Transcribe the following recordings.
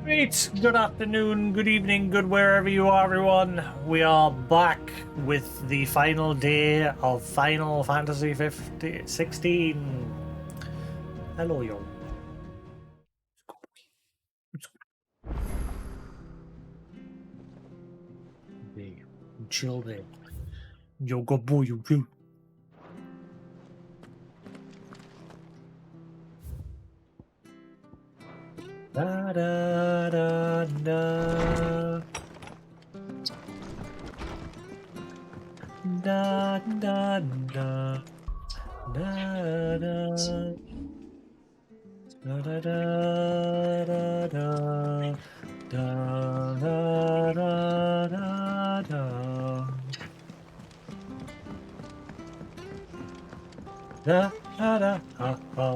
Great, good afternoon, good evening, good wherever you are, everyone. We are back with the final day of Final Fantasy XVI. Hello, yo. Hey, chill there. Yo, good boy, you chill. Da da da da. Da da da. Da da. Da da da da da. Da da da da da. Da da da ha ha.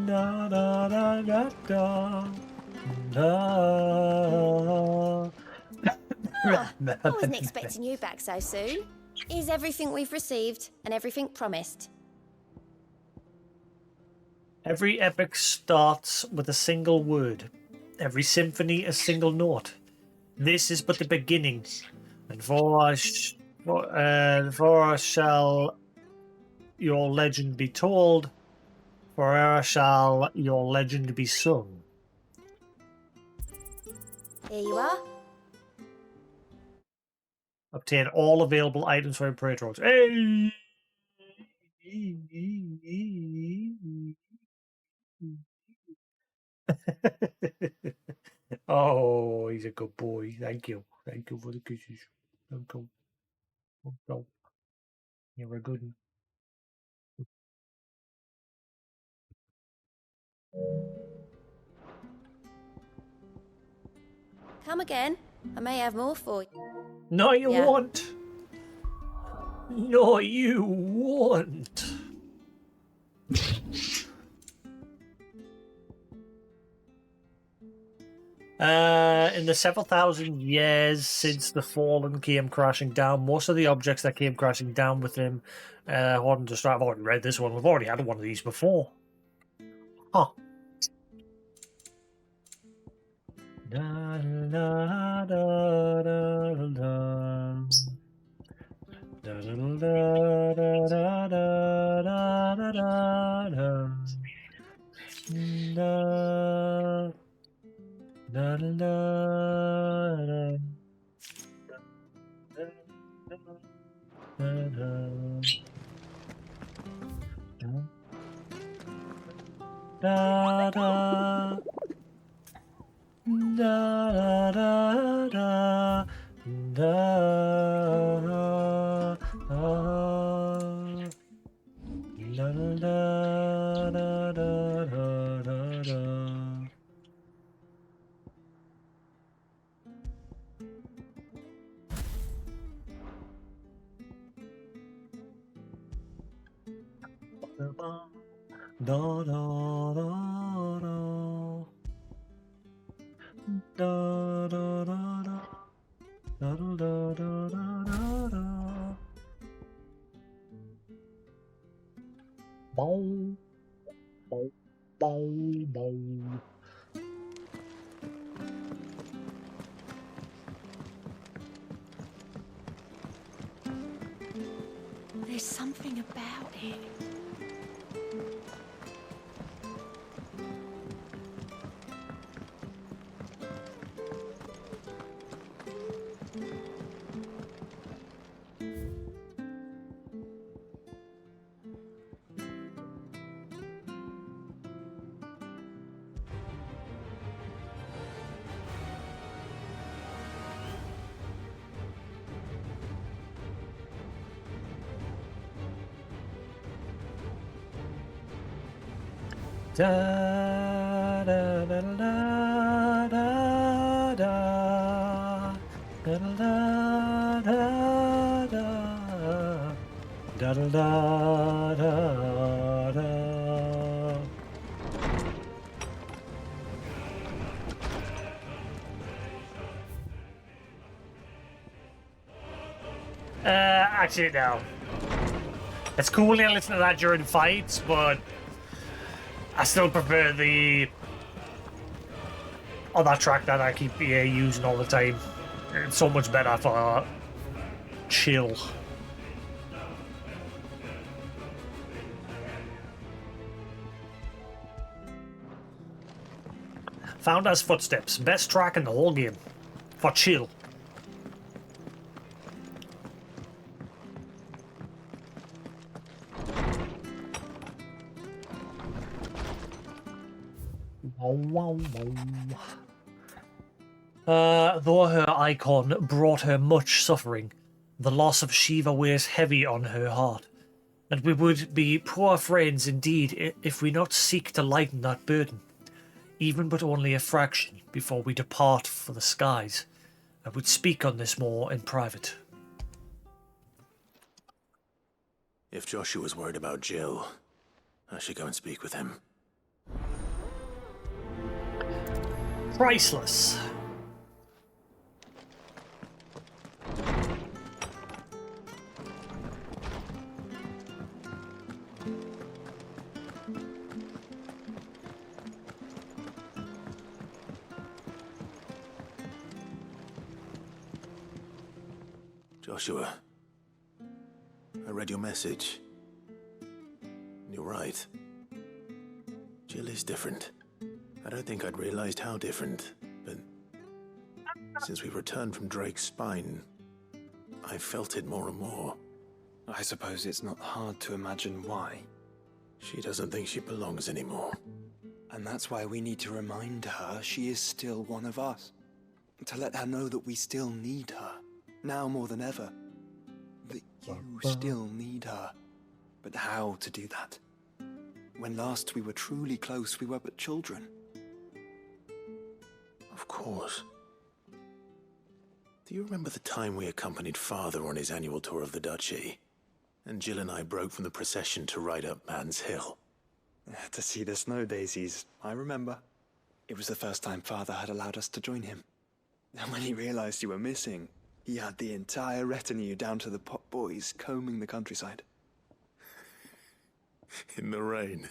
Da da da da da. Da. I wasn't expecting you back so soon. Is everything we've received and everything promised? Every epic starts with a single word. Every symphony a single note. This is but the beginning, and for shall your legend be told, forever shall your legend be sung. Here you are. Obtain all available items for Imperator Roads. Hey! Oh, he's a good boy. Thank you. Thank you for the kisses. Thank you. Thank you. You're a good one. Come again. I may have more for you. No, you Yeah. won't. No, you won't. In the several thousand years since the Fallen came crashing down, most of the objects that came crashing down with him, according to Strat, I've already read this one. We've already had one of these before. Huh. Da, da, da, da, da. Da, da, da, da, da, da, da, da, da. Da, da, da, da, da, da, da. Da da da da da da da da da da. Da da da da. Da da da da. Da da da da da da. Bow. Bow. Bow. Bow. There's something about it. Da da da da da da da da da da da da da da da. Actually, no. It's cool to listen to that during fights, but I still prefer the on that track that I keep using all the time. It's so much better for chill. Founder's Footsteps, best track in the whole game for chill. Though her icon brought her much suffering, the loss of Shiva weighs heavy on her heart, and we would be poor friends indeed if we not seek to lighten that burden, even but only a fraction before we depart for the skies. I would speak on this more in private. If Joshua's worried about Jill, I should go and speak with him. Priceless. Joshua, I read your message. You're right. Jill is different. I don't think I'd realized how different, but since we returned from Drake's spine, I've felt it more and more. I suppose it's not hard to imagine why. She doesn't think she belongs anymore. And that's why we need to remind her she is still one of us. To let her know that we still need her, now more than ever. That you still need her. But how to do that? When last we were truly close, we were but children. Of course. Do you remember the time we accompanied Father on his annual tour of the Duchy? And Jill and I broke from the procession to ride up Man's Hill. To see the snow daisies, I remember. It was the first time Father had allowed us to join him. And when he realized you were missing, he had the entire retinue down to the pot boys combing the countryside. In the rain.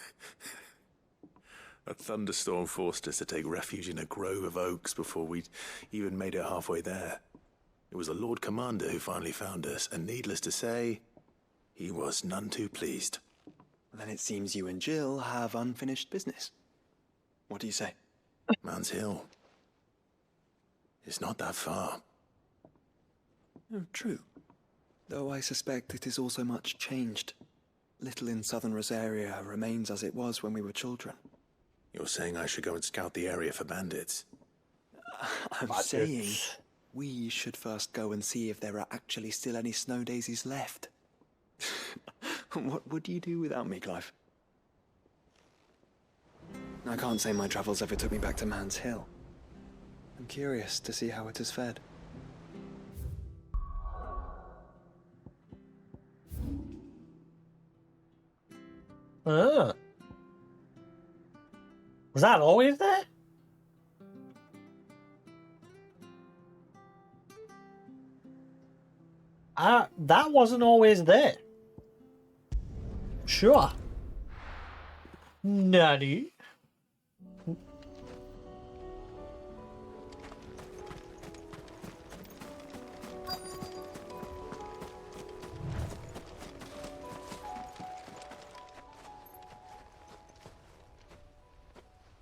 A thunderstorm forced us to take refuge in a grove of oaks before we'd even made it halfway there. It was the Lord Commander who finally found us, and needless to say, he was none too pleased. Then it seems you and Jill have unfinished business. What do you say? Man's Hill. It's not that far. Oh, true. Though I suspect it is also much changed. Little in southern Rosaria remains as it was when we were children. You're saying I should go and scout the area for bandits? I'm saying we should first go and see if there are actually still any snow daisies left. What would you do without me, Clive? I can't say my travels ever took me back to Man's Hill. I'm curious to see how it has fared. Was that always there? That wasn't always there. Sure. Nutty.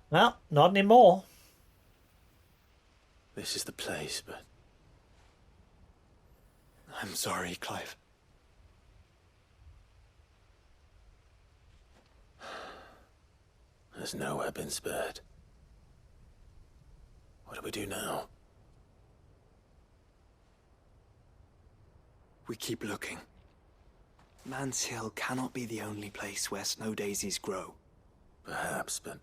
Well, not anymore. This is the place, but... I'm sorry, Clive. Has nowhere been spared. What do we do now? We keep looking. Man's Hill cannot be the only place where snow daisies grow. Perhaps, but...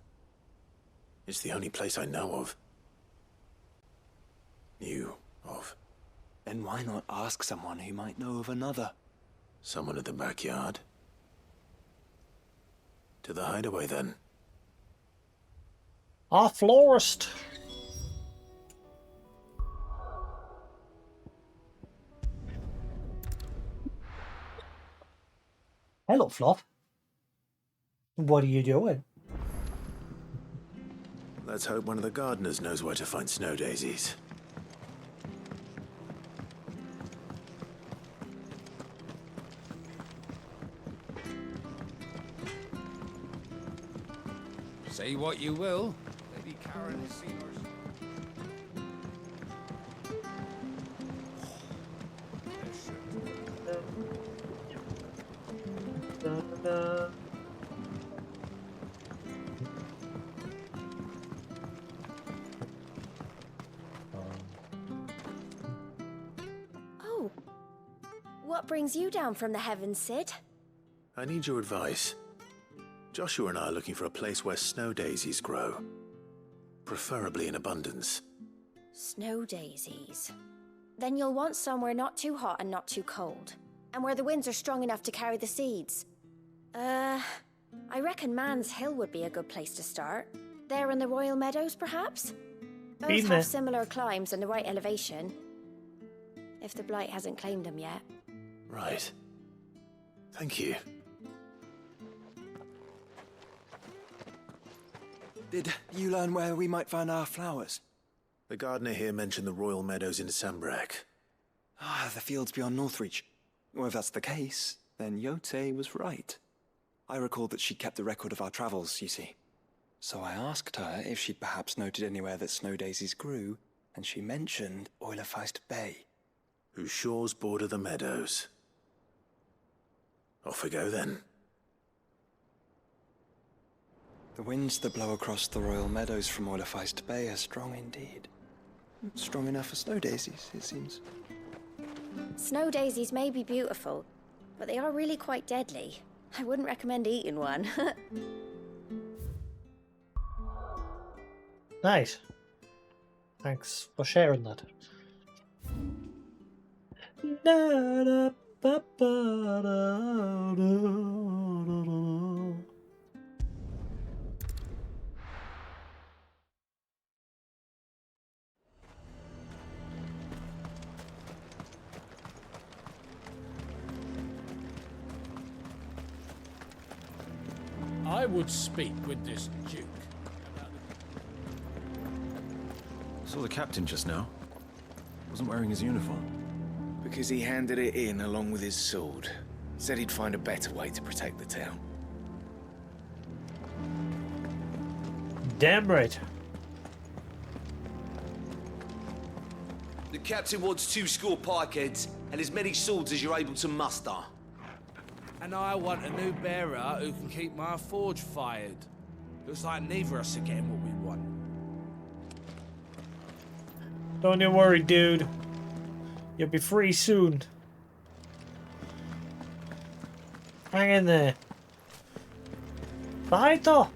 it's the only place I know of. Knew of. Then why not ask someone who might know of another? Someone at the backyard? To the hideaway, then. Our florist. Hello, Fluff. What are you doing? Let's hope one of the gardeners knows where to find snow daisies. Say what you will. Lady Karen has seen her. Oh. What brings you down from the heavens, Sid? I need your advice. Joshua and I are looking for a place where snow daisies grow. Preferably in abundance. Snow daisies. Then you'll want somewhere not too hot and not too cold. And where the winds are strong enough to carry the seeds. I reckon Man's Hill would be a good place to start. There in the Royal Meadows, perhaps? Both Been there. have similar climbs and the right elevation. If the Blight hasn't claimed them yet. Right. Thank you. Did you learn where we might find our flowers? The gardener here mentioned the Royal Meadows in Sambrek. Ah, the fields beyond Northreach. Well, if that's the case, then Yote was right. I recalled that she kept the record of our travels, you see. So I asked her if she'd perhaps noted anywhere that snow daisies grew, and she mentioned Oilerfeist Bay. Whose shores border the meadows. Off we go then. The winds that blow across the Royal Meadows from Oilerfeist Bay are strong indeed. Strong enough for snow daisies, it seems. Snow daisies may be beautiful, but they are really quite deadly. I wouldn't recommend eating one. Nice. Thanks for sharing that. I would speak with this Duke. Saw the captain just now. Wasn't wearing his uniform. Because he handed it in along with his sword. Said he'd find a better way to protect the town. Damn right. The captain wants 2 pikeheads and as many swords as you're able to muster. And I want a new bearer who can keep my forge fired. Looks like neither of us are getting what we want. Don't you worry, dude. You'll be free soon. Hang in there. Bye, though.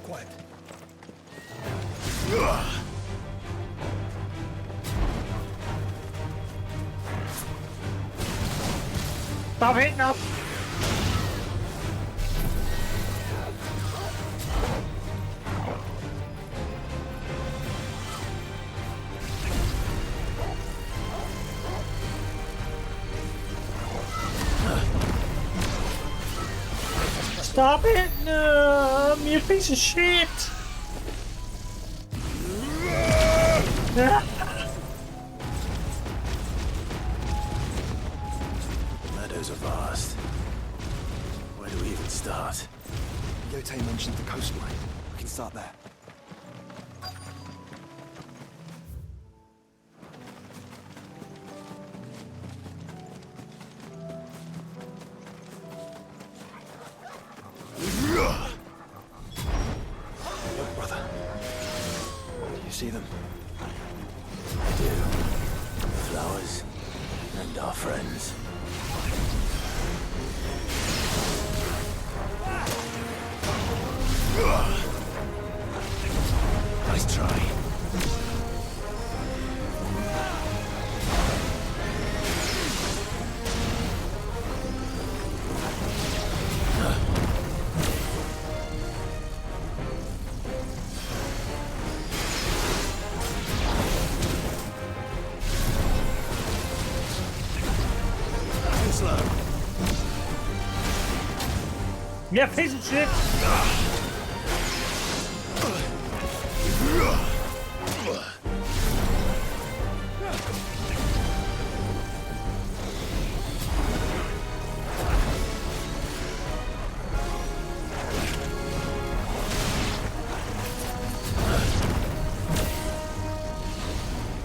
Quiet. Stop hitting up. Stop it! You piece of shit! The meadows are vast. Where do we even start? Yote mentioned the coastline. We can start there. Look, brother. Do you see them? I do. Flowers and our friends. Nice try. Yeah, piece of shit.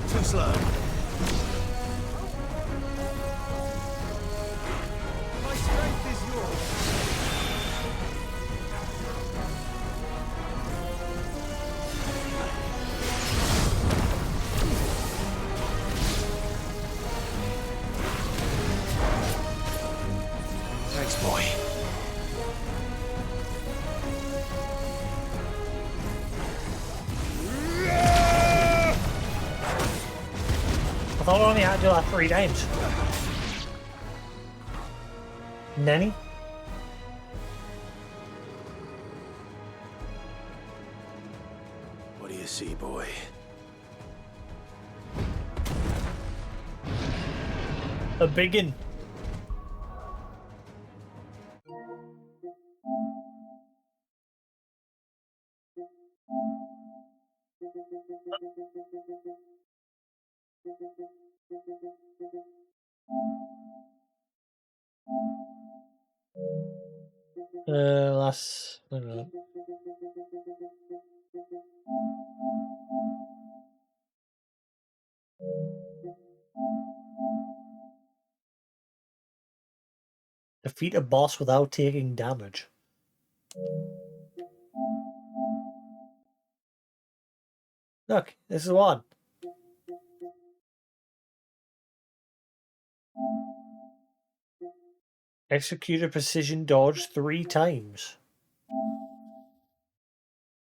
Too slow. My strength is yours. Thanks, boy. I thought I only had to do that 3 times. Nanny? What do you see, boy? A biggin. That's... I don't know. Defeat a boss without taking damage. Look, this is one. Execute a precision dodge 3 times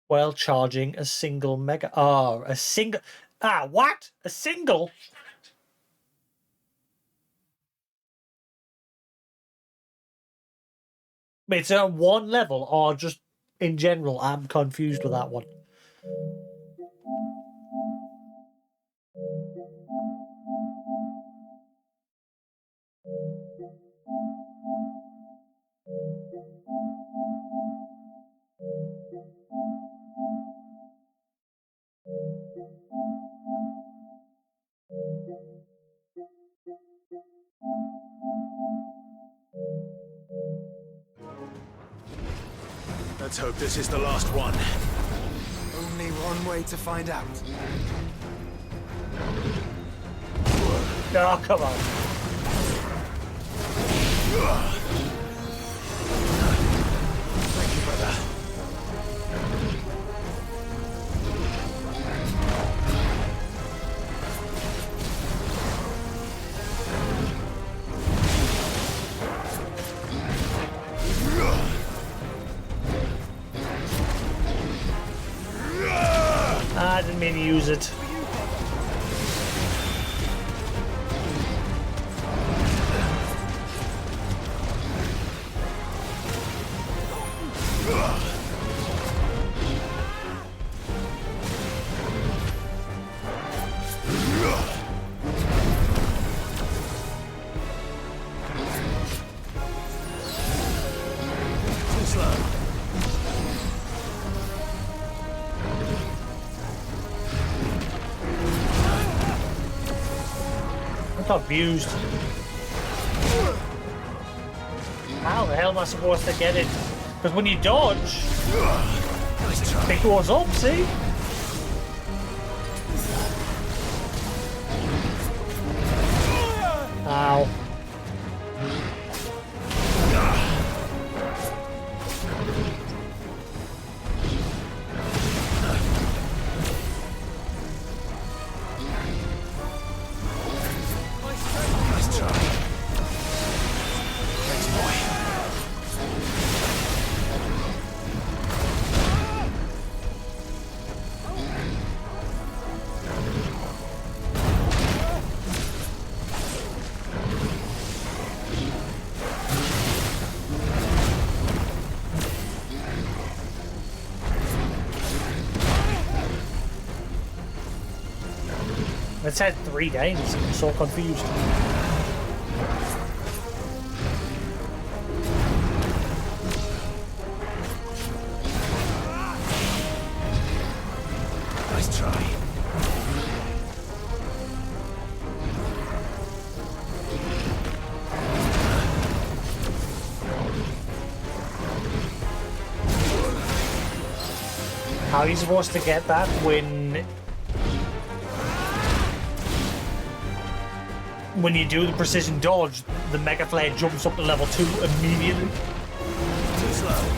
while charging a single mega. Oh, a single. Ah, what? A single? It's at one level or just in general? I'm confused with that one. Let's hope this is the last one. Only one way to find out. Oh, come on. Thank you, brother. I didn't mean to use it. Too slow. I'm confused. How the hell am I supposed to get it? Because when you dodge, Nice try. it goes up, see? Ow. Nice try. Thanks, boy. It said 3 days. I'm so confused. Nice try. How are you supposed to get that when you do the precision dodge, the Mega Flare jumps up to level 2 immediately? Too slow.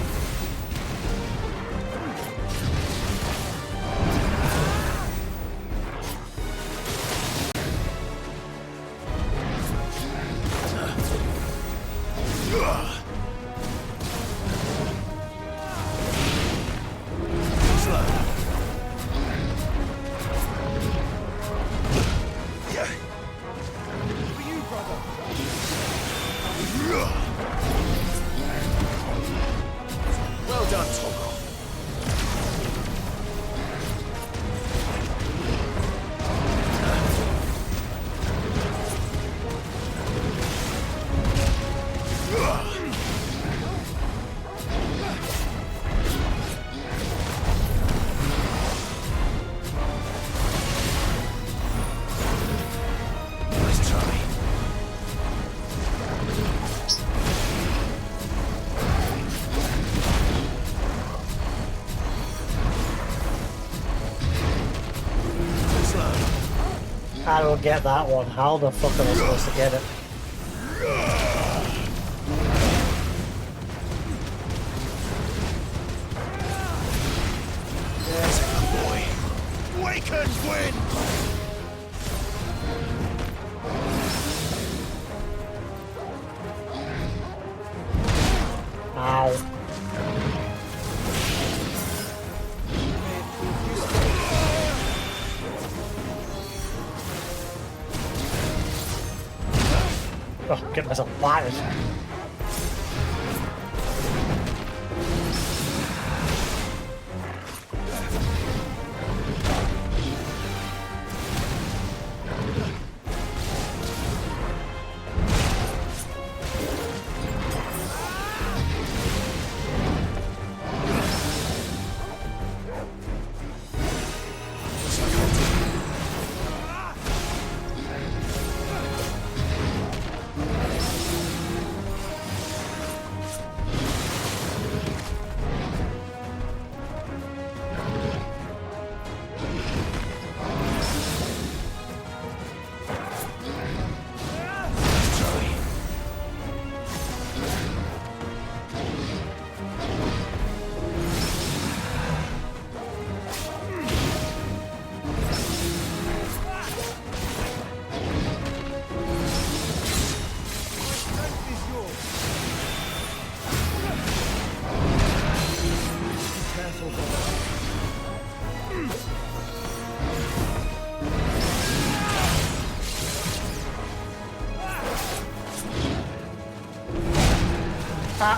Well done, Toggle. Nice try. Too slow. I don't get that one. How the fuck am I supposed to get it? There's a good boy. Wakens win! Ow. Oh, get myself battered.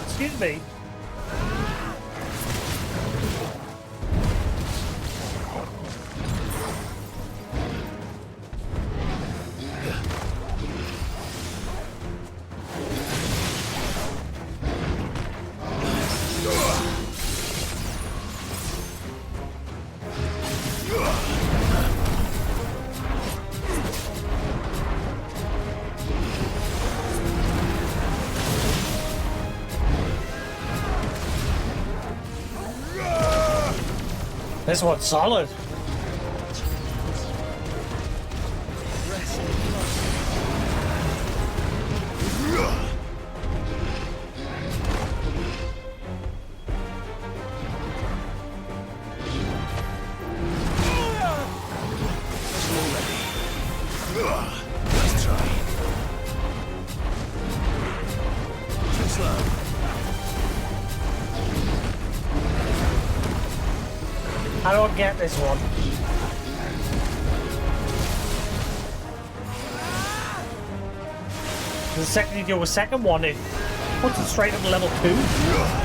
Excuse me. This one's solid. Nice try. Too slow. I don't get this one. The second you do a second one, it puts it straight up to level 2.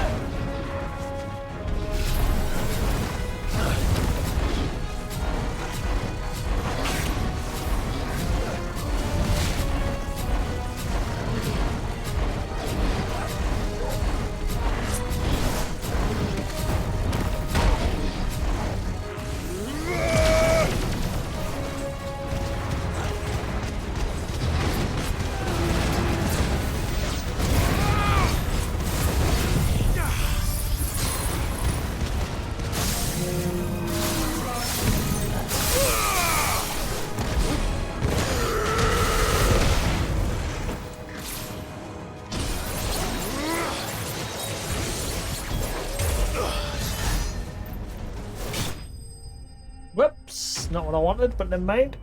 Whoops, not what I wanted, but never mind.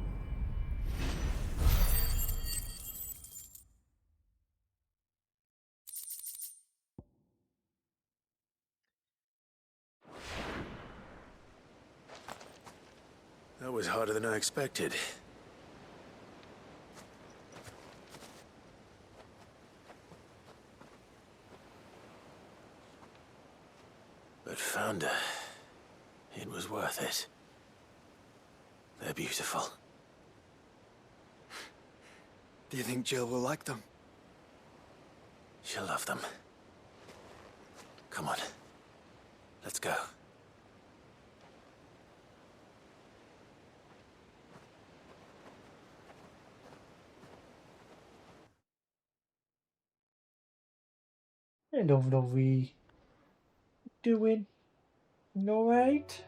That was harder than I expected. But found her. It was worth it. They're beautiful. Do you think Jill will like them? She'll love them. Come on. Let's go. Hello, lovely. Doing alright?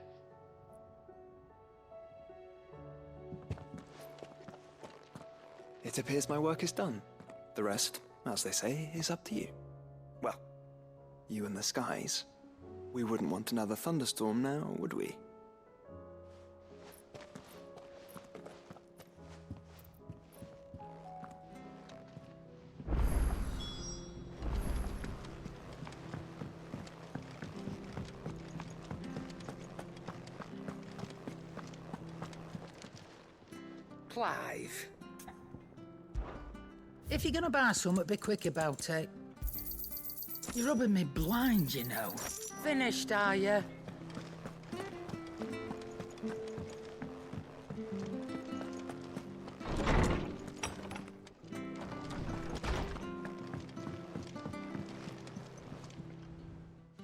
It appears my work is done. The rest, as they say, is up to you. Well, you and the skies. We wouldn't want another thunderstorm now, would we? Clive. If you're gonna buy something, be quick about it. You're rubbing me blind, you know. Finished, are you?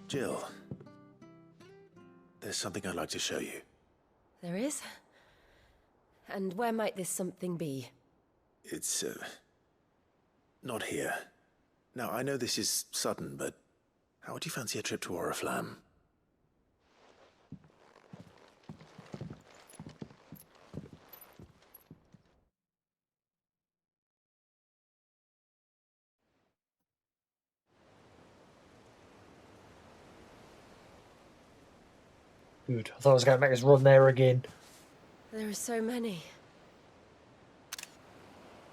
Jill. There's something I'd like to show you. There is? And where might this something be? It's, not here. Now, I know this is sudden, but how would you fancy a trip to Oriflamme? Good. I thought I was going to make us run there again. There are so many.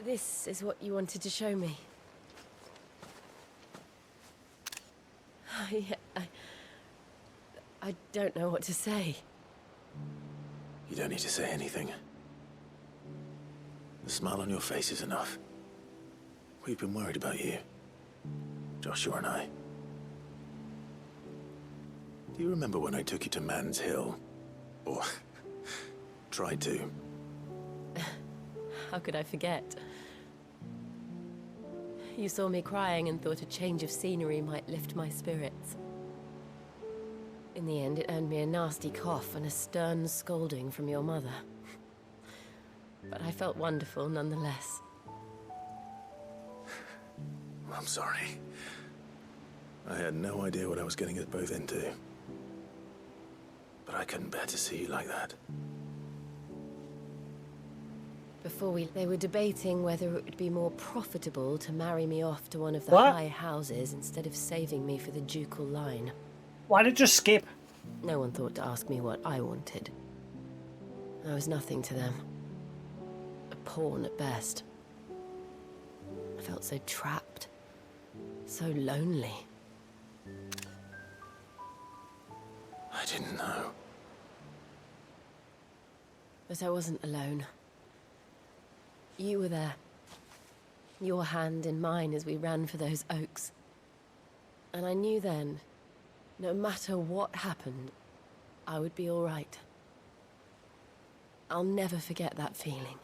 This is what you wanted to show me. I don't know what to say. You don't need to say anything. The smile on your face is enough. We've been worried about you. Joshua and I. Do you remember when I took you to Man's Hill? Or tried to? How could I forget? You saw me crying and thought a change of scenery might lift my spirits. In the end, it earned me a nasty cough and a stern scolding from your mother. But I felt wonderful nonetheless. I'm sorry. I had no idea what I was getting us both into. But I couldn't bear to see you like that. They were debating whether it would be more profitable to marry me off to one of the What? high houses instead of saving me for the ducal line. Why did you skip? No one thought to ask me what I wanted. I was nothing to them. A pawn at best. I felt so trapped. So lonely. I didn't know. But I wasn't alone. You were there. Your hand in mine as we ran for those oaks. And I knew then, no matter what happened, I would be all right. I'll never forget that feeling.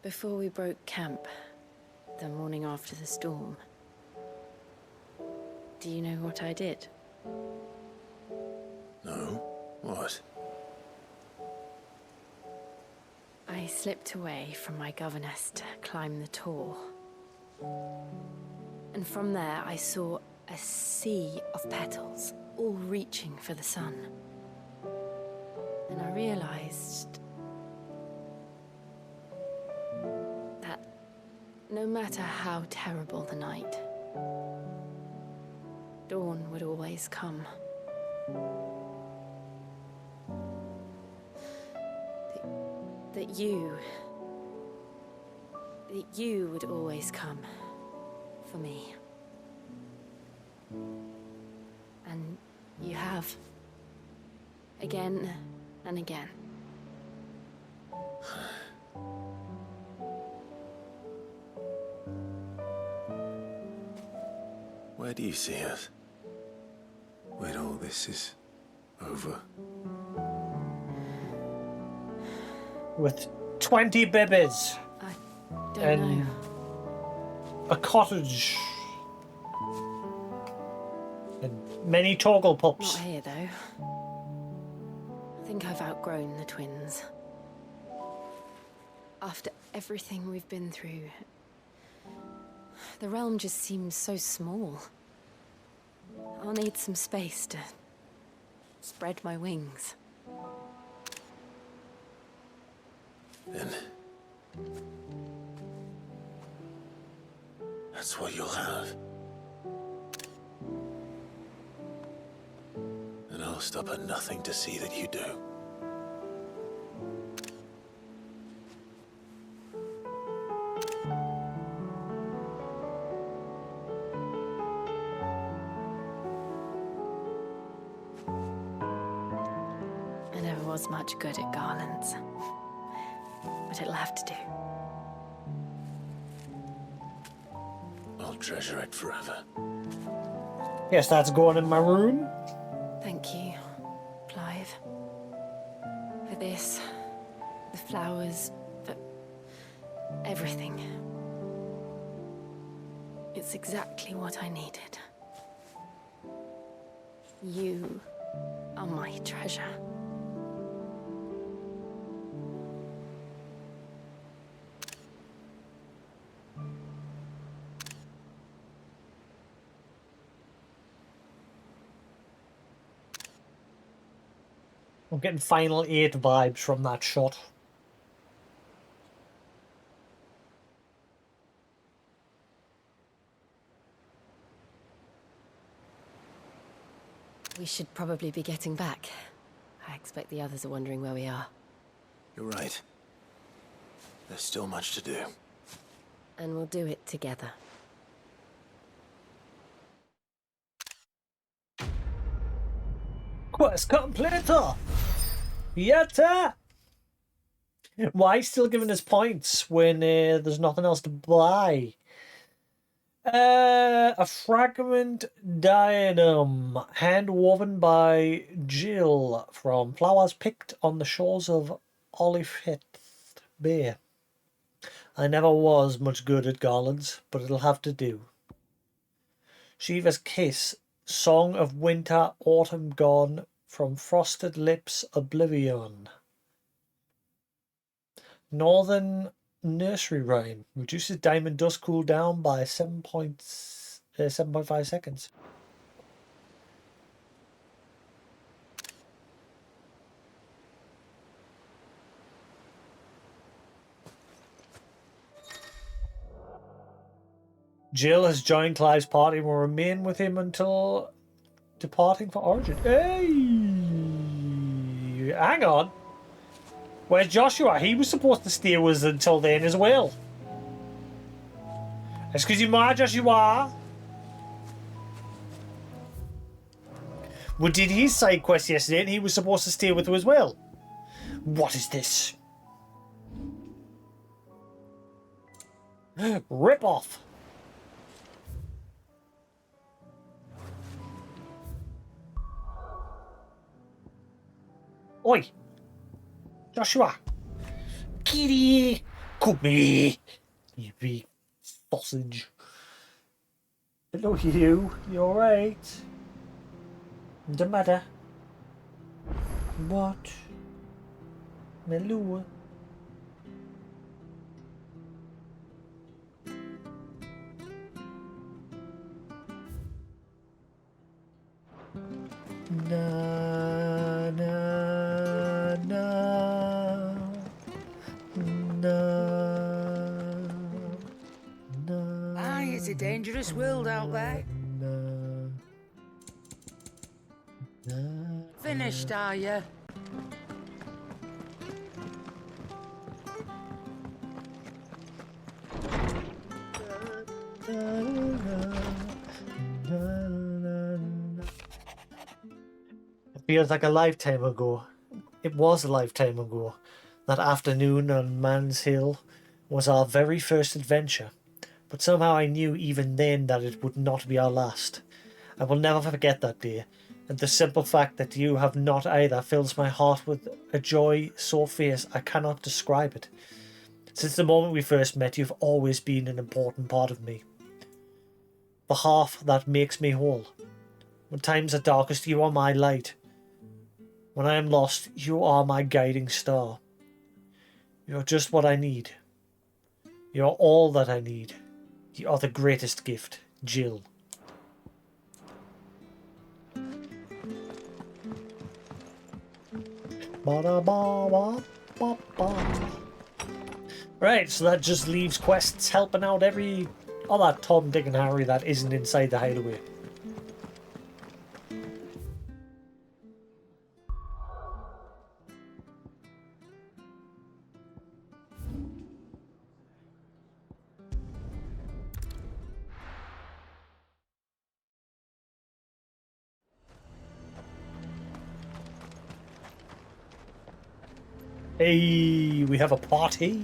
Before we broke camp, the morning after the storm, do you know what I did? No? What? I slipped away from my governess to climb the tor. And from there I saw a sea of petals, all reaching for the sun. And I realized that no matter how terrible the night, dawn would always come. That you would always come for me. And you have. Again and again. Where do you see us? When all this is over? With 20 babies. I don't know. A cottage. And many toggle pups. Not here, though. I think I've outgrown the twins. After everything we've been through, the realm just seems so small. I'll need some space to spread my wings. Then that's what you'll have. And I'll stop at nothing to see that you do. I never was much good at garlands, but it'll have to do. I'll treasure it forever. Yes, that's going in my room. Thank you, Clive. For this, the flowers, for everything. It's exactly what I needed. You are my treasure. I'm getting Final 8 vibes from that shot. We should probably be getting back. I expect the others are wondering where we are. You're right. There's still much to do. And we'll do it together. Quest completer! Yatta! Why still giving us points when there's nothing else to buy? A fragment diadem, hand woven by Jill from flowers picked on the shores of Olivet Bay. I never was much good at garlands, but it'll have to do. Shiva's Kiss, Song of Winter, Autumn Gone, from Frosted Lips, Oblivion. Northern Nursery Rhyme, reduces diamond dust cooldown by 7.5 seconds. Jill has joined Clive's party and will remain with him until departing for Origin. Hey! Hang on. Where's Joshua? He was supposed to stay with us until then as well. Excusez-moi, Joshua. We did his side quest yesterday and he was supposed to stay with us as well. What is this? Rip off. Oi! Joshua! Kitty! Come here! You big sausage. Hello, you. You alright? Doesn't matter. What? Hello? It's a dangerous world out there. Finished, are you? It feels like a lifetime ago. It was a lifetime ago. That afternoon on Man's Hill was our very first adventure, but somehow I knew even then that it would not be our last. I will never forget that day, and the simple fact that you have not either fills my heart with a joy so fierce I cannot describe it. Since the moment we first met, you've always been an important part of me. The half that makes me whole. When times are darkest, you are my light. When I am lost, you are my guiding star. You're just what I need. You're all that I need. You are the greatest gift, Jill. Right, so that just leaves quests helping out every other Tom, Dick and Harry that isn't inside the hideaway. Hey, we have a party.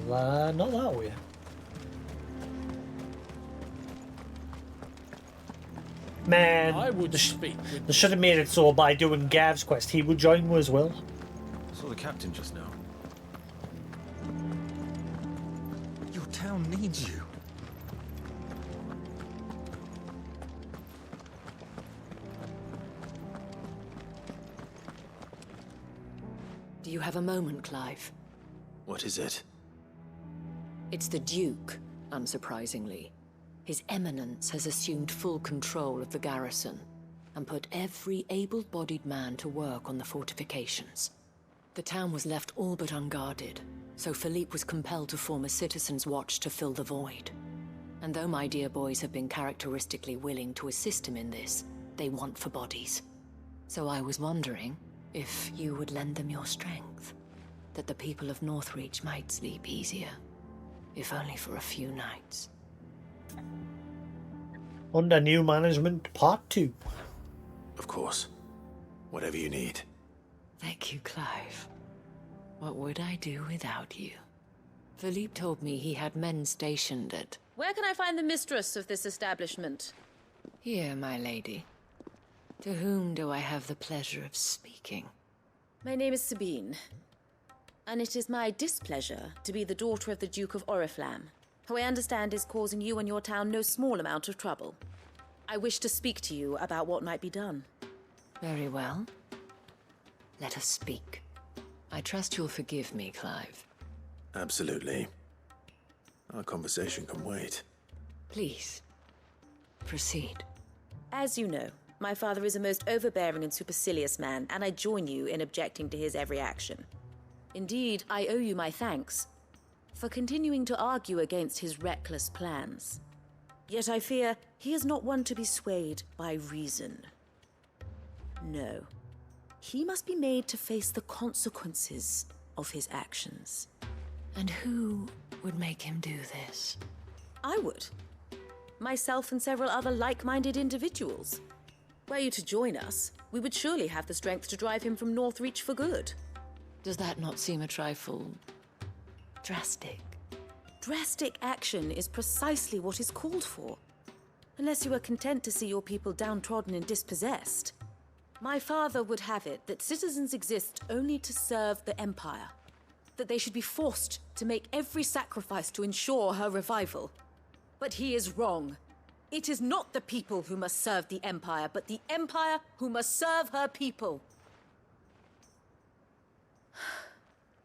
Not that way. Man, I would speak they should have made it so by doing Gav's quest he would join as well. Saw the captain just now. Your town needs you. Do you have a moment, Clive? What is it? It's the Duke, unsurprisingly. His Eminence has assumed full control of the garrison and put every able-bodied man to work on the fortifications. The town was left all but unguarded, so Philippe was compelled to form a citizens' watch to fill the void. And though my dear boys have been characteristically willing to assist him in this, they want for bodies. So I was wondering if you would lend them your strength, that the people of Northreach might sleep easier, if only for a few nights. Under new management, part 2. Of course. Whatever you need. Thank you, Clive. What would I do without you? Philippe told me he had men stationed at... Where can I find the mistress of this establishment? Here, my lady. To whom do I have the pleasure of speaking? My name is Sabine, and it is my displeasure to be the daughter of the Duke of Oriflamme, who I understand is causing you and your town no small amount of trouble. I wish to speak to you about what might be done. Very well. Let us speak. I trust you'll forgive me, Clive. Absolutely. Our conversation can wait. Please, proceed. As you know, my father is a most overbearing and supercilious man, and I join you in objecting to his every action. Indeed, I owe you my thanks for continuing to argue against his reckless plans. Yet I fear he is not one to be swayed by reason. No. He must be made to face the consequences of his actions. And who would make him do this? I would. Myself and several other like-minded individuals. Were you to join us, we would surely have the strength to drive him from Northreach for good. Does that not seem a trifle... drastic? Drastic action is precisely what is called for. Unless you are content to see your people downtrodden and dispossessed. My father would have it that citizens exist only to serve the Empire. That they should be forced to make every sacrifice to ensure her revival. But he is wrong. It is not the people who must serve the Empire, but the Empire who must serve her people.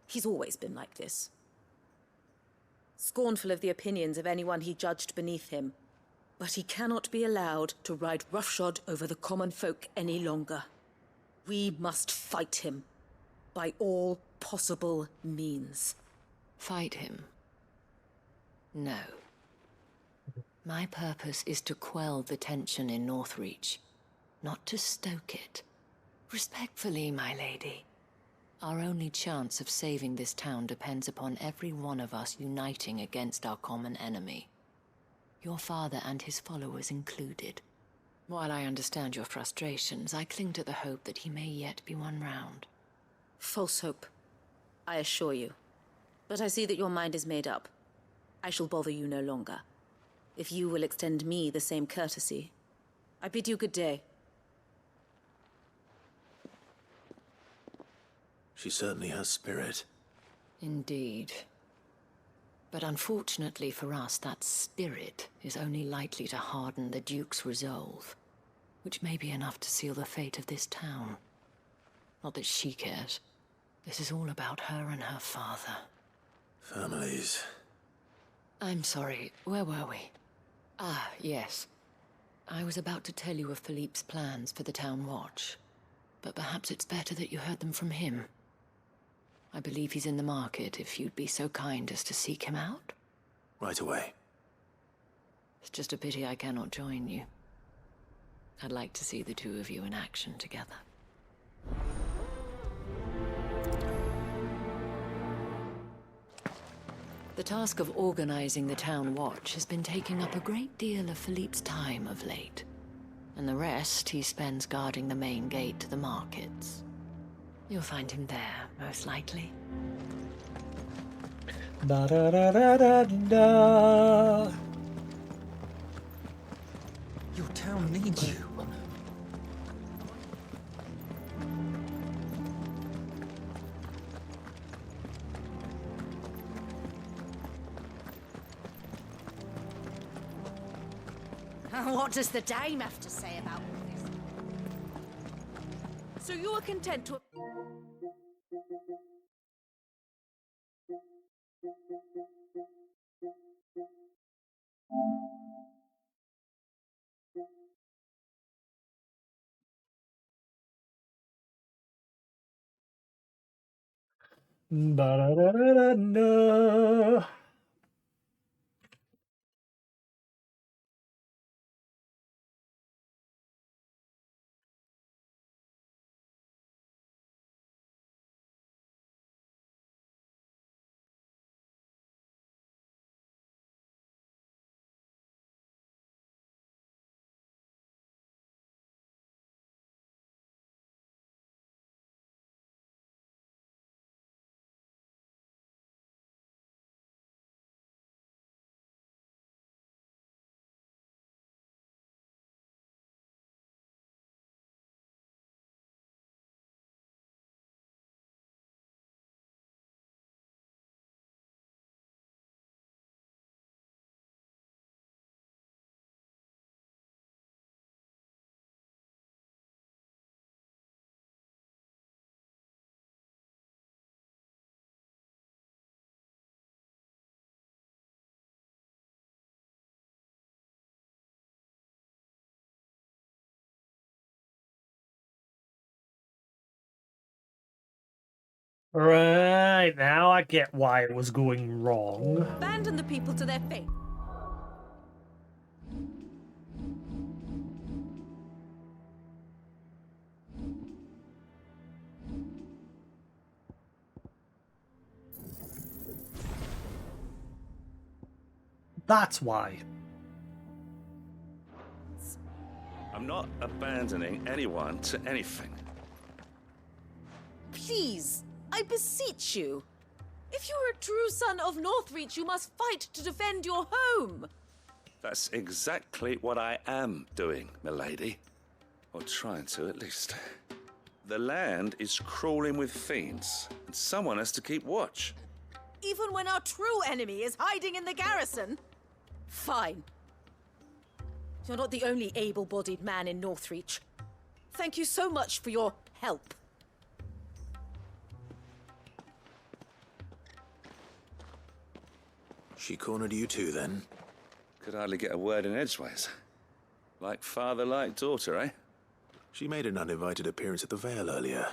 He's always been like this. Scornful of the opinions of anyone he judged beneath him. But he cannot be allowed to ride roughshod over the common folk any longer. We must fight him by all possible means. Fight him? No. My purpose is to quell the tension in Northreach, not to stoke it. Respectfully, my lady. Our only chance of saving this town depends upon every one of us uniting against our common enemy. Your father and his followers included. While I understand your frustrations, I cling to the hope that he may yet be won round. False hope, I assure you. But I see that your mind is made up. I shall bother you no longer. If you will extend me the same courtesy, I bid you good day. She certainly has spirit. Indeed. But unfortunately for us, that spirit is only likely to harden the Duke's resolve, which may be enough to seal the fate of this town. Not that she cares. This is all about her and her father. Families. I'm sorry, where were we? Ah, yes. I was about to tell you of Philippe's plans for the town watch, but perhaps it's better that you heard them from him. I believe he's in the market, if you'd be so kind as to seek him out. Right away. It's just a pity I cannot join you. I'd like to see the two of you in action together. The task of organizing the town watch has been taking up a great deal of Philippe's time of late, and the rest he spends guarding the main gate to the markets. You'll find him there, most likely. Da-da-da-da-da-da. Your town needs you. What does the dame have to say about all this? So you are content to... Ba-da-da-da-da-da. Right, now I get why it was going wrong. Abandon the people to their fate. That's why. I'm not abandoning anyone to anything. Please, I beseech you. If you're a true son of Northreach, you must fight to defend your home. That's exactly what I am doing, milady. Or trying to, at least. The land is crawling with fiends, and someone has to keep watch. Even when our true enemy is hiding in the garrison? Fine. You're not the only able-bodied man in Northreach. Thank you so much for your help. She cornered you too, then? Could hardly get a word in edgeways. Like father, like daughter, eh? She made an uninvited appearance at the Vale earlier,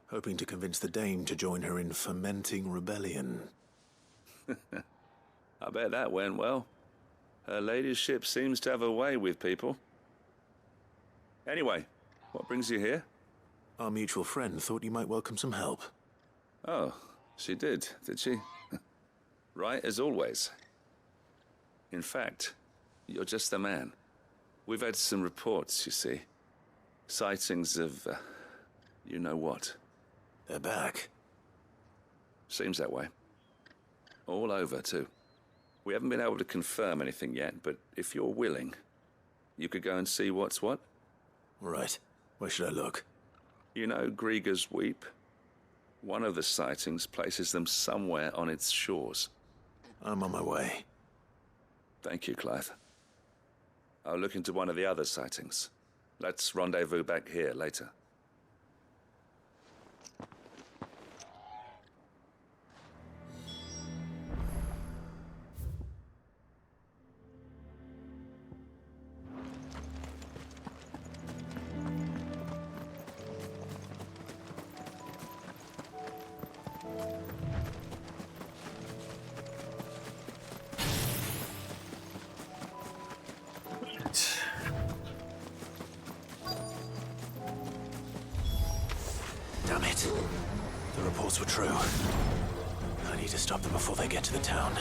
hoping to convince the Dame to join her in fomenting rebellion. I bet that went well. Her ladyship seems to have a way with people. Anyway, what brings you here? Our mutual friend thought you might welcome some help. Oh, she did she? Right as always. In fact, you're just the man. We've had some reports, you see. Sightings of, you know what. They're back. Seems that way. All over, too. We haven't been able to confirm anything yet, but if you're willing, you could go and see what's what. Right. Where should I look? You know Grieger's Weep? One of the sightings places them somewhere on its shores. I'm on my way. Thank you, Clive. I'll look into one of the other sightings. Let's rendezvous back here later. Damn it. The reports were true. I need to stop them before they get to the town.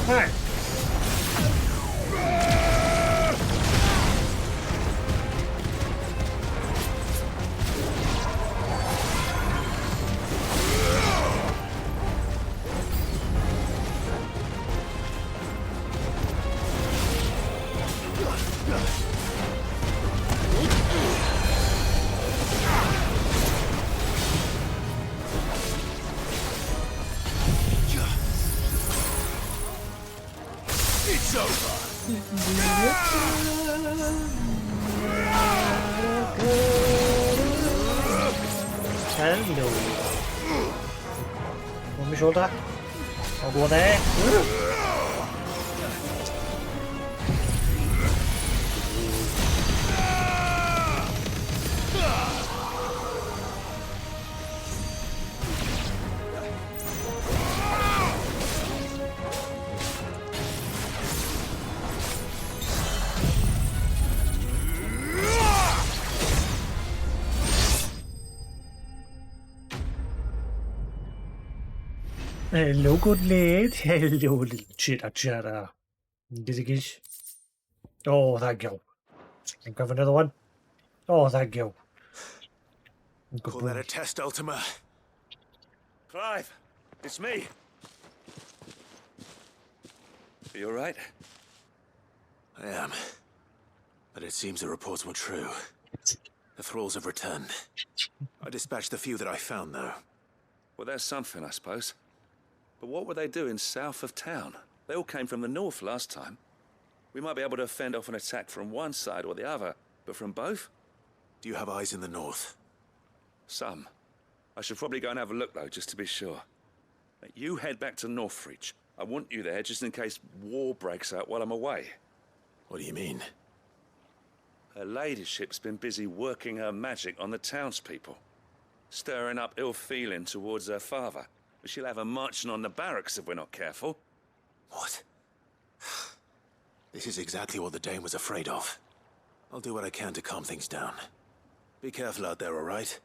Alright. It's over. Hello. On my shoulder. I'll go there. Hello, good lad. Hello, little chitter chatter. Gizzigish. Oh, thank you. Think of another one. Oh, thank you. Good Call boy. that a test, Ultima? Clive, it's me. Are you all right? I am. But it seems the reports were true. The thralls have returned. I dispatched the few that I found, though. Well, that's something, I suppose. But what were they doing south of town? They all came from the north last time. We might be able to fend off an attack from one side or the other, but from both? Do you have eyes in the north? Some. I should probably go and have a look, though, just to be sure. You head back to Northreach. I want you there just in case war breaks out while I'm away. What do you mean? Her ladyship's been busy working her magic on the townspeople, stirring up ill feeling towards her father. But she'll have her marching on the barracks if we're not careful. What? This is exactly what the Dane was afraid of. I'll do what I can to calm things down. Be careful out there, all right?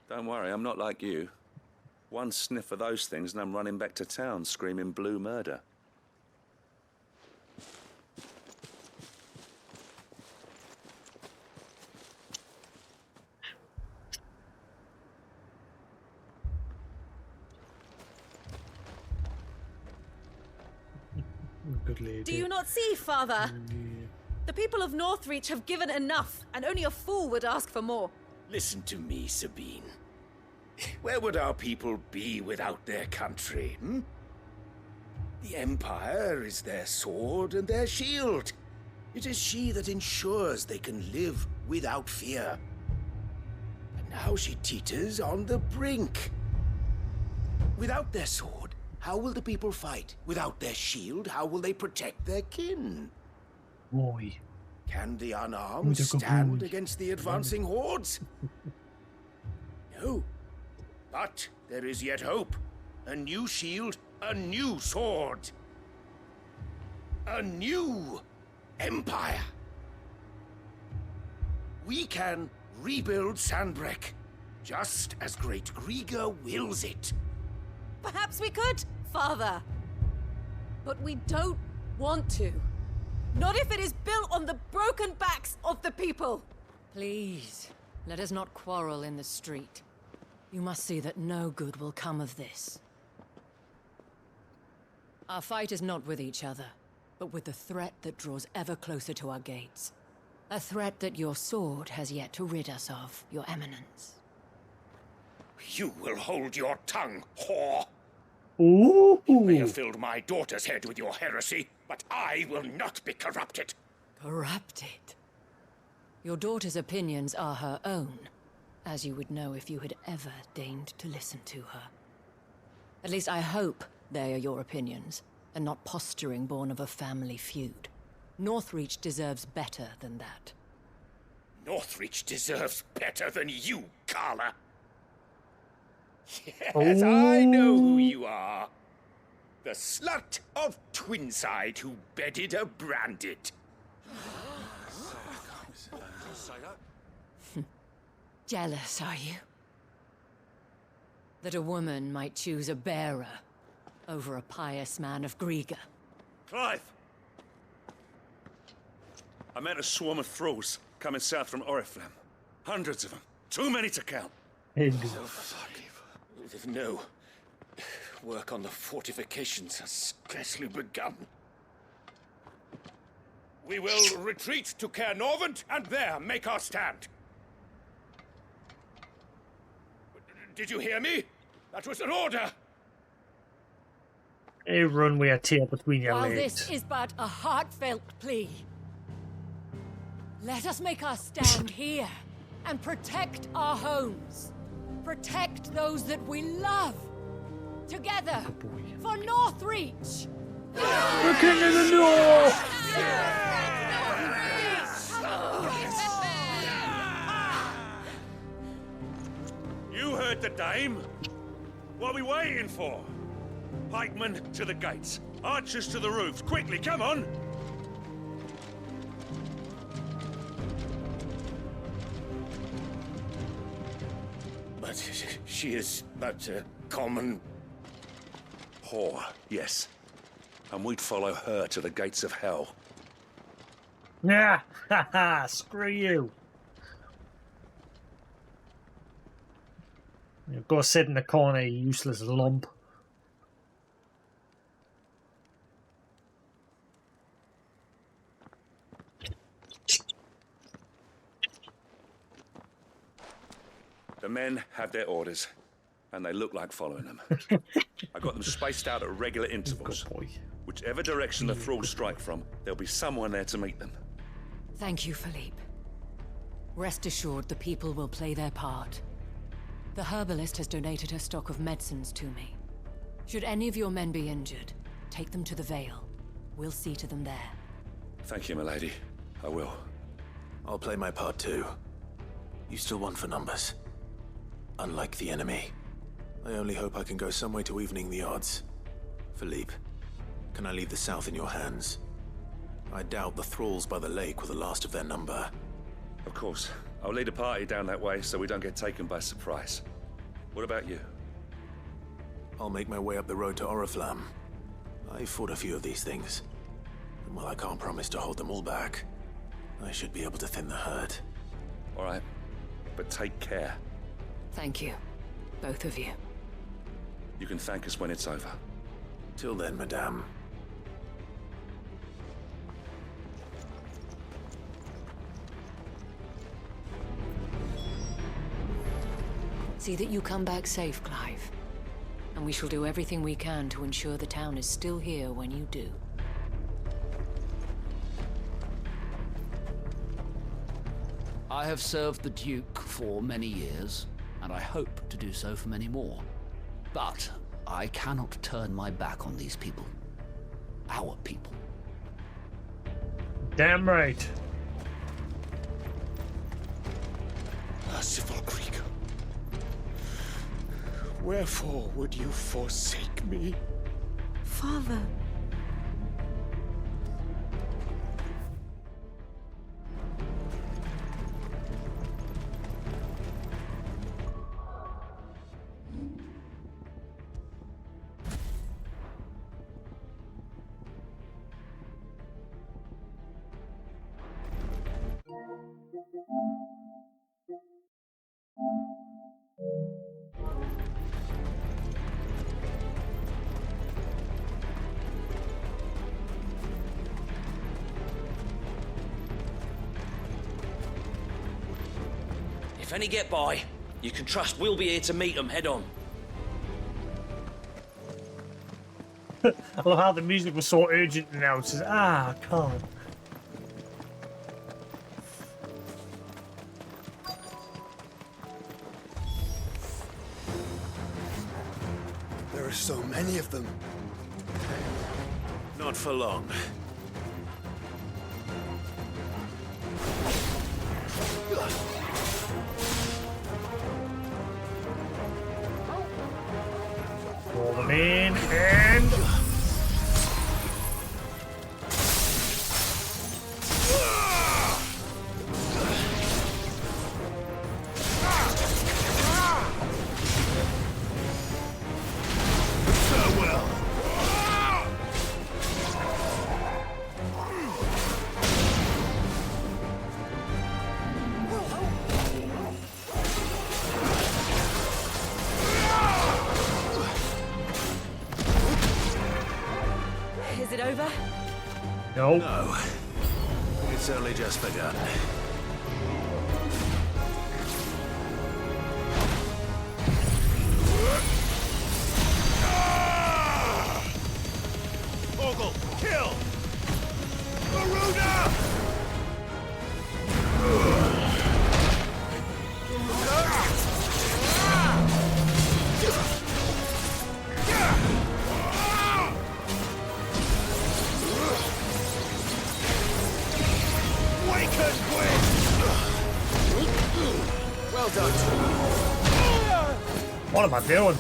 Don't worry, I'm not like you. One sniff of those things and I'm running back to town screaming blue murder. Good lady. Do you not see, Father? The people of Northreach have given enough, and only a fool would ask for more. Listen to me, Sabine. Where would our people be without their country, hmm? The Empire is their sword and their shield. It is she that ensures they can live without fear. Now she teeters on the brink. Without their sword, how will the people fight? Without their shield, how will they protect their kin? Boy. Can the unarmed stand against the advancing hordes? No. But there is yet hope. A new shield, a new sword. A new empire. We can rebuild Sandbreck, just as Great Grieger wills it. Perhaps we could, Father. But we don't want to. Not if it is built on the broken backs of the people. Please, let us not quarrel in the street. You must see that no good will come of this. Our fight is not with each other, but with the threat that draws ever closer to our gates. A threat that your sword has yet to rid us of, Your Eminence. You will hold your tongue, whore! Ooh. You may have filled my daughter's head with your heresy, but I will not be corrupted. Corrupted? Your daughter's opinions are her own, as you would know if you had ever deigned to listen to her. At least I hope they are your opinions, and not posturing born of a family feud. Northreach deserves better than that. Northreach deserves better than you, Carla. Yes, I know who you are. The slut of Twinside who bedded a Branded. Jealous, are you? That a woman might choose a bearer over a pious man of Grieger. Clive! I met a swarm of thralls coming south from Oriflamme. Hundreds of them. Too many to count. No. Work on the fortifications has scarcely begun. We will retreat to Caer Norvent and there make our stand. Did you hear me? That was an order. A runway a tear between your While legs. this is but a heartfelt plea, let us make our stand here and protect our homes. Protect those that we love. Together, for Northreach! The King of the North! You heard the dame. What are we waiting for? Pikemen to the gates. Archers to the roofs. Quickly, come on! But she is but a common... whore, yes. And we'd follow her to the gates of hell. Yeah, haha, screw you. You go sit in the corner, you useless lump. The men have their orders, and they look like following them. I got them spaced out at regular intervals. Whichever direction the thralls strike from, there'll be someone there to meet them. Thank you, Philippe. Rest assured the people will play their part. The herbalist has donated her stock of medicines to me. Should any of your men be injured, take them to the Vale. We'll see to them there. Thank you, milady. I will. I'll play my part too. You still want for numbers. Unlike the enemy. I only hope I can go some way to evening the odds. Philippe, can I leave the south in your hands? I doubt the thralls by the lake were the last of their number. Of course. I'll lead a party down that way so we don't get taken by surprise. What about you? I'll make my way up the road to Oriflamme. I fought a few of these things. And while I can't promise to hold them all back, I should be able to thin the herd. All right. But take care. Thank you. Both of you. You can thank us when it's over. Till then, madame. See that you come back safe, Clive. And we shall do everything we can to ensure the town is still here when you do. I have served the Duke for many years, and I hope to do so for many more. But I cannot turn my back on these people. Our people. Damn right. Merciful creature, wherefore would you forsake me? Father. If any get by, you can trust we'll be here to meet them head on. I love how the music was so urgent now. It says, I can't. There are so many of them. Not for long. Roll them in and... Is it over? No. No. It's only just begun. Ogle, kill! Garuda! Well done. What am I doing?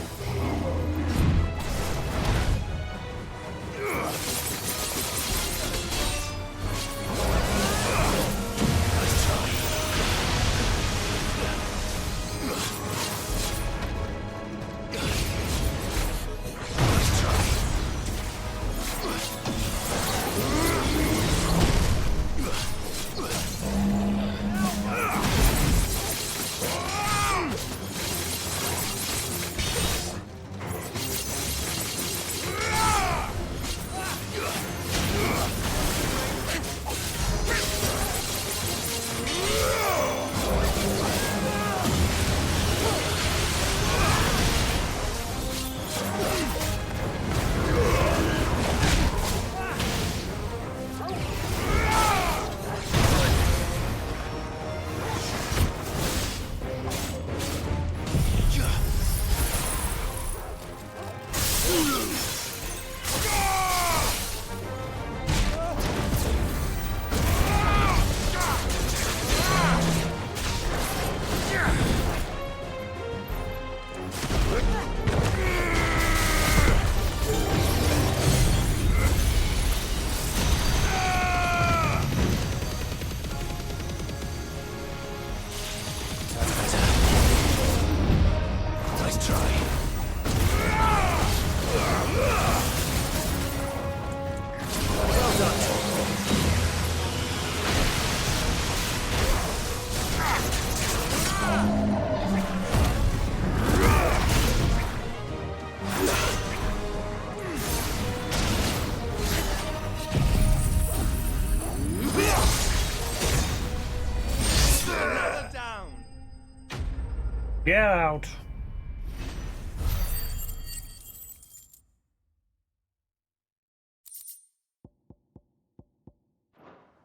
Get out.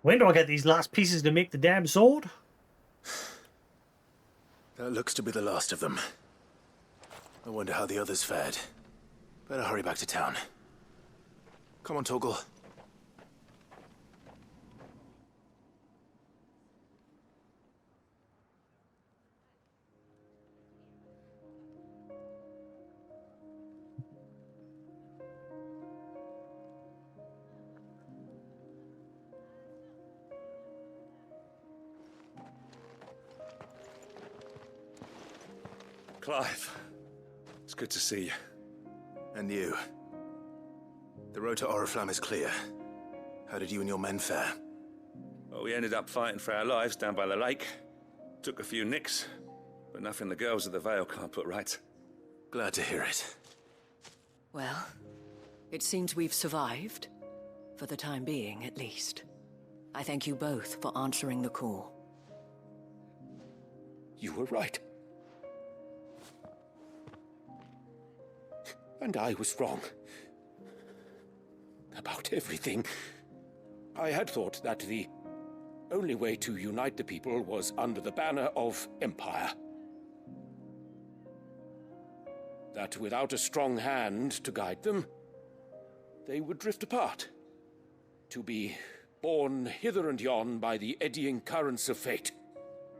When do I get these last pieces to make the damn sword? That looks to be the last of them. I wonder how the others fared. Better hurry back to town. Come on, Torgal. Clive, it's good to see you. And you. The road to Oriflamme is clear. How did you and your men fare? Well, we ended up fighting for our lives down by the lake. Took a few nicks, but nothing the girls of the Vale can't put right. Glad to hear it. Well, it seems we've survived. For the time being, at least. I thank you both for answering the call. You were right. And I was wrong. About everything. I had thought that the only way to unite the people was under the banner of Empire. That without a strong hand to guide them, they would drift apart. To be borne hither and yon by the eddying currents of fate.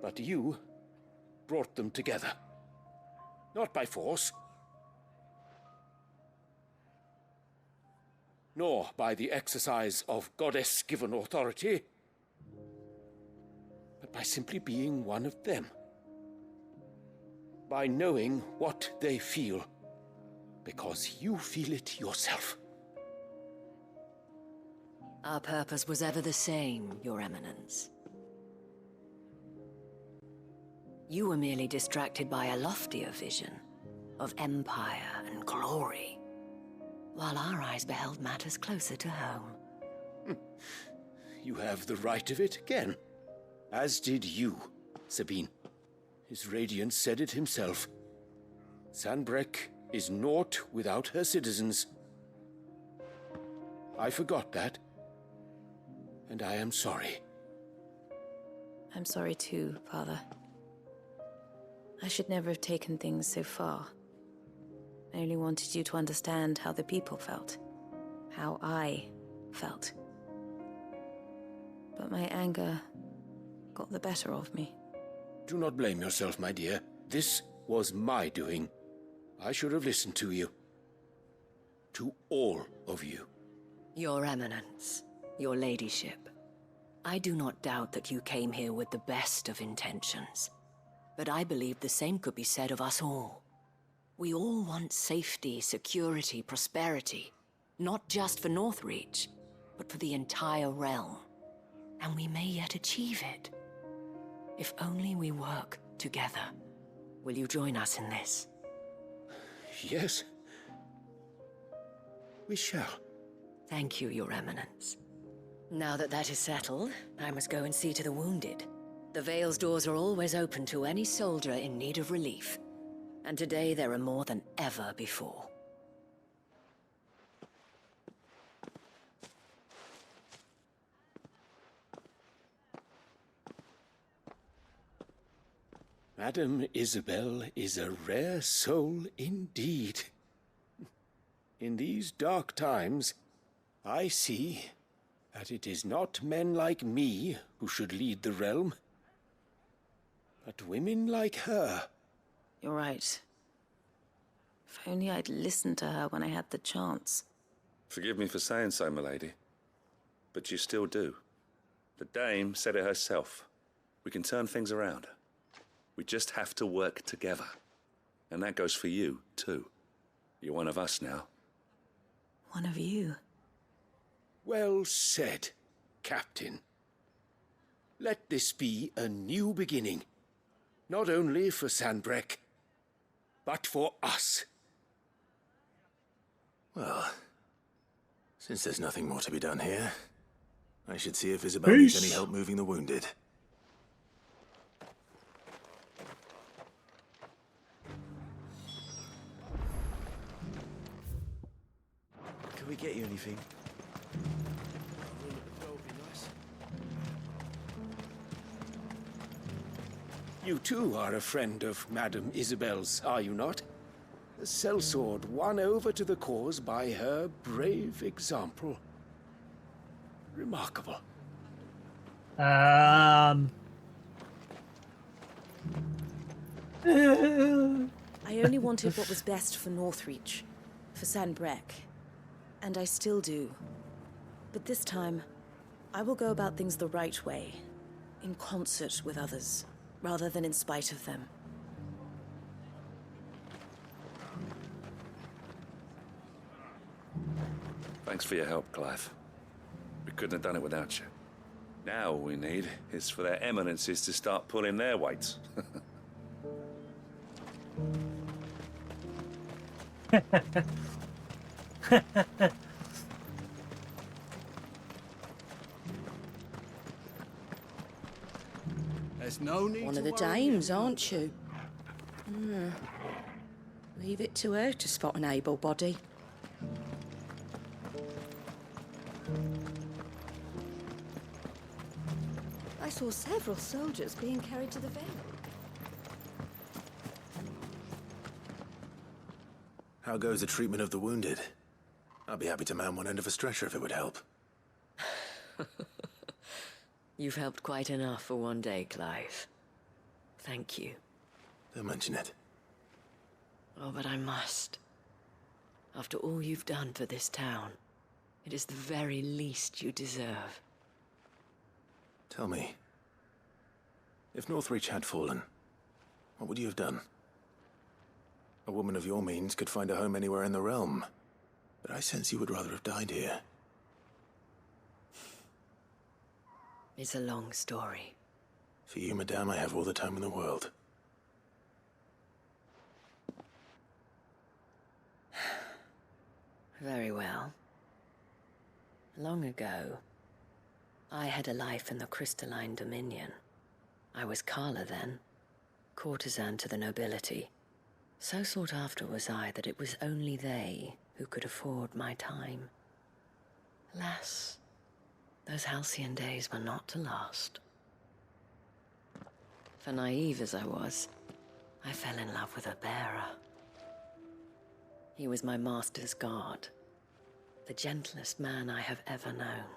But you brought them together. Not by force, nor by the exercise of goddess-given authority, but by simply being one of them. By knowing what they feel, because you feel it yourself. Our purpose was ever the same, Your Eminence. You were merely distracted by a loftier vision of empire and glory, while our eyes beheld matters closer to home. You have the right of it again. As did you, Sabine. His radiance said it himself. Sanbreque is naught without her citizens. I forgot that, and I am sorry. I'm sorry too, Father. I should never have taken things so far. I only wanted you to understand how the people felt. How I felt. But my anger got the better of me. Do not blame yourself, my dear. This was my doing. I should have listened to you. To all of you. Your Eminence, your Ladyship, I do not doubt that you came here with the best of intentions. But I believe the same could be said of us all. We all want safety, security, prosperity. Not just for Northreach, but for the entire realm. And we may yet achieve it. If only we work together. Will you join us in this? Yes. We shall. Thank you, Your Eminence. Now that that is settled, I must go and see to the wounded. The Vale's doors are always open to any soldier in need of relief. And today there are more than ever before. Madame Isabel is a rare soul indeed. In these dark times, I see that it is not men like me who should lead the realm, but women like her. You're right. If only I'd listened to her when I had the chance. Forgive me for saying so, milady, but you still do. The Dame said it herself. We can turn things around. We just have to work together. And that goes for you, too. You're one of us now. One of you? Well said, Captain. Let this be a new beginning. Not only for Sanbreque, but for us. Well, since there's nothing more to be done here, I should see if Isabel needs any help moving the wounded. Can we get you anything? You too are a friend of Madame Isabel's, are you not? A sellsword won over to the cause by her brave example. Remarkable. I only wanted what was best for Northreach, for Sanbreque, and I still do. But this time, I will go about things the right way, in concert with others, rather than in spite of them. Thanks for your help, Clive. We couldn't have done it without you. Now all we need is for their eminences to start pulling their weights. There's no need One to of the worry dames, anymore. aren't you? Leave it to her to spot an able body. I saw several soldiers being carried to the Vale. How goes the treatment of the wounded? I'd be happy to man one end of a stretcher if it would help. You've helped quite enough for one day, Clive. Thank you. Don't mention it. Oh, but I must. After all you've done for this town, it is the very least you deserve. Tell me, if Northreach had fallen, what would you have done? A woman of your means could find a home anywhere in the realm, but I sense you would rather have died here. It's a long story. For you, madame, I have all the time in the world. Very well. Long ago, I had a life in the Crystalline Dominion. I was Carla then, courtesan to the nobility. So sought after was I that it was only they who could afford my time. Alas, those halcyon days were not to last. For naive as I was, I fell in love with a bearer. He was my master's guard, the gentlest man I have ever known.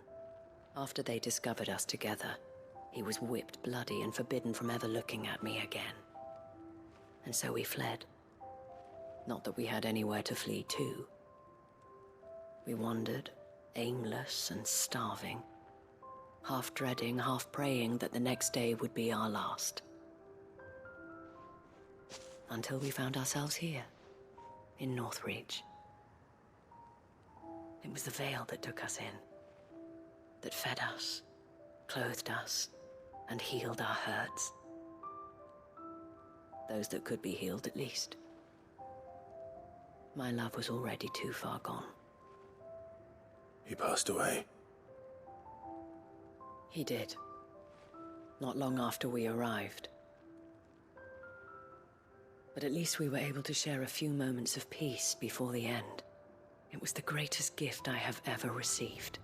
After they discovered us together, he was whipped bloody and forbidden from ever looking at me again. And so we fled. Not that we had anywhere to flee to. We wandered, aimless and starving, half dreading, half praying that the next day would be our last. Until we found ourselves here, in Northreach. It was the Vale that took us in, that fed us, clothed us, and healed our hurts. Those that could be healed, at least. My love was already too far gone. He passed away. He did. Not long after we arrived. But at least we were able to share a few moments of peace before the end. It was the greatest gift I have ever received.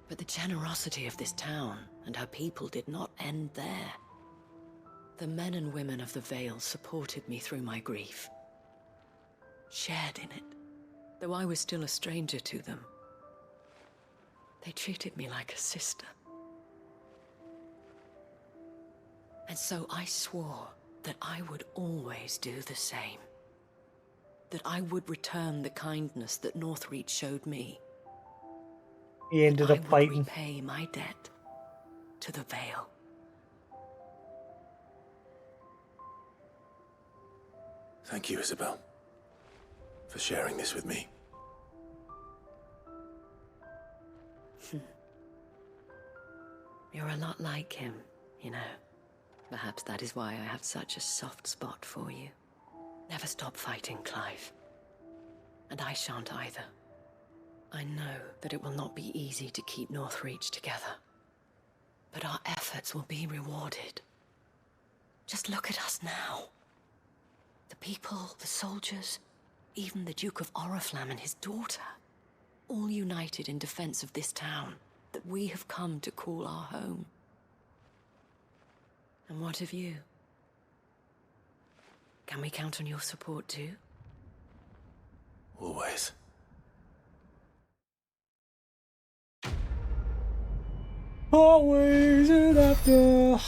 But the generosity of this town and her people did not end there. The men and women of the Vale supported me through my grief. Shared in it, though I was still a stranger to them. They treated me like a sister. And so I swore that I would always do the same. That I would return the kindness that Northreach showed me. He ended up fighting. Repay my debt to the Vale. Thank you, Isabel, for sharing this with me. You're a lot like him, you know. Perhaps that is why I have such a soft spot for you. Never stop fighting, Clive. And I shan't either. I know that it will not be easy to keep Northreach together. But our efforts will be rewarded. Just look at us now. The people, the soldiers, even the Duke of Oriflamme and his daughter, all united in defense of this town that we have come to call our home. And what of you? Can we count on your support too? Always. Always and after.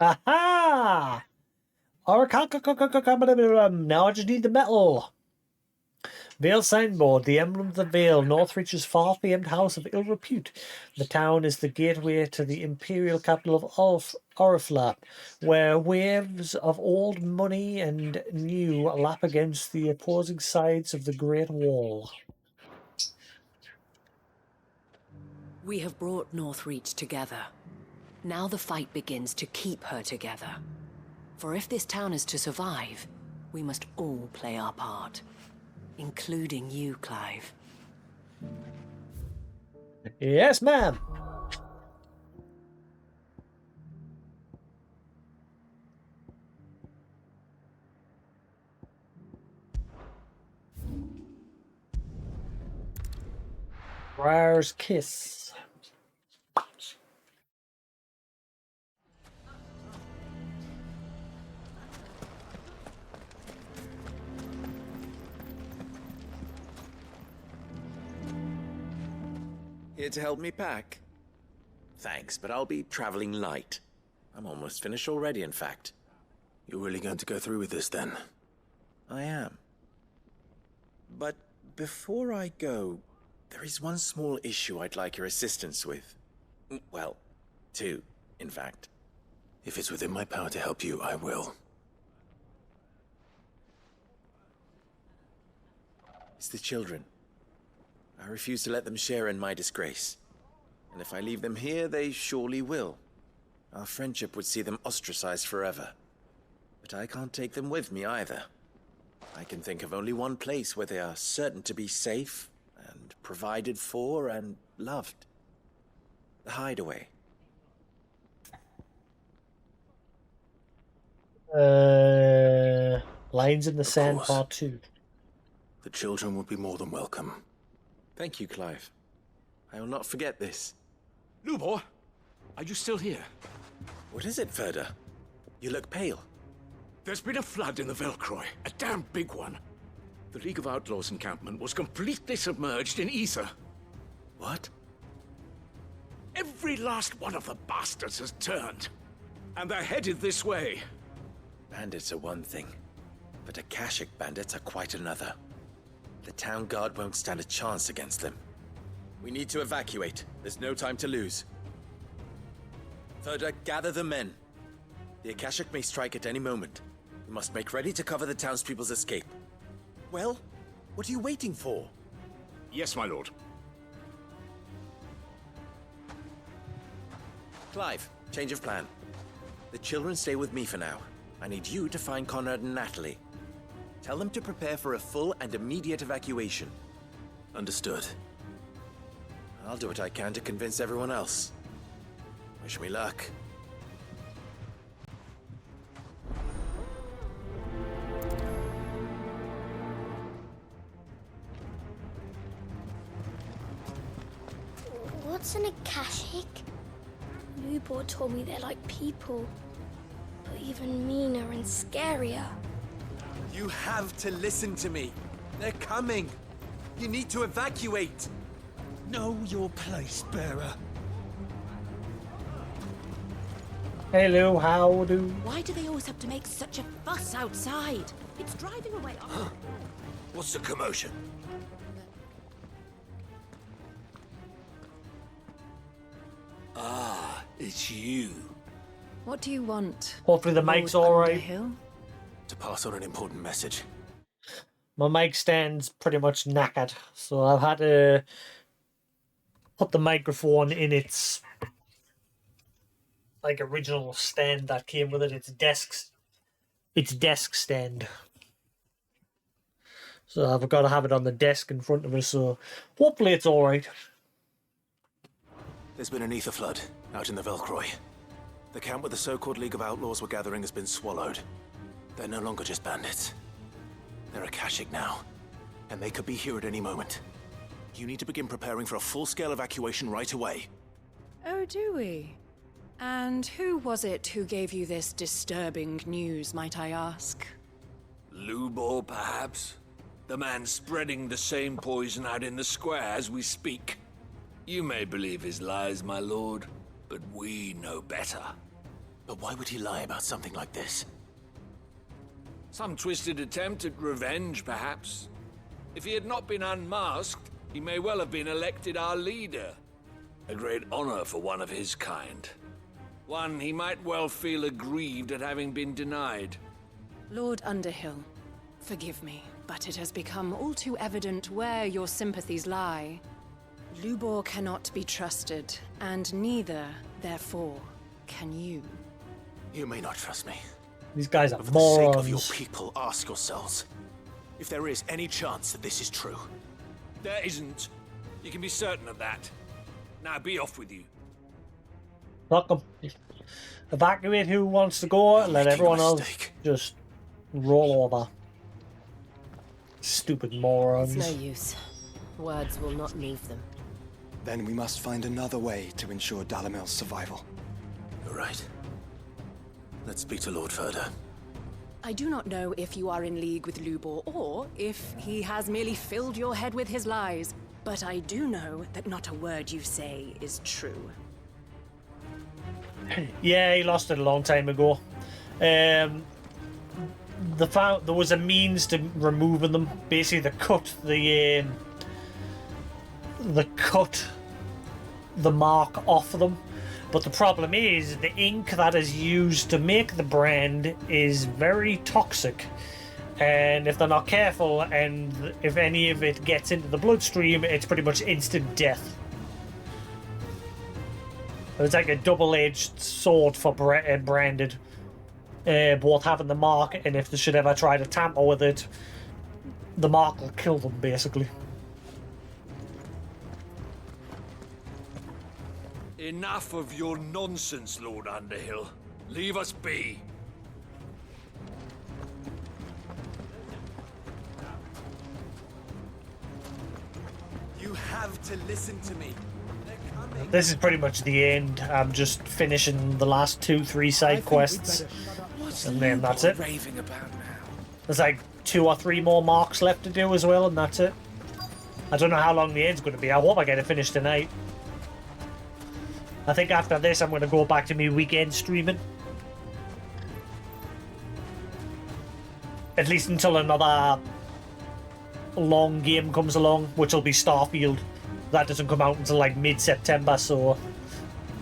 Aha! Now I just need the metal. Vale signboard, the emblem of the Vale, Northreach's far-famed house of ill repute. The town is the gateway to the imperial capital of Oriflamme, where waves of old money and new lap against the opposing sides of the Great Wall. We have brought Northreach together. Now the fight begins to keep her together. For if this town is to survive, we must all play our part. Including you, Clive. Yes, ma'am. Briar's Kiss. Here to help me pack? Thanks, but I'll be traveling light. I'm almost finished already, in fact. You're really going to go through with this, then? I am. But before I go, there is one small issue I'd like your assistance with. Well, two, in fact. If it's within my power to help you, I will. It's the children. I refuse to let them share in my disgrace. And if I leave them here, they surely will. Our friendship would see them ostracized forever. But I can't take them with me either. I can think of only one place where they are certain to be safe, and provided for, and loved. The Hideaway. Lines in the Sand course. Part 2. The children would be more than welcome. Thank you, Clive. I will not forget this. Lubor, are you still here? What is it, Ferda? You look pale. There's been a flood in the Velcroy, a damn big one. The League of Outlaws encampment was completely submerged in ether. What? Every last one of the bastards has turned. And they're headed this way. Bandits are one thing, but Akashic bandits are quite another. The town guard won't stand a chance against them. We need to evacuate. There's no time to lose. Ferda, gather the men. The Akashic may strike at any moment. We must make ready to cover the townspeople's escape. Well, what are you waiting for? Yes, my lord. Clive, change of plan. The children stay with me for now. I need you to find Conrad and Natalie. Tell them to prepare for a full and immediate evacuation. Understood. I'll do what I can to convince everyone else. Wish me luck. What's an Akashic? Lubor told me they're like people, but even meaner and scarier. You have to listen to me. They're coming. You need to evacuate. Know your place, bearer. Hello, how do? Why do they always have to make such a fuss outside? It's driving away. What's the commotion? Ah, it's you. What do you want? Hopefully the mic's Lord alright. Underhill? To pass on an important message. My mic stand's pretty much knackered, so I've had to put the microphone in its like original stand that came with it. Its desk stand. So I've got to have it on the desk in front of us. So hopefully it's all right. There's been an ether flood out in the Velcroy. The camp where the so-called League of Outlaws were gathering has been swallowed. They're no longer just bandits. They're Akashic now, and they could be here at any moment. You need to begin preparing for a full-scale evacuation right away. Oh, do we? And who was it who gave you this disturbing news, might I ask? Lubor, perhaps? The man spreading the same poison out in the square as we speak. You may believe his lies, my lord, but we know better. But why would he lie about something like this? Some twisted attempt at revenge, perhaps. If he had not been unmasked, he may well have been elected our leader. A great honor for one of his kind. One he might well feel aggrieved at having been denied. Lord Underhill, forgive me, but it has become all too evident where your sympathies lie. Lubor cannot be trusted, and neither, therefore, can you. You may not trust me. These guys are But for the sake morons. of your people, ask yourselves if there is any chance that this is true. There isn't. You can be certain of that. Now be off with you. Fuck them. Evacuate who wants to go and let everyone else just roll over. Stupid morons. It's no use. Words will not move them. Then we must find another way to ensure Dalamil's survival. You're right. Let's speak to Lord Ferda. I do not know if you are in league with Lubor or if he has merely filled your head with his lies, but I do know that not a word you say is true. Yeah, he lost it a long time ago. There was a means to removing them. Basically, they cut the mark off them. But the problem is the ink that is used to make the brand is very toxic. And if they're not careful, and if any of it gets into the bloodstream, it's pretty much instant death. It's like a double-edged sword for branded. Both having the mark, and if they should ever try to tamper with it, the mark will kill them, basically. Enough of your nonsense, Lord Underhill. Leave us be. You have to listen to me. This is pretty much the end. I'm just finishing the last 2-3 side quests, and then that's it. Raving about now? There's like 2 or 3 more marks left to do as well, and that's it. I don't know how long the end's going to be. I hope I get it finished tonight. I think after this, I'm going to go back to me weekend streaming. At least until another long game comes along, which will be Starfield. That doesn't come out until like mid-September, so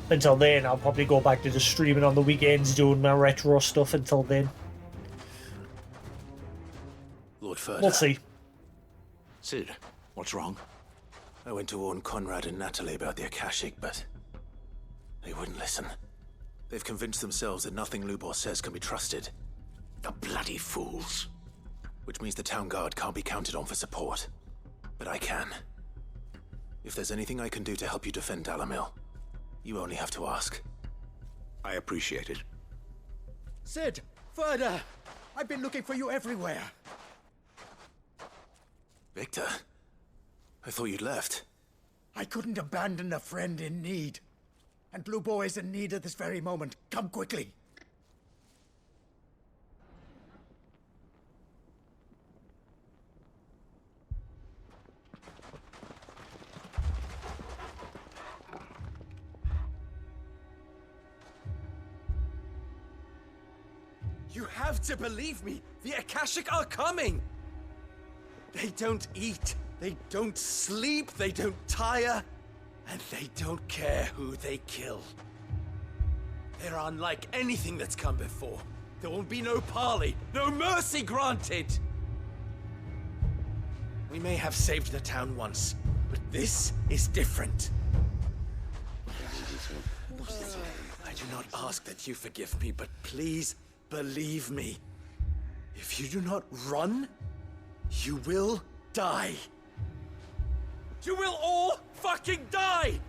until then I'll probably go back to just streaming on the weekends, doing my retro stuff until then. Lord Ferda. We'll see. Sid, what's wrong? I went to warn Conrad and Natalie about the Akashic, but they wouldn't listen. They've convinced themselves that nothing Lubor says can be trusted. The bloody fools. Which means the town guard can't be counted on for support. But I can. If there's anything I can do to help you defend Dalamil, you only have to ask. I appreciate it. Sid! Ferda! I've been looking for you everywhere. Victor? I thought you'd left. I couldn't abandon a friend in need. And Lubor is in need at this very moment. Come quickly. You have to believe me. The Akashic are coming. They don't eat. They don't sleep. They don't tire. And they don't care who they kill. They're unlike anything that's come before. There won't be no parley, no mercy granted. We may have saved the town once, but this is different. I do not ask that you forgive me, but please believe me. If you do not run, you will die. You will all fucking die!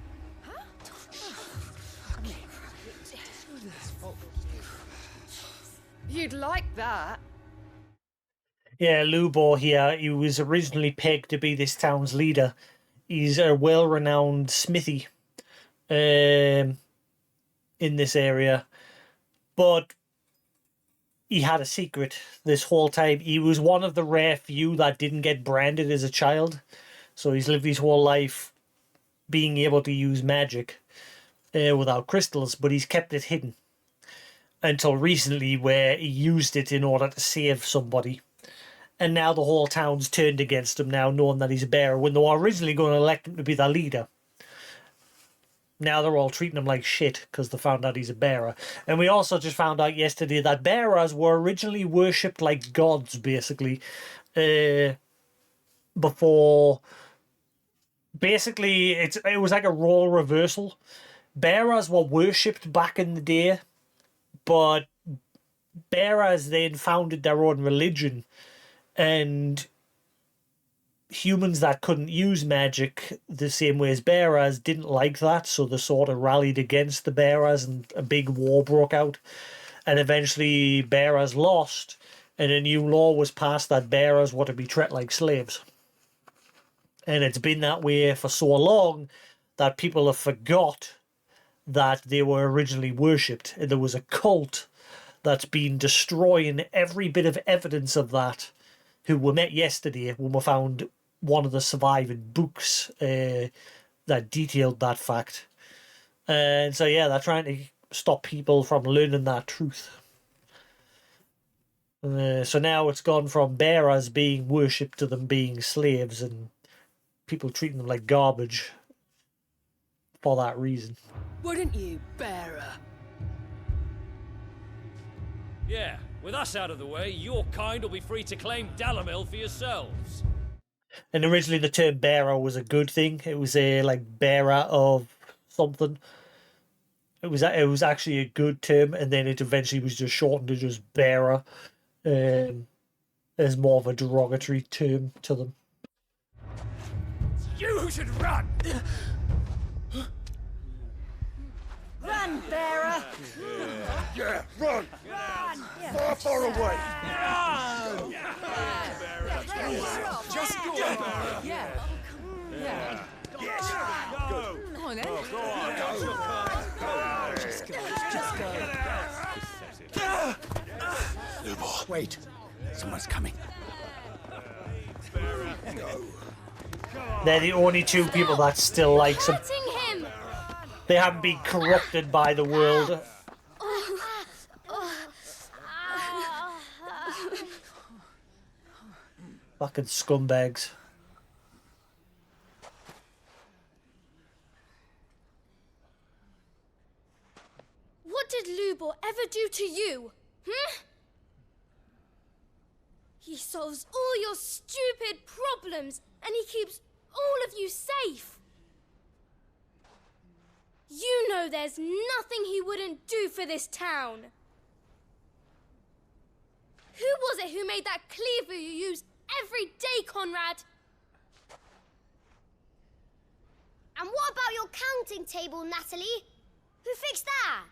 You'd like that. Yeah, Lubor here, he was originally pegged to be this town's leader. He's a well-renowned smithy. in this area, but he had a secret this whole time. He was one of the rare few that didn't get branded as a child, so he's lived his whole life being able to use magic without crystals, but he's kept it hidden until recently, where he used it in order to save somebody. And now the whole town's turned against him now, knowing that he's a bearer, when they were originally going to elect him to be their leader. Now they're all treating him like shit because they found out he's a bearer. And we also just found out yesterday that bearers were originally worshipped like gods, basically, before... Basically, it was like a role reversal. Bearers were worshipped back in the day, but bearers then founded their own religion, and humans that couldn't use magic the same way as bearers didn't like that, so they sort of rallied against the bearers and a big war broke out, and eventually bearers lost, and a new law was passed that bearers were to be treated like slaves. And it's been that way for so long that people have forgot that they were originally worshipped, and there was a cult that's been destroying every bit of evidence of that, who we met yesterday when we found one of the surviving books that detailed that fact. And so, yeah, they're trying to stop people from learning that truth. So now it's gone from bearers being worshipped to them being slaves, and people treating them like garbage for that reason. Wouldn't you, bearer? Yeah, with us out of the way, your kind will be free to claim Dalamil for yourselves. And originally the term bearer was a good thing. It was a bearer of something. It was actually a good term, and then it eventually was just shortened to just bearer, as more of a derogatory term to them. You should run! Run, bearer! Yeah, run! Run! Far away! Run! Just go, bearer! Yeah. Yeah. Yes! Go! Come on, then. Go on! Just go. Just go. Lubor, wait. Someone's coming. No. They're the only two people that still likes him. Hurting him! They haven't been corrupted by the world. Fucking scumbags. What did Lubor ever do to you? He solves all your stupid problems, and he keeps all of you safe. You know there's nothing he wouldn't do for this town. Who was it who made that cleaver you use every day, Conrad? And what about your counting table, Natalie? Who fixed that?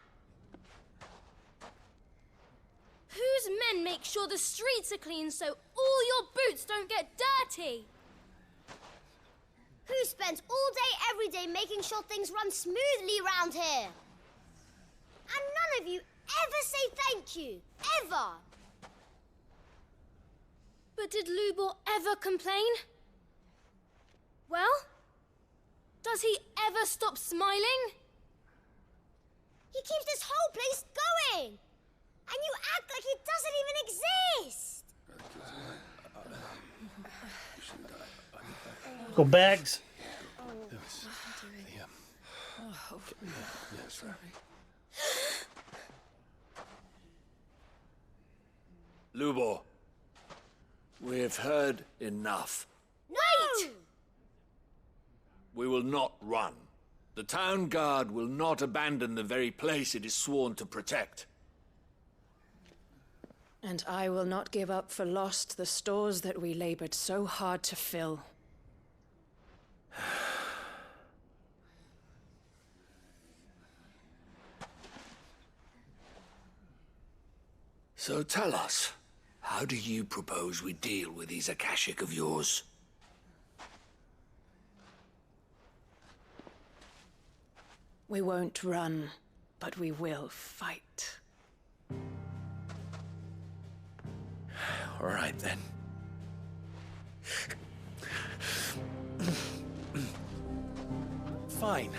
Whose men make sure the streets are clean so all your boots don't get dirty? Who spends all day, every day making sure things run smoothly round here? And none of you ever say thank you, ever. But did Lubor ever complain? Well, does he ever stop smiling? He keeps this whole place going. And you act like it doesn't even exist! Go bags. Lubor, we've heard enough. Wait! We will not run. The town guard will not abandon the very place it is sworn to protect. And I will not give up for lost the stores that we labored so hard to fill. So tell us, how do you propose we deal with these Akashic of yours? We won't run. but we will fight. All right, then. Fine.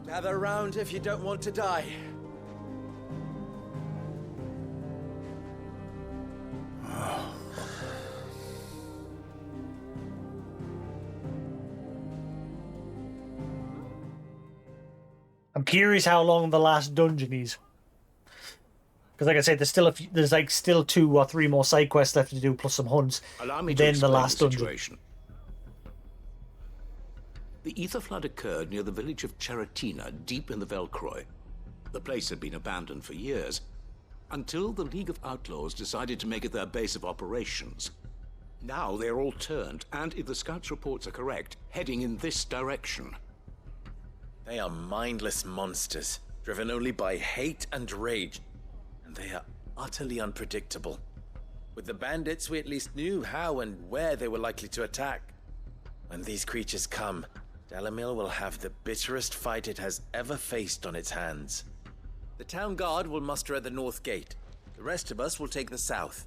Gather round if you don't want to die. I'm curious how long the last dungeon is. Because, like I said, there's like still 2 or 3 more side quests left to do, plus some hunts. Allow me to then the explain last dungeon. situation. The ether flood occurred near the village of Cheratina, deep in the Velcroy. The place had been abandoned for years, until the League of Outlaws decided to make it their base of operations. Now they're all turned, and if the scouts' reports are correct, heading in this direction. They are mindless monsters, driven only by hate and rage. And they are utterly unpredictable. With the bandits, we at least knew how and where they were likely to attack. When these creatures come, Dalamil will have the bitterest fight it has ever faced on its hands. The town guard will muster at the north gate. The rest of us will take the south.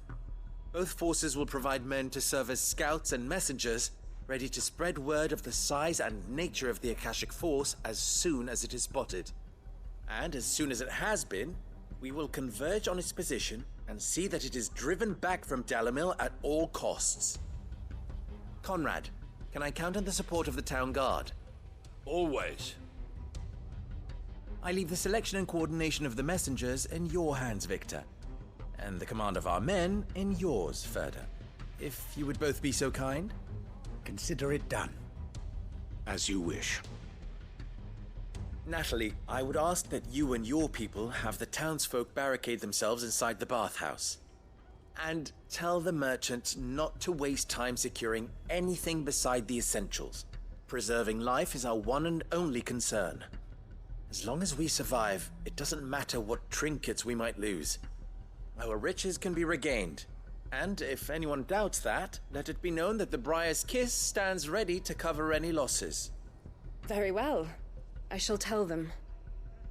Both forces will provide men to serve as scouts and messengers, ready to spread word of the size and nature of the Akashic Force as soon as it is spotted. And as soon as it has been, we will converge on its position and see that it is driven back from Dalamil at all costs. Conrad, can I count on the support of the town guard? Always. I leave the selection and coordination of the messengers in your hands, Victor. And the command of our men in yours, Ferda. If you would both be so kind. Consider it done. As you wish. Natalie, I would ask that you and your people have the townsfolk barricade themselves inside the bathhouse. And tell the merchant not to waste time securing anything beside the essentials. Preserving life is our one and only concern. As long as we survive, it doesn't matter what trinkets we might lose. Our riches can be regained. And if anyone doubts that, let it be known that the Briar's Kiss stands ready to cover any losses. Very well. I shall tell them.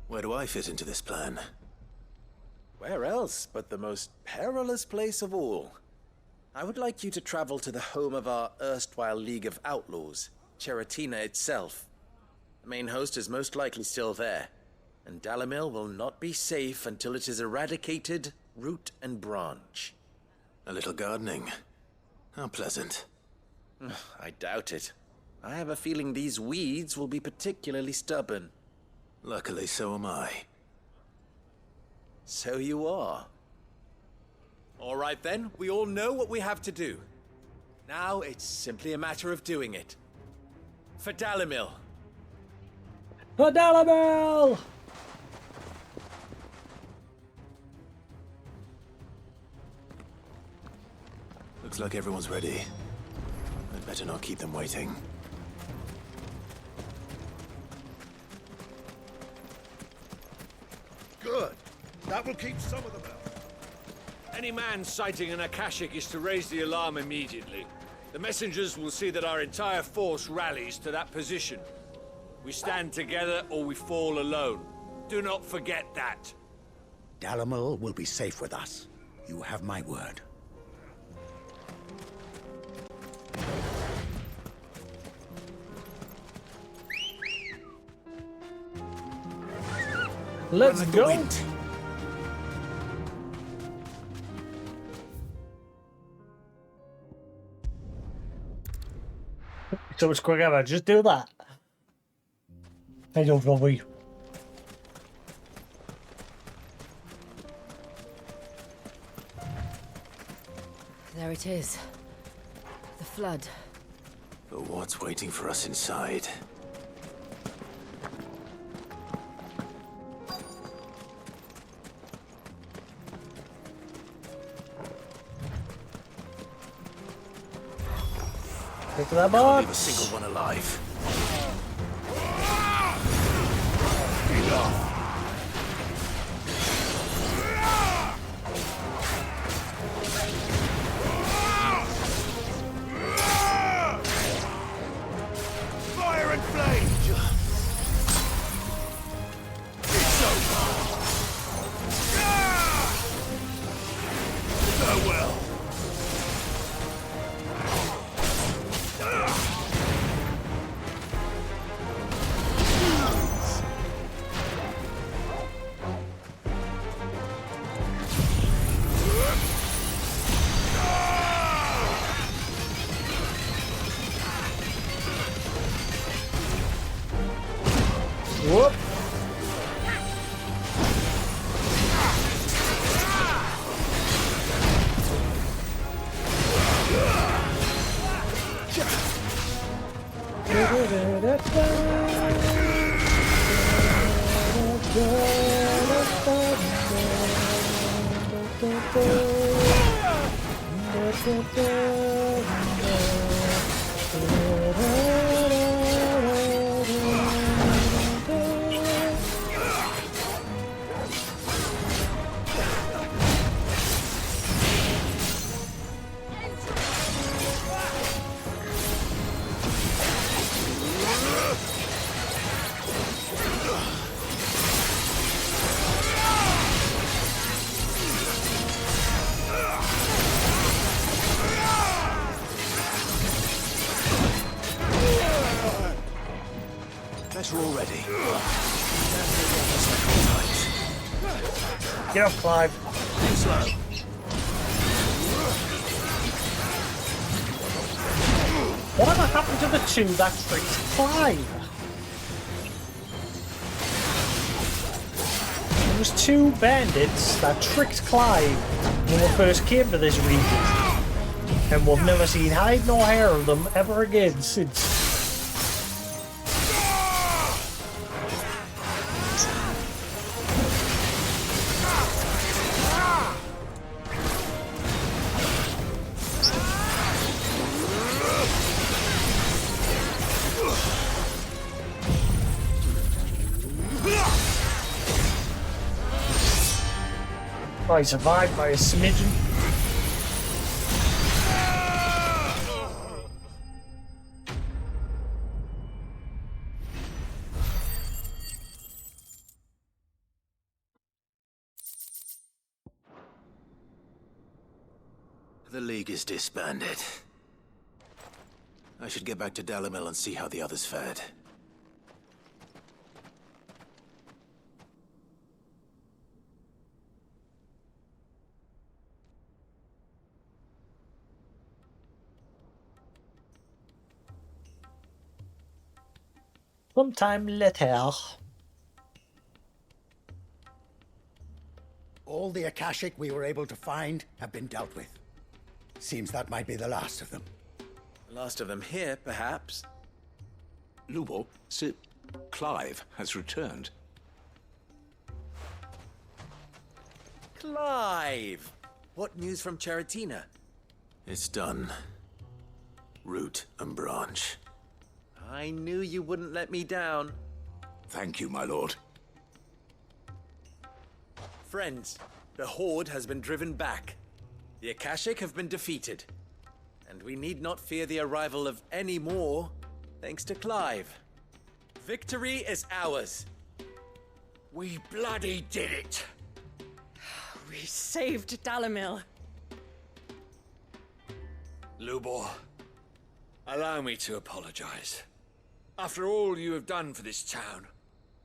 Where do I fit into this plan? Where else but the most perilous place of all? I would like you to travel to the home of our erstwhile League of Outlaws, Cheratina itself. The main host is most likely still there, and Dalamil will not be safe until it is eradicated, root and branch. A little gardening. How pleasant. I doubt it. I have a feeling these weeds will be particularly stubborn. Luckily, so am I. So you are. All right then, we all know what we have to do. Now it's simply a matter of doing it. For Dalamil. For Dalamil! Looks like everyone's ready. I'd better not keep them waiting. Good. That will keep some of them out. Any man sighting an Akashic is to raise the alarm immediately. The messengers will see that our entire force rallies to that position. We stand together or we fall alone. Do not forget that. Dalamil will be safe with us. You have my word. Let's go. So it's quick ever. Just do that. I don't know why. There it is. The flood. But what's waiting for us inside? Pick that Can't up. leave a single one alive. Whoop. Better already. Get up, Clive. Slow. Whatever happened to the two that tricked Clive? There was two bandits that tricked Clive when we first came to this region. And we've never seen hide nor hair of them ever again since. I survived by a smidgen. The League is disbanded. I should get back to Dalimil and see how the others fared. Sometime later. All the Akashic we were able to find have been dealt with. Seems that might be the last of them. The last of them here, perhaps. Lubo, Sir Clive has returned. Clive! What news from Charatina? It's done. Root and branch. I knew you wouldn't let me down. Thank you, my lord. Friends, the Horde has been driven back. The Akashic have been defeated. And we need not fear the arrival of any more, thanks to Clive. Victory is ours. We bloody did it! We saved Dalimil. Lubor, allow me to apologize. After all you have done for this town,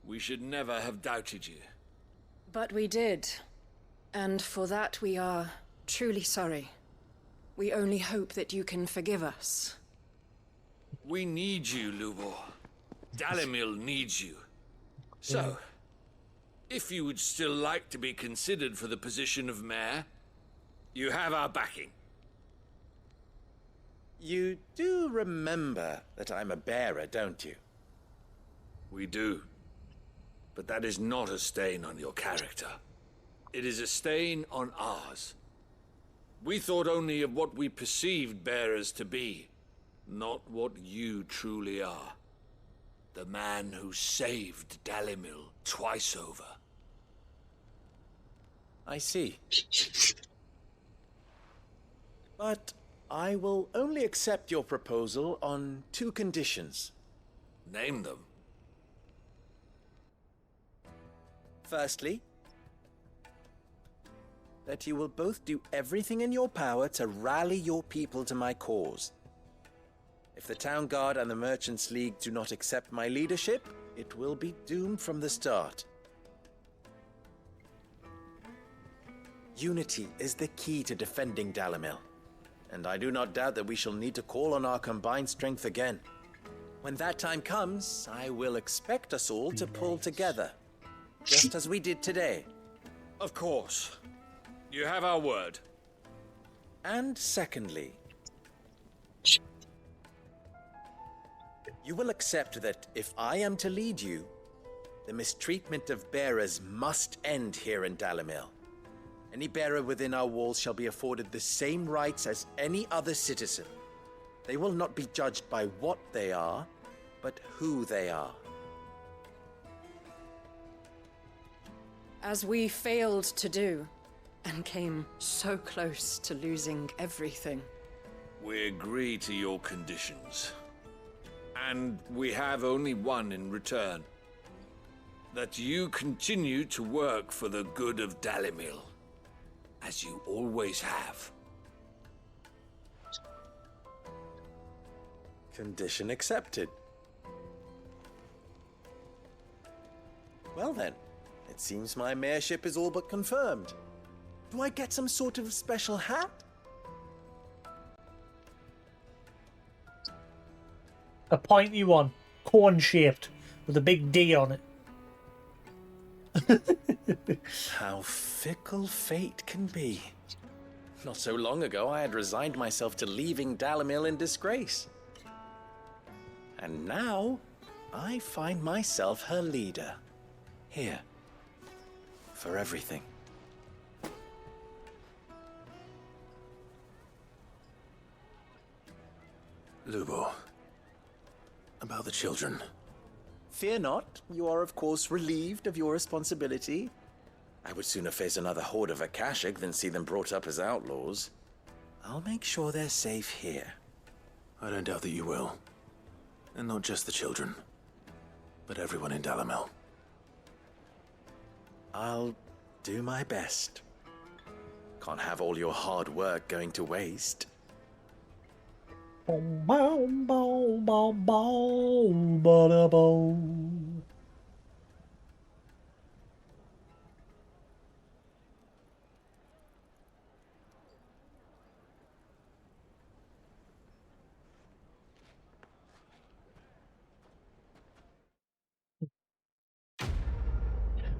we should never have doubted you. But we did. And for that we are truly sorry. We only hope that you can forgive us. We need you, Lubor. Dalimil needs you. So, if you would still like to be considered for the position of mayor, you have our backing. You do remember that I'm a bearer, don't you? We do. But that is not a stain on your character. It is a stain on ours. We thought only of what we perceived bearers to be, not what you truly are. The man who saved Dalimil twice over. I see. But I will only accept your proposal on 2 conditions. Name them. Firstly, that you will both do everything in your power to rally your people to my cause. If the Town Guard and the Merchants League do not accept my leadership, it will be doomed from the start. Unity is the key to defending Dalimil, and I do not doubt that we shall need to call on our combined strength again. When that time comes, I will expect us all to pull together, just as we did today. Of course. You have our word. And secondly, you will accept that if I am to lead you, the mistreatment of bearers must end here in Dalimil. Any bearer within our walls shall be afforded the same rights as any other citizen. They will not be judged by what they are, but who they are. As we failed to do, and came so close to losing everything. We agree to your conditions. And we have only one in return. That you continue to work for the good of Dalimil, as you always have. Condition accepted. Well then, it seems my mayorship is all but confirmed. Do I get some sort of special hat? A pointy one, cone-shaped, with a big D on it. How fickle fate can be. Not so long ago, I had resigned myself to leaving Dalimil in disgrace. And now, I find myself her leader. Here. For everything. Lubo. About the children. Fear not, you are of course relieved of your responsibility. I would sooner face another horde of Akashic than see them brought up as outlaws. I'll make sure they're safe here. I don't doubt that you will. And not just the children, but everyone in Dalimil. I'll do my best. Can't have all your hard work going to waste. Boom, boom, boom, boom, boom, bada boom.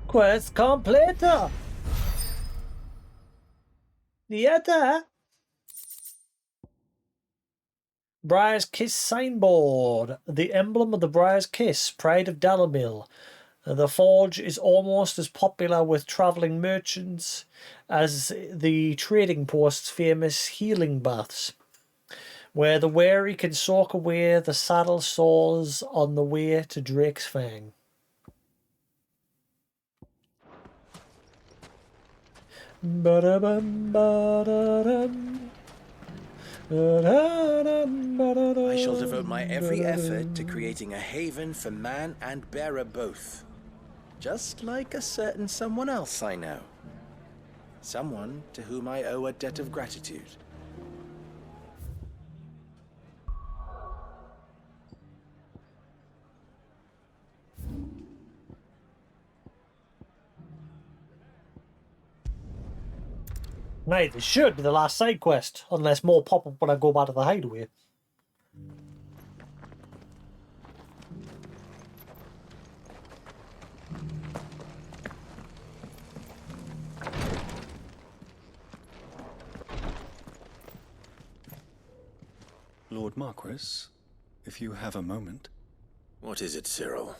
Quest complete. Nieta. Briar's Kiss signboard. The emblem of the Briar's Kiss, pride of Dalimil. The forge is almost as popular with travelling merchants as the trading post's famous healing baths, where the weary can soak away the saddle sores on the way to Drake's Fang. Ba-da-bum, ba-da-dum. I shall devote my every effort to creating a haven for man and bearer both. Just like a certain someone else I know. Someone to whom I owe a debt of gratitude. Right, this should be the last side quest, unless more pop up when I go back to the hideaway. Lord Marquis, if you have a moment. What is it, Cyril?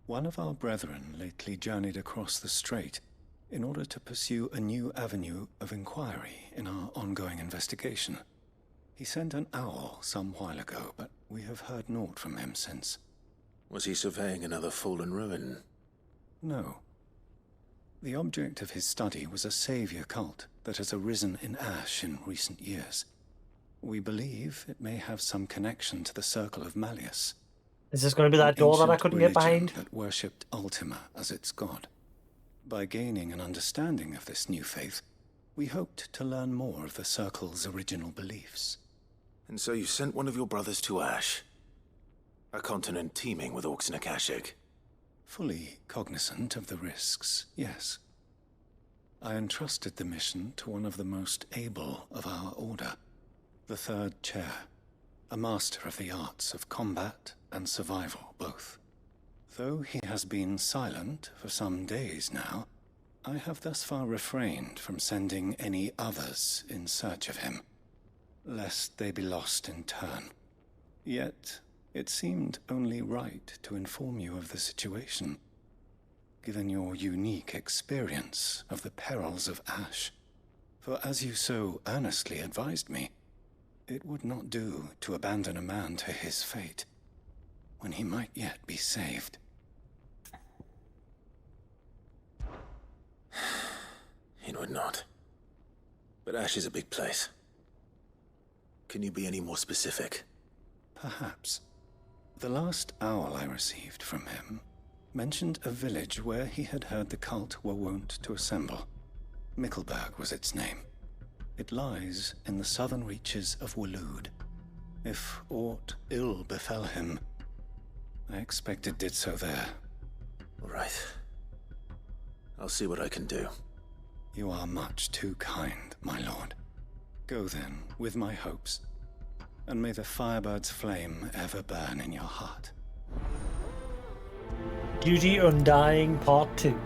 One of our brethren lately journeyed across the strait in order to pursue a new avenue of inquiry in our ongoing investigation. He sent an owl some while ago, but we have heard naught from him since. Was he surveying another fallen ruin? No. The object of his study was a savior cult that has arisen in Ash in recent years. We believe it may have some connection to the Circle of Malleus. Is this going to be that door that I couldn't get behind? That worshipped Ultima as its god. By gaining an understanding of this new faith, we hoped to learn more of the Circle's original beliefs. And so you sent one of your brothers to Ash? A continent teeming with orcs and Akashic? Fully cognizant of the risks, yes. I entrusted the mission to one of the most able of our order, the Third Chair, a master of the arts of combat and survival both. Though he has been silent for some days now, I have thus far refrained from sending any others in search of him, lest they be lost in turn. Yet, it seemed only right to inform you of the situation, given your unique experience of the perils of Ash. For as you so earnestly advised me, it would not do to abandon a man to his fate, when he might yet be saved. It would not. But Ash is a big place. Can you be any more specific? Perhaps. The last owl I received from him mentioned a village where he had heard the cult were wont to assemble. Mickleburg was its name. It lies in the southern reaches of Waloed. If aught ill befell him, I expect it did so there. All right. I'll see what I can do. You are much too kind, my lord. Go then, with my hopes, and may the Firebird's flame ever burn in your heart. Duty Undying Part 2.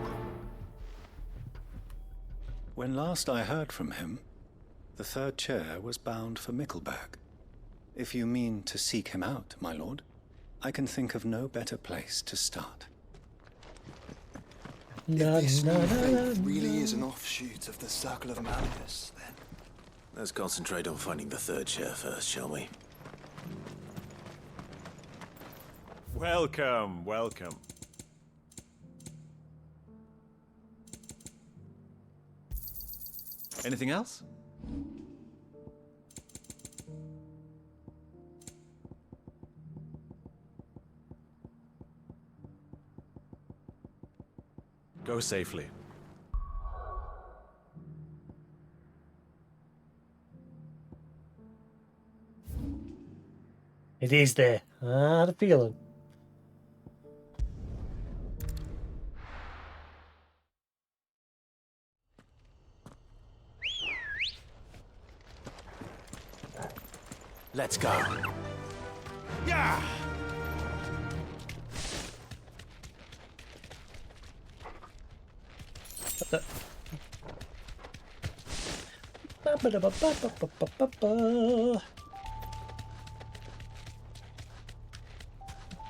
When last I heard from him, the third chair was bound for Mickleburg. If you mean to seek him out, my lord, I can think of no better place to start. If this new faith really is an offshoot of the Circle of Malleus, then... Let's concentrate on finding the third chair first, shall we? Welcome, welcome. Anything else? Go safely. It is there. I had a feeling. Let's go. Yeah!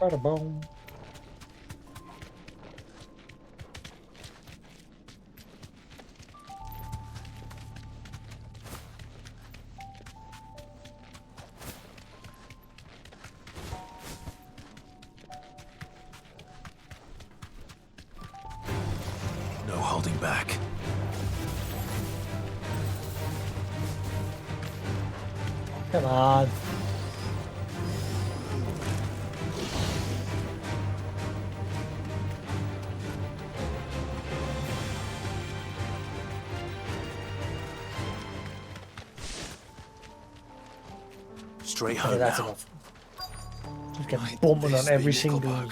Bada-boom. No holding back. Come on. Straight Okay, home that's now. enough. Just get bumping on every single.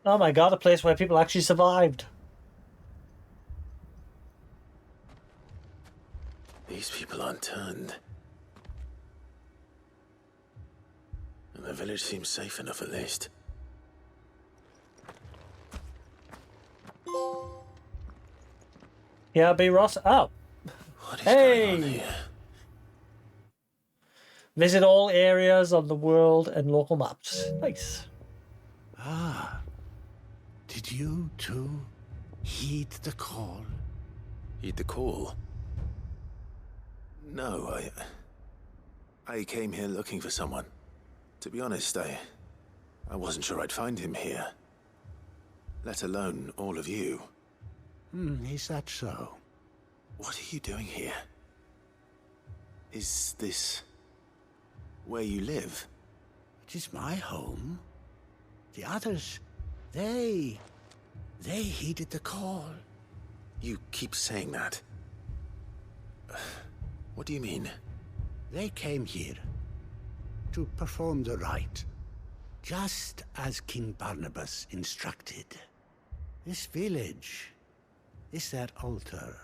Oh my god, a place where people actually survived. These people aren't turned. And the village seems safe enough at least. Yeah, B. Ross. Oh. What is hey. going on here? Visit all areas on the world and local maps. Nice. Ah. Did you, too, heed the call? Heed the call? No, I came here looking for someone. To be honest, I wasn't sure I'd find him here. Let alone all of you. Is that so? What are you doing here? Is this where you live? It is my home. The others, they heeded the call. You keep saying that. What do you mean? They came here to perform the rite, just as King Barnabas instructed. This village is their altar.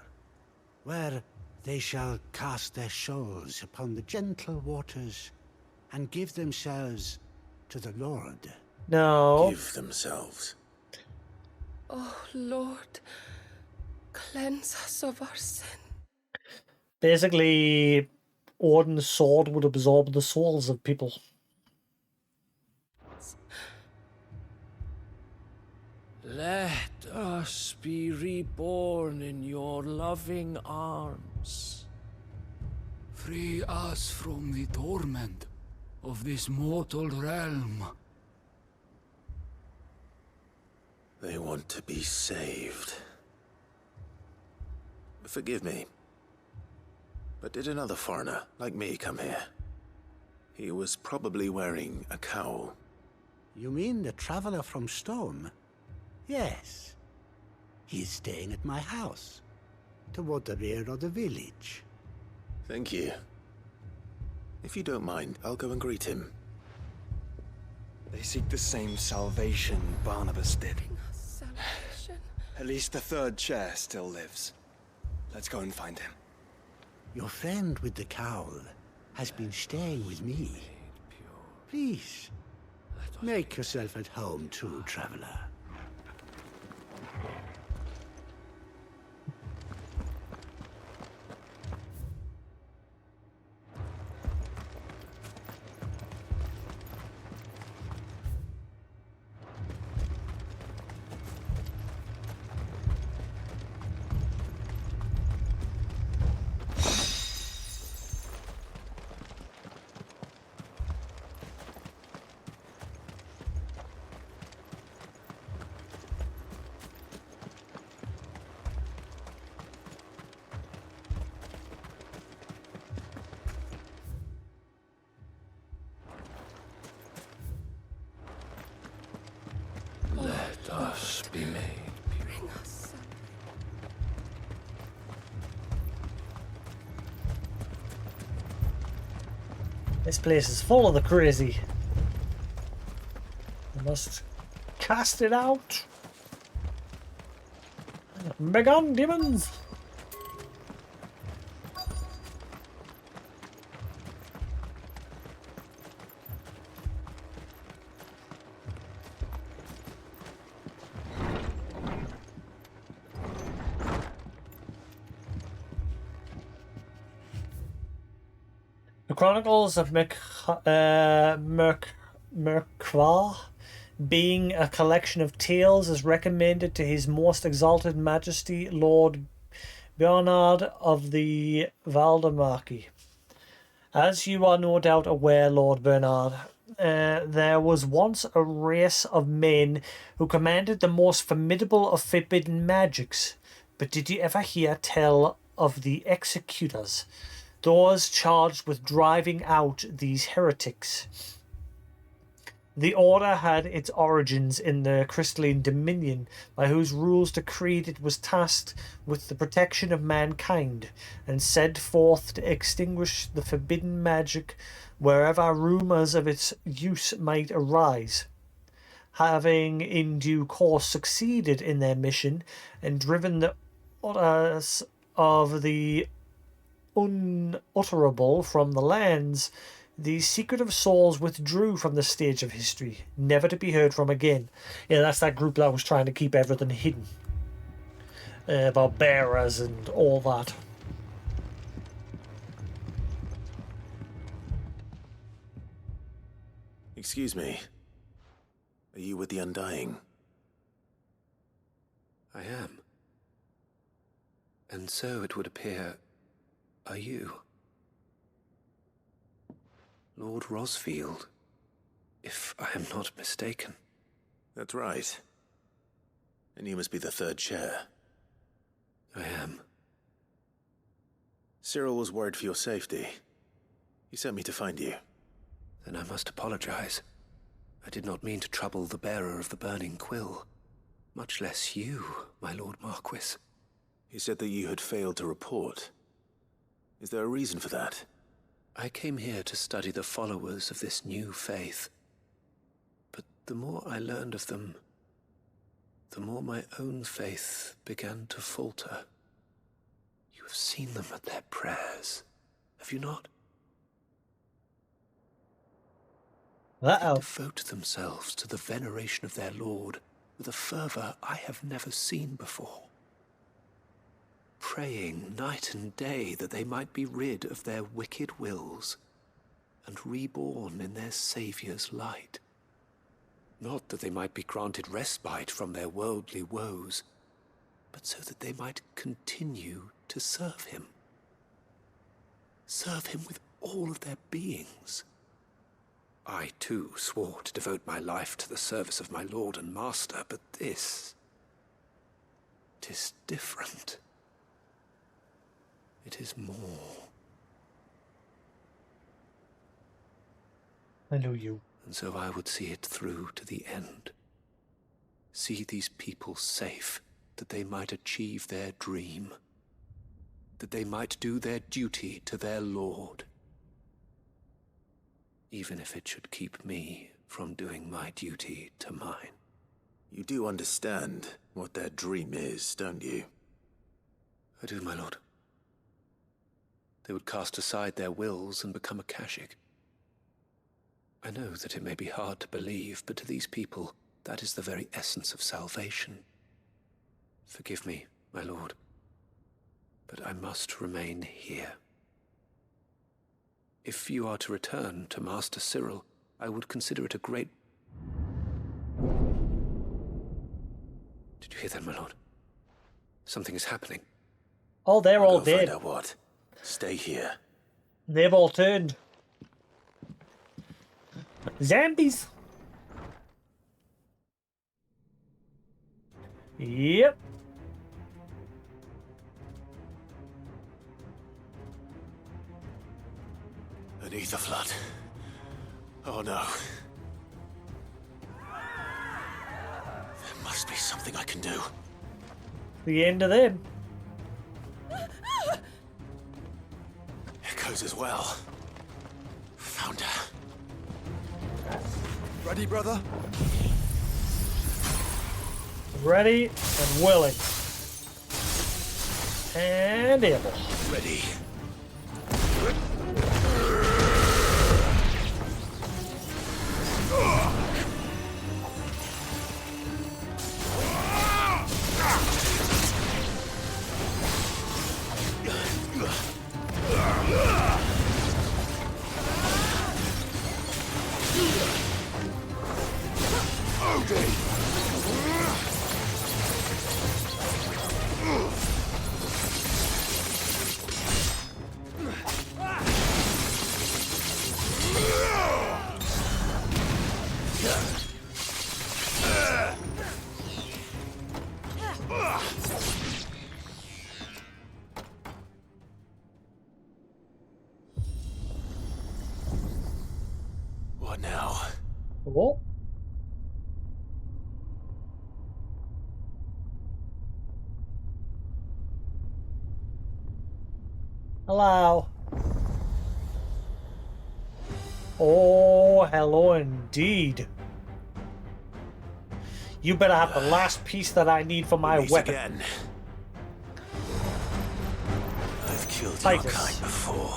where they shall cast their souls upon the gentle waters and give themselves to the Lord. No. Give themselves. Oh, Lord, cleanse us of our sin. Basically, Odin's sword would absorb the souls of people. Let us be reborn in your loving arms. Free us from the torment of this mortal realm. They want to be saved. Forgive me, but did another foreigner like me come here? He was probably wearing a cowl. You mean the traveler from Stone? Yes. He's staying at my house, toward the rear of the village. Thank you. If you don't mind, I'll go and greet him. They seek the same salvation Barnabas did. Salvation. At least the third chair still lives. Let's go and find him. Your friend with the cowl has been staying with me. Please, make yourself at home too, traveler. Let us be made pure. Bring us This place is full of the crazy. I must cast it out. Begone, demons! The Chronicles of Merkvar, being a collection of tales, is recommended to His Most Exalted Majesty Lord Bernard of the Valdemarki. As you are no doubt aware, Lord Bernard, there was once a race of men who commanded the most formidable of forbidden magics. But did you ever hear tell of the Executors? Those charged with driving out these heretics. The order had its origins in the crystalline dominion, by whose rules decreed it was tasked with the protection of mankind, and sent forth to extinguish the forbidden magic wherever rumours of its use might arise. Having in due course succeeded in their mission, and driven the orders of the unutterable from the lands, these secretive souls withdrew from the stage of history, never to be heard from again. Yeah, that's that group that was trying to keep everything hidden. About bearers and all that. Excuse me. Are you with the Undying? I am. And so it would appear, are you? Lord Rosfield, if I am not mistaken. That's right. And you must be the third chair. I am. Cyril was worried for your safety. He sent me to find you. Then I must apologize. I did not mean to trouble the bearer of the burning quill. Much less you, my Lord Marquis. He said that you had failed to report. Is there a reason for that? I came here to study the followers of this new faith. But the more I learned of them, the more my own faith began to falter. You have seen them at their prayers, have you not? They devote themselves to the veneration of their lord with a fervor I have never seen before. Praying night and day that they might be rid of their wicked wills and reborn in their Saviour's light. Not that they might be granted respite from their worldly woes, but so that they might continue to serve him. Serve him with all of their beings. I, too, swore to devote my life to the service of my Lord and Master, but this... 'tis different. It is more. I know you. And so I would see it through to the end. See these people safe, that they might achieve their dream. That they might do their duty to their Lord. Even if it should keep me from doing my duty to mine. You do understand what their dream is, don't you? I do, my lord. They would cast aside their wills and become a Kashik. I know that it may be hard to believe, but to these people, that is the very essence of salvation. Forgive me, my lord, but I must remain here. If you are to return to Master Cyril, I would consider it a great... Did you hear that, my lord? Something is happening. Oh, they're all dead. Find out what. Stay here. They've all turned. Zombies. Yep. An ether flood. Oh no. There must be something I can do. The end of them. Echoes as well. Found her. Ready, brother? Ready and willing. And able. Ready. What now? What? Hello. Oh, hello indeed. You better have the last piece that I need for my weapon. Again. I've killed Titus. your kind before.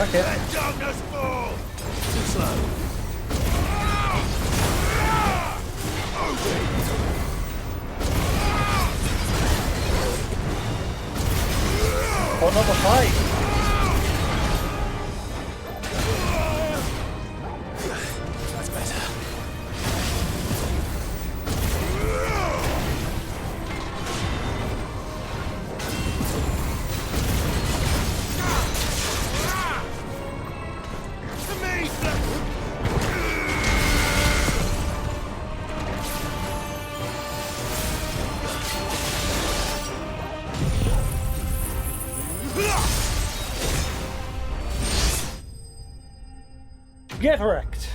Okay. Let darkness fall! Too slow. Put up a fight. That's better. Get wrecked.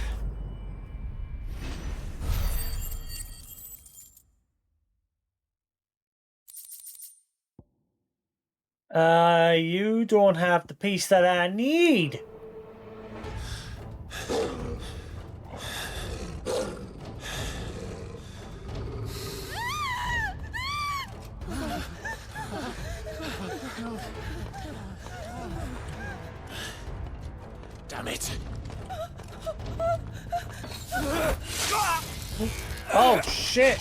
You don't have the piece that I need. Damn it. Oh, shit.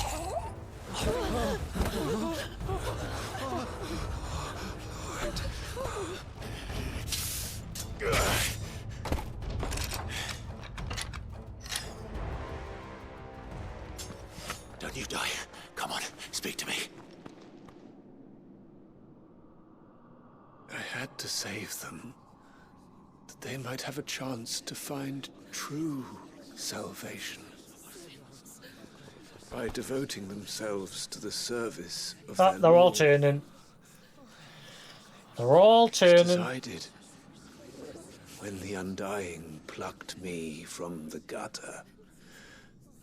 Don't you die. Come on, speak to me. I had to save them, that they might have a chance to find true salvation. By devoting themselves to the service of their They're all Lord. turning. They're all Just as turning. I did, when the Undying plucked me from the gutter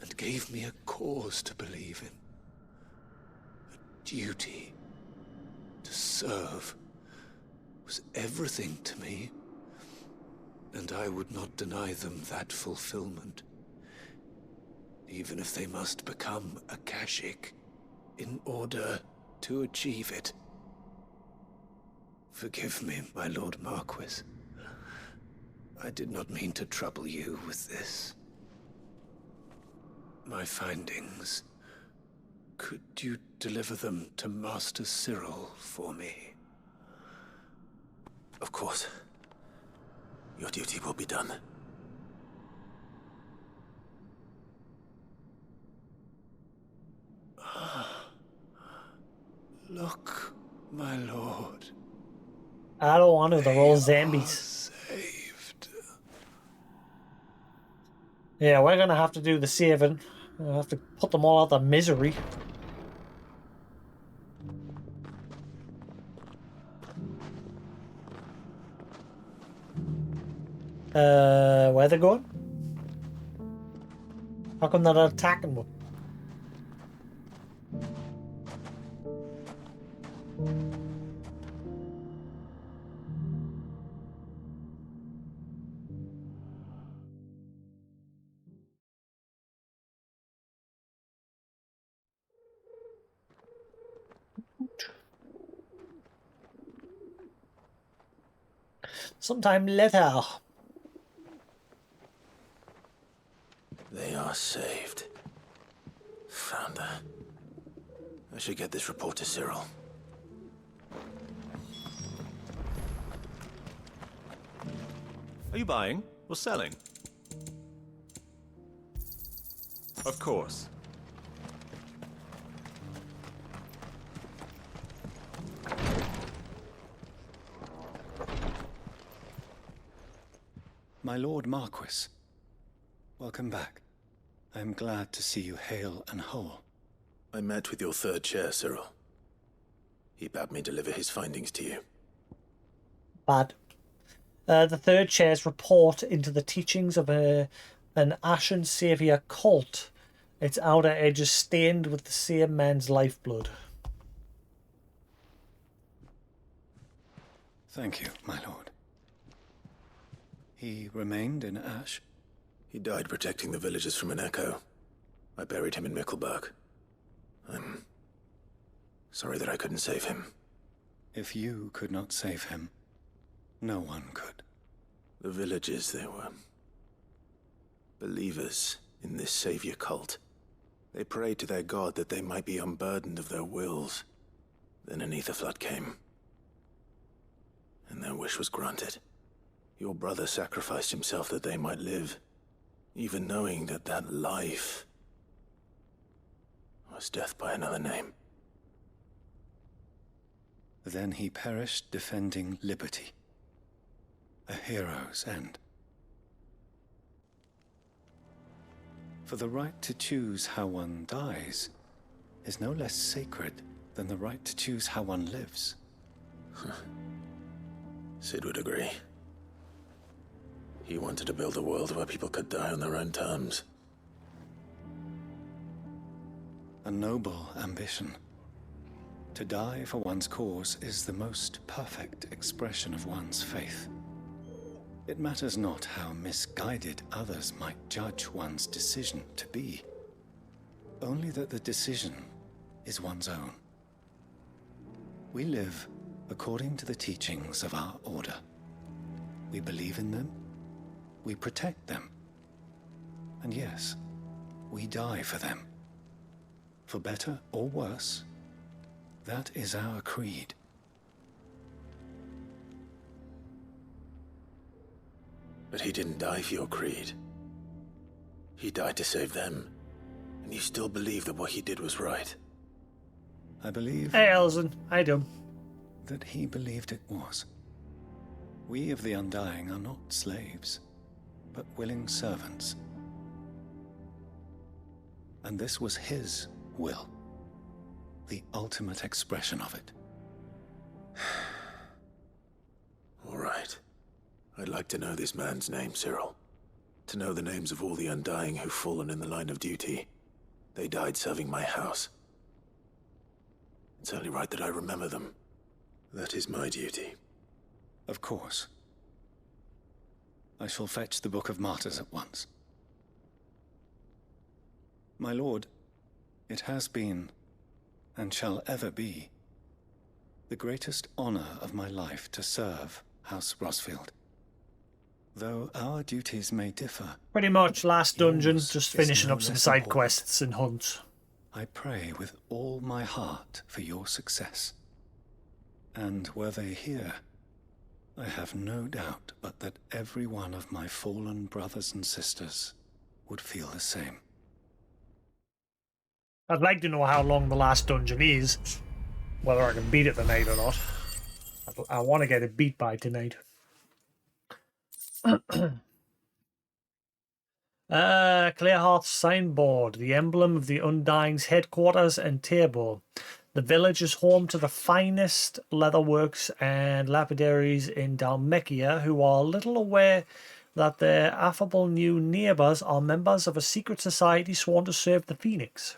and gave me a cause to believe in. A duty to serve was everything to me, and I would not deny them that fulfillment, even if they must become a Kashik in order to achieve it. Forgive me, my Lord Marquis. I did not mean to trouble you with this. My findings. Could you deliver them to Master Cyril for me? Of course. Your duty will be done. Look, my lord. I don't want to. They're all zombies. Saved. Yeah, we're going to have to do the saving. We'll have to put them all out of misery. Where they going? How come they're not attacking them? Sometime later. They are saved. Founder. I should get this report to Cyril. Are you buying or selling? Of course. My Lord Marquis, welcome back. I am glad to see you hale and whole. I met with your third chair, Cyril. He bade me deliver his findings to you. Bad. The third chair's report into the teachings of an Ashen Savior cult. Its outer edges stained with the same man's lifeblood. Thank you, my lord. He remained in Ash? He died protecting the villagers from an echo. I buried him in Mickelberg. I'm sorry that I couldn't save him. If you could not save him, no one could. The villagers, they were believers in this savior cult. They prayed to their god that they might be unburdened of their wills. Then an ether flood came, and their wish was granted. Your brother sacrificed himself that they might live, even knowing that that life was death by another name. Then he perished defending liberty. A hero's end. For the right to choose how one dies is no less sacred than the right to choose how one lives. Sid would agree. He wanted to build a world where people could die on their own terms. A noble ambition. To die for one's cause is the most perfect expression of one's faith. It matters not how misguided others might judge one's decision to be. Only that the decision is one's own. We live according to the teachings of our order. We believe in them, we protect them, and yes, we die for them. For better or worse, that is our creed. But he didn't die for your creed. He died to save them. And you still believe that what he did was right. I believe... Hey, Elzen. I do. ...that he believed it was. We of the Undying are not slaves, but willing servants. And this was his will. The ultimate expression of it. All right. I'd like to know this man's name, Cyril. To know the names of all the Undying who've fallen in the line of duty. They died serving my house. It's only right that I remember them. That is my duty. Of course. I shall fetch the Book of Martyrs at once. My lord, it has been, and shall ever be, the greatest honor of my life to serve House Rosfield. Though our duties may differ... Pretty much last dungeon, just finishing up some side quests and hunts. I pray with all my heart for your success. And were they here, I have no doubt but that every one of my fallen brothers and sisters would feel the same. I'd like to know how long the last dungeon is. Whether I can beat it tonight or not. I want to get it beat by tonight. Clearhearth signboard, the emblem of the Undying's headquarters and table. The village is home to the finest leatherworks and lapidaries in Dalmekia, who are little aware that their affable new neighbours are members of a secret society sworn to serve the Phoenix.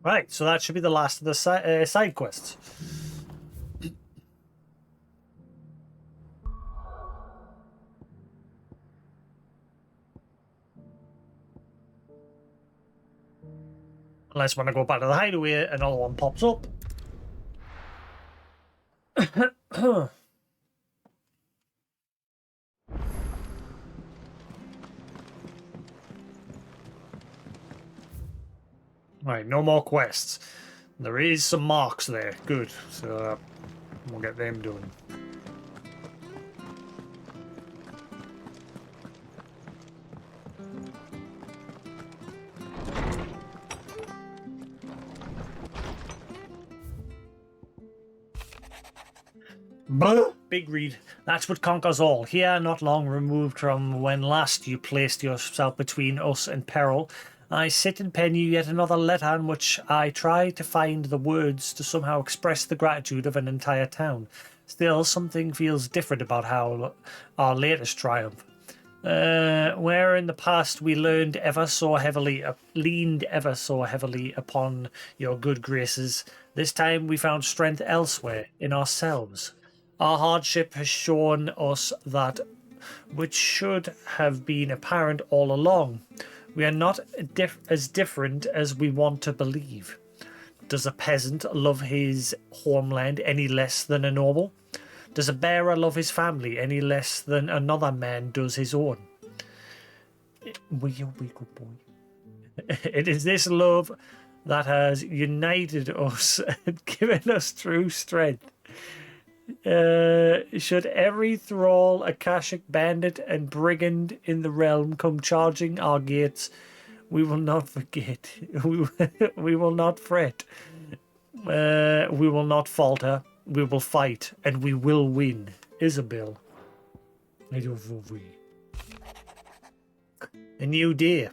Right, so that should be the last of the side quests. Unless when I go back to the hideaway, another one pops up. Right, no more quests. There is some marks there. Good. So we'll get them done. Big read. That's what conquers all. Here, not long removed from when last you placed yourself between us and peril, I sit and pen you yet another letter in which I try to find the words to somehow express the gratitude of an entire town. Still, something feels different about how our latest triumph. Where in the past we leaned ever so heavily upon your good graces, this time we found strength elsewhere, in ourselves. Our hardship has shown us that which should have been apparent all along. We are not as different as we want to believe. Does a peasant love his homeland any less than a noble? Does a bearer love his family any less than another man does his own? We good boy. It is this love that has united us and given us true strength. Should every thrall, Akashic bandit, and brigand in the realm come charging our gates, we will not forget. We will not fret. We will not falter. We will fight, and we will win. Isabel. A new day.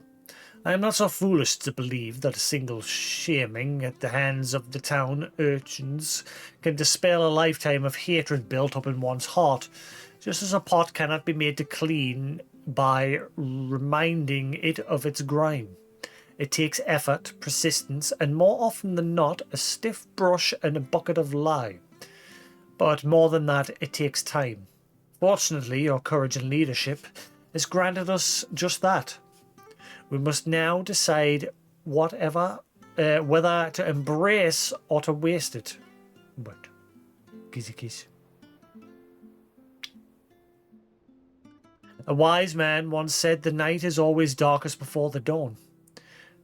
I am not so foolish to believe that a single shaming at the hands of the town urchins can dispel a lifetime of hatred built up in one's heart, just as a pot cannot be made to clean by reminding it of its grime. It takes effort, persistence, and more often than not, a stiff brush and a bucket of lye. But more than that, it takes time. Fortunately, your courage and leadership has granted us just that. We must now decide whether to embrace or to waste it. But, kissy kiss. A wise man once said the night is always darkest before the dawn.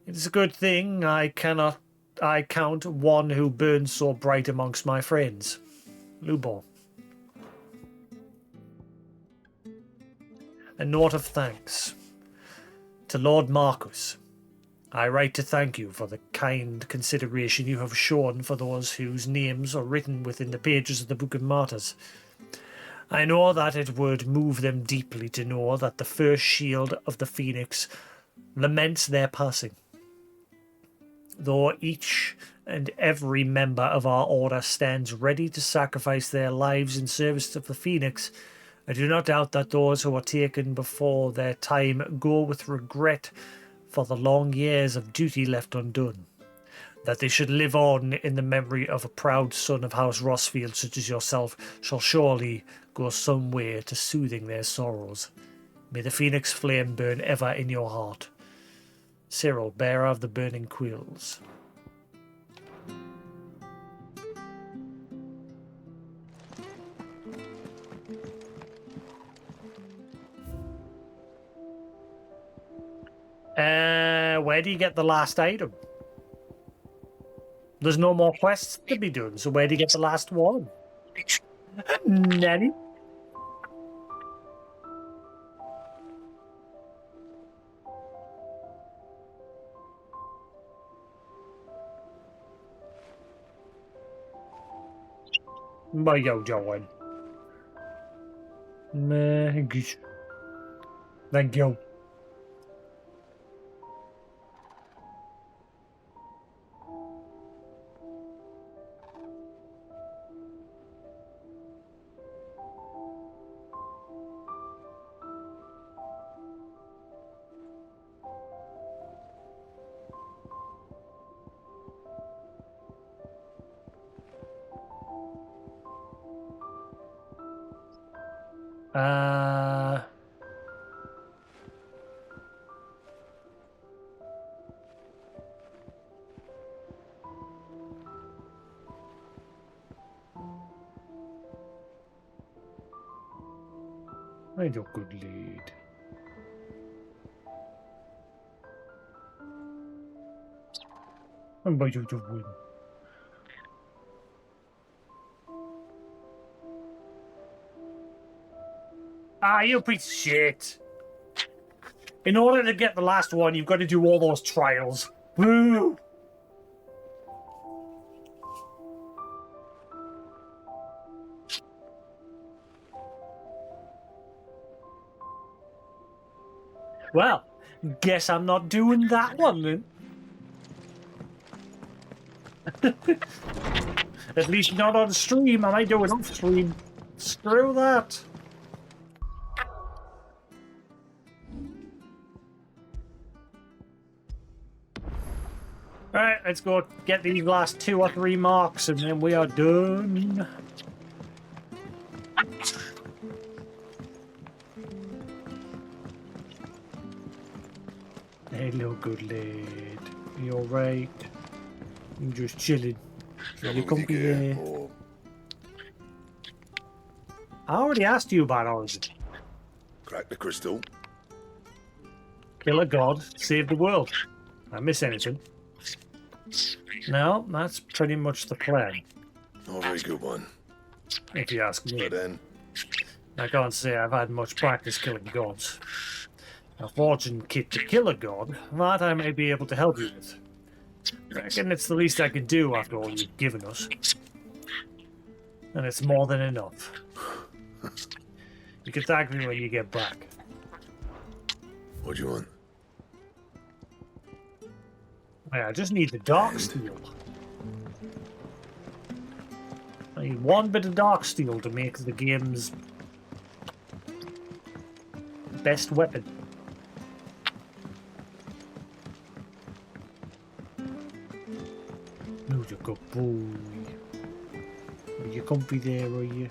It is a good thing I count one who burns so bright amongst my friends. Lubor. A note of thanks. To Lord Marcus, I write to thank you for the kind consideration you have shown for those whose names are written within the pages of the Book of Martyrs. I know that it would move them deeply to know that the first shield of the Phoenix laments their passing. Though each and every member of our order stands ready to sacrifice their lives in service of the Phoenix, I do not doubt that those who are taken before their time go with regret for the long years of duty left undone. That they should live on in the memory of a proud son of House Rossfield such as yourself shall surely go some way to soothing their sorrows. May the Phoenix flame burn ever in your heart. Cyril, bearer of the burning quills. Where do you get the last item? There's no more quests to be done, so where do you get the last one? Nanny? What are you doing? Thank you. I do good lead. I'm by you to win. Ah, you piece of shit. In order to get the last one, you've got to do all those trials. Woo! Well, guess I'm not doing that one then. At least not on stream. I might do it off stream. Screw that. Alright, let's go get these last 2 or 3 marks and then we are done. Hello, good lad. You alright? I'm just chilling. So you come here. I already asked you about Origin. Crack the crystal. Kill a god, save the world. I miss anything? No, that's pretty much the plan. Not a very good one. If you ask me. But then, I can't say I've had much practice killing gods. A fortune kit to kill a god, that I may be able to help you with. Reckon it's the least I can do after all you've given us. And it's more than enough. You can thank me when you get back. what do you want? I just need the dark steel. I need 1 bit of dark steel to make the game's best weapon. No, you good boy. Are you comfy there, are you?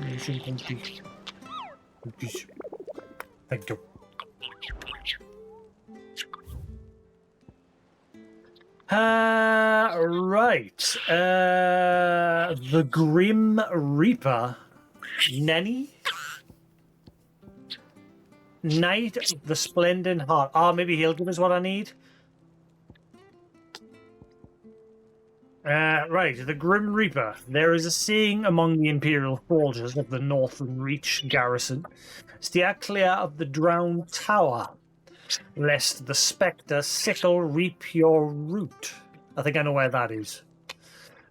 Nice and comfy. Comfy. Thank you. Right. The Grim Reaper. Nenny? Knight of the Splendid Heart. Oh, maybe he'll give us what I need. Right, the Grim Reaper. There is a saying among the Imperial soldiers of the Northern Reach garrison. Steer clear of the drowned tower, lest the spectre sickle reap your root. I think I know where that is.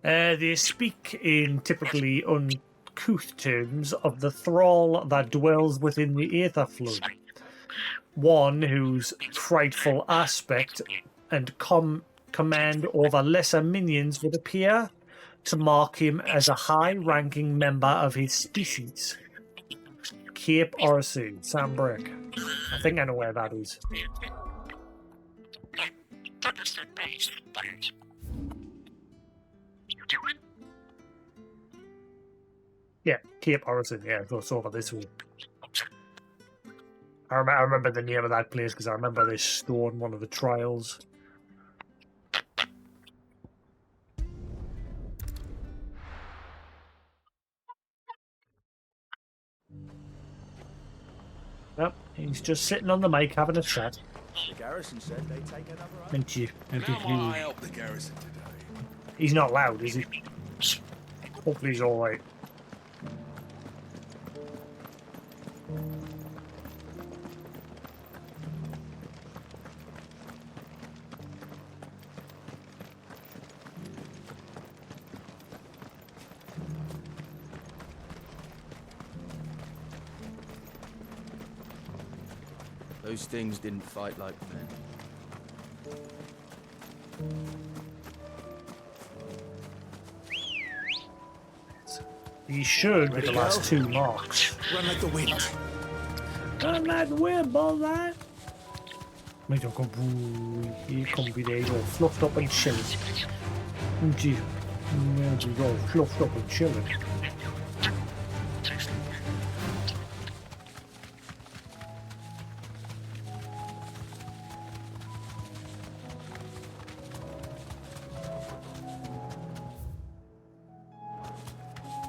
They speak in typically uncouth terms of the thrall that dwells within the aether flood. One whose frightful aspect and command over lesser minions would appear to mark him as a high-ranking member of his species. Cape Orison, Sambrick. I think I know where that is. Yeah, Cape Orison. Yeah, it goes over this way. I remember the name of that place because I remember they stored one of the trials. Yep, he's just sitting on the mic having a chat. The garrison said they take another. Thank you. How will I help the garrison today? He's not loud, is he? Hopefully he's alright. Those things didn't fight like men. He should with the last 2 marks. Run like the wind. Run like the wind, bullseye. Make him go boo. He come be there, all fluffed up and chilling. Isn't he? Yeah, he's all fluffed up and chilling.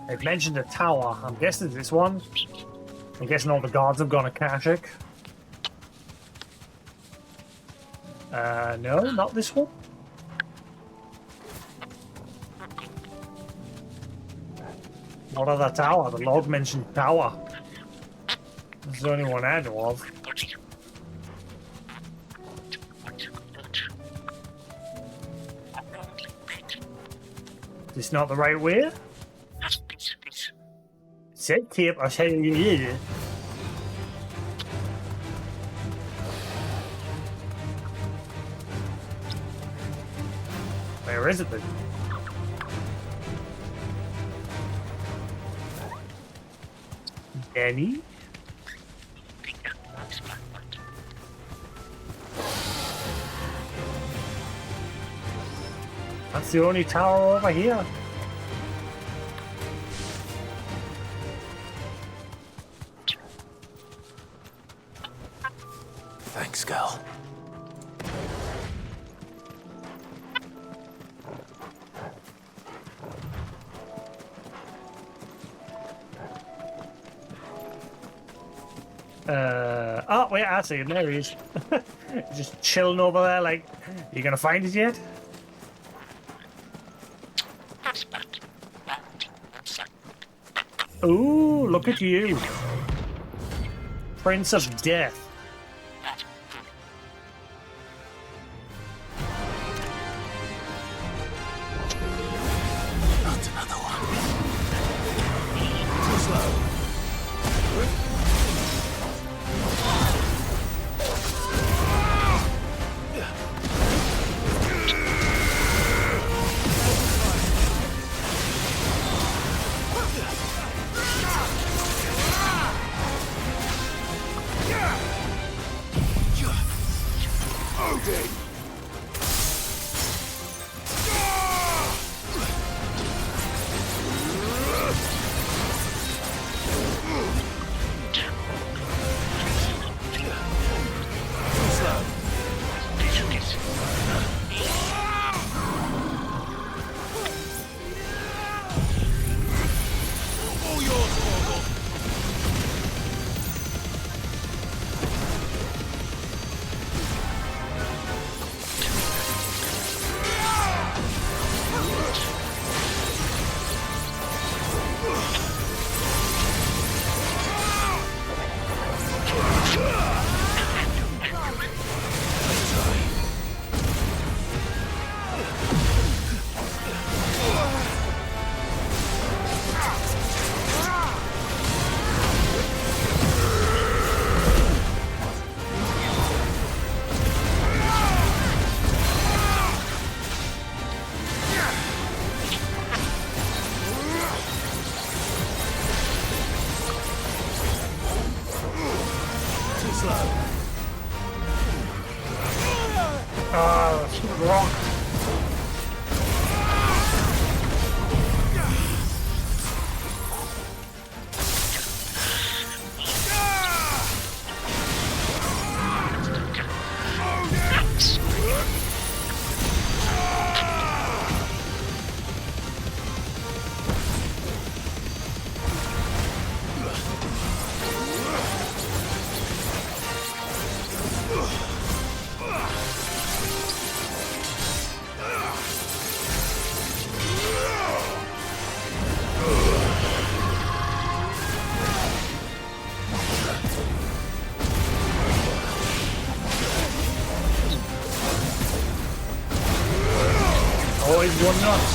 They've mentioned a tower. I'm guessing this one. I'm guessing all the guards have gone Akashic. No, not this one. What other tower? The log mentioned tower. That's the only one I know of. Is this not the right way? Said Cape, I said you. Where is it then? Danny? That's the only tower over here. Thanks, Gal. Oh wait, I see him. There he is. Just chilling over there. Like, you gonna find it yet? Ooh, look at you, Prince of Death. Not another one. Too slow. Rock. Always one nuts.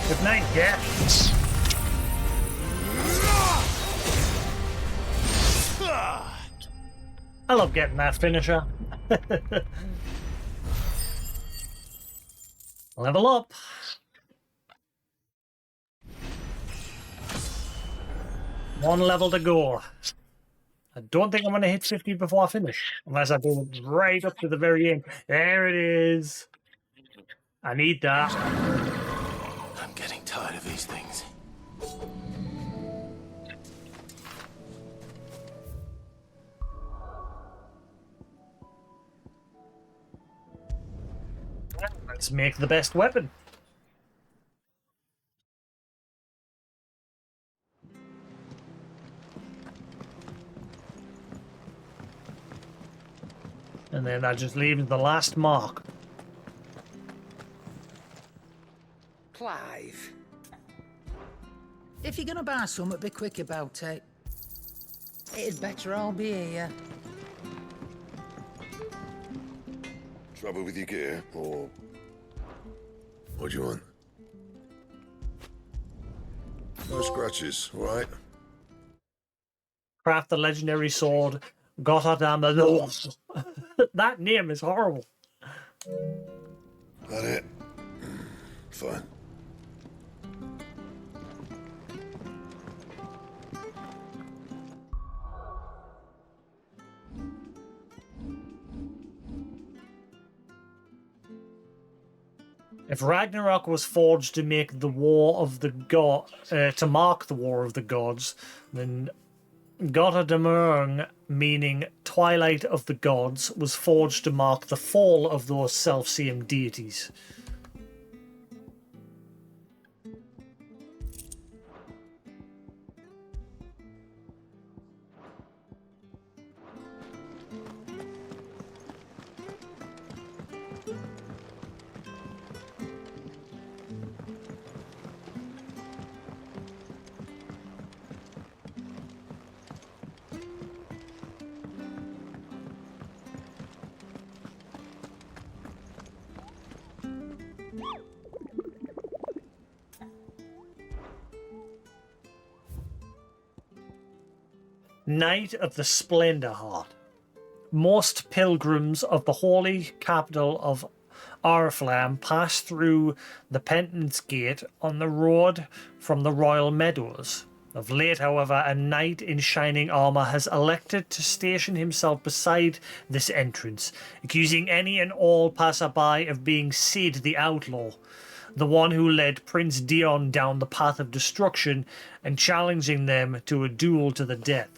Good night, yeah. I love getting that finisher. Level up. One level to go. I don't think I'm going to hit 50 before I finish, unless I do it right up to the very end. There it is. I need that. I'm getting tired of these things. Let's make the best weapon. And then that just leaves the last mark. Clive. If you're gonna buy something, be quick about it. It'd better all be here. Trouble with your gear, or what do you want? No scratches, all right? Craft the legendary sword. Gotterdam. That name is horrible. That it? Fine. If Ragnarok was forged to make the war of the to mark the war of the gods, then Gotterdamurng, meaning Twilight of the Gods, was forged to mark the fall of those self-same deities. Night of the Splendor Heart. Most pilgrims of the holy capital of Oriflamme pass through the Penance Gate on the road from the Royal Meadows. Of late, however, a knight in shining armour has elected to station himself beside this entrance, accusing any and all passerby of being Sid the Outlaw, the one who led Prince Dion down the path of destruction, and challenging them to a duel to the death.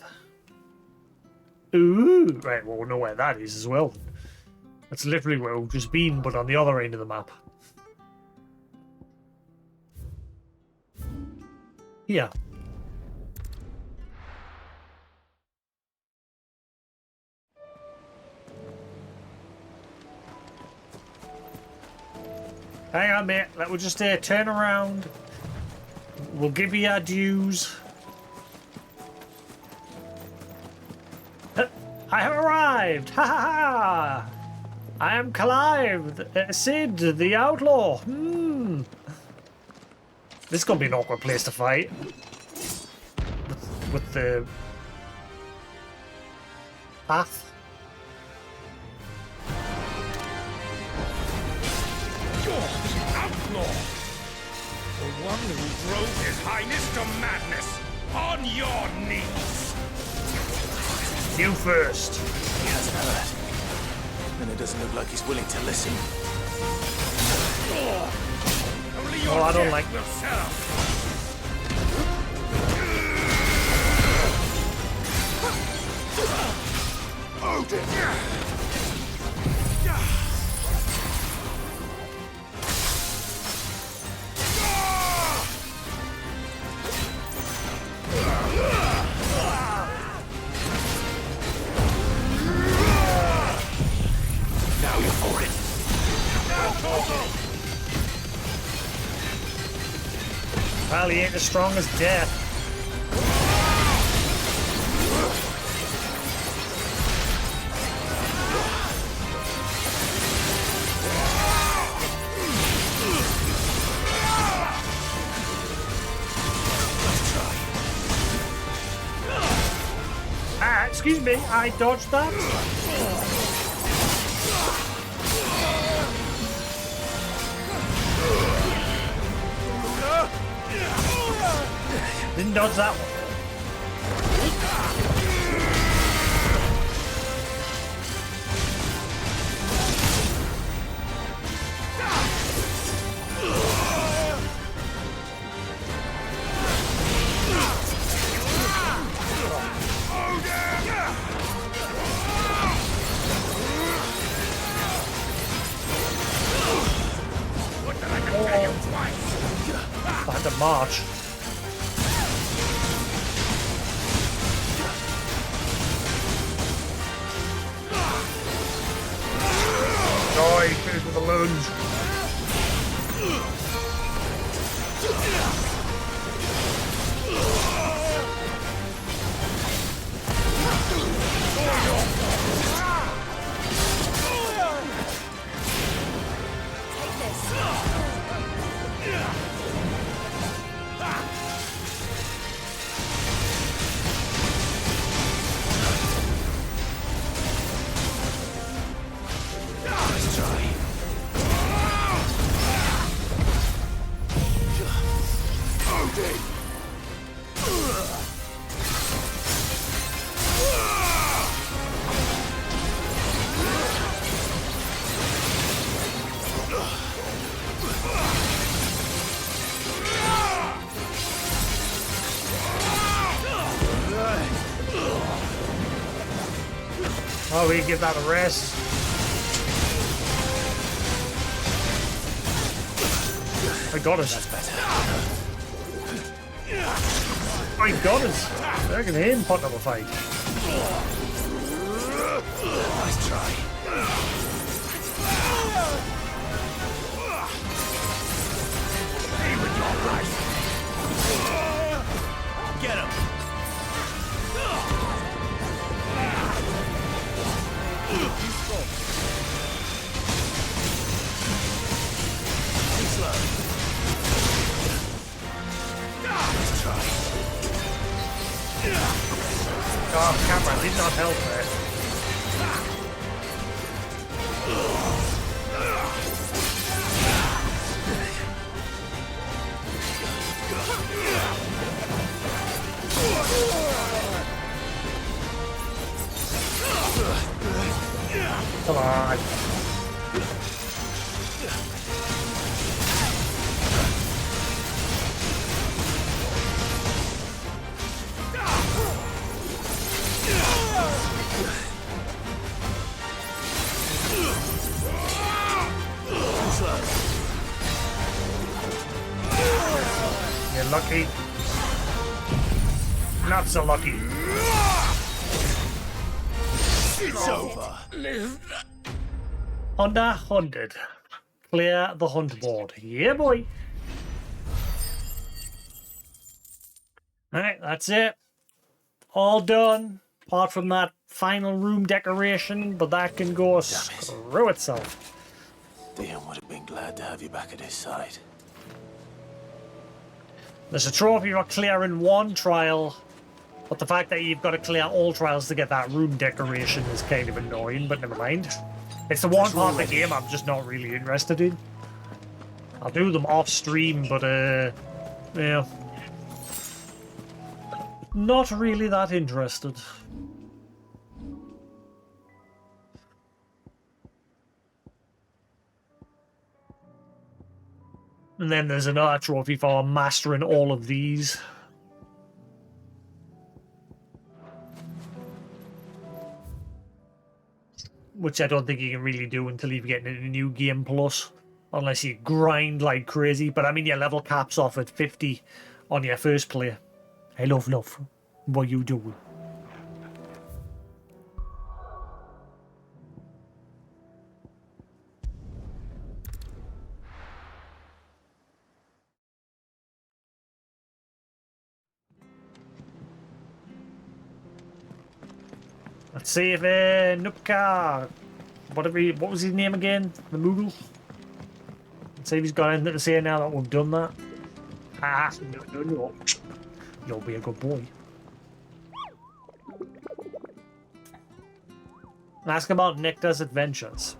Ooh, right, well, we'll know where that is as well. That's literally where we've just been, but on the other end of the map. Yeah. Hang on, mate. Let me just turn around. We'll give you our dues. I have arrived! Ha ha ha! I am Clive, Sid, the outlaw. This is gonna be an awkward place to fight. With the path. You're the outlaw! The one who drove His Highness to madness! On your knees! You first. He hasn't heard. And it doesn't look like he's willing to listen. Only your I don't death like will serve. Now you're for it. Well, he ain't as strong as death. Excuse me, I dodged that. Didn't dodge that one. march. Oh, he finished with the lunge. Oh, we give that a rest. I got us. That's better. I got us. I reckon him put up a fight. Nice try. Stay with your right. Get him. Nice try. Oh, camera did not help there. Come on. You're lucky. Not so lucky. It's over. Honda hunted. Clear the hunt board. Yeah, boy. Alright, that's it. All done. Apart from that final room decoration, but that can go screw itself. Dion would have been glad to have you back at his side. There's a trophy for clearing one trial, but the fact that you've got to clear all trials to get that room decoration is kind of annoying, but never mind. It's the one part of the game I'm just not really interested in. I'll do them off stream, but yeah. Not really that interested. And then there's another trophy for mastering all of these. Which I don't think you can really do until you get into New Game Plus. Unless you grind like crazy. But I mean, your level caps off at 50 on your first play. Hey, love. What you doing? Let's see if Nupka, what was his name again? The Moogle? Let's see if he's got anything to say now that we've done that. Ah, no. You'll be a good boy. Ask about Nectar's adventures.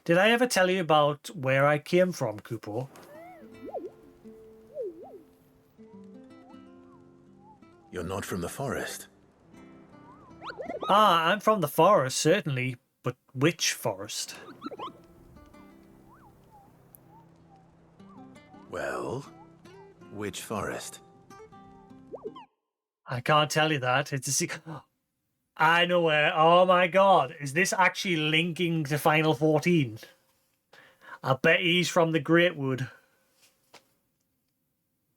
Did I ever tell you about where I came from, Kupo? You're not from the forest. Ah, I'm from the forest, certainly, but which forest? Well, which forest? I can't tell you that. It's a secret. I know where. Oh my god. Is this actually linking to Final 14? I bet he's from the Great Wood.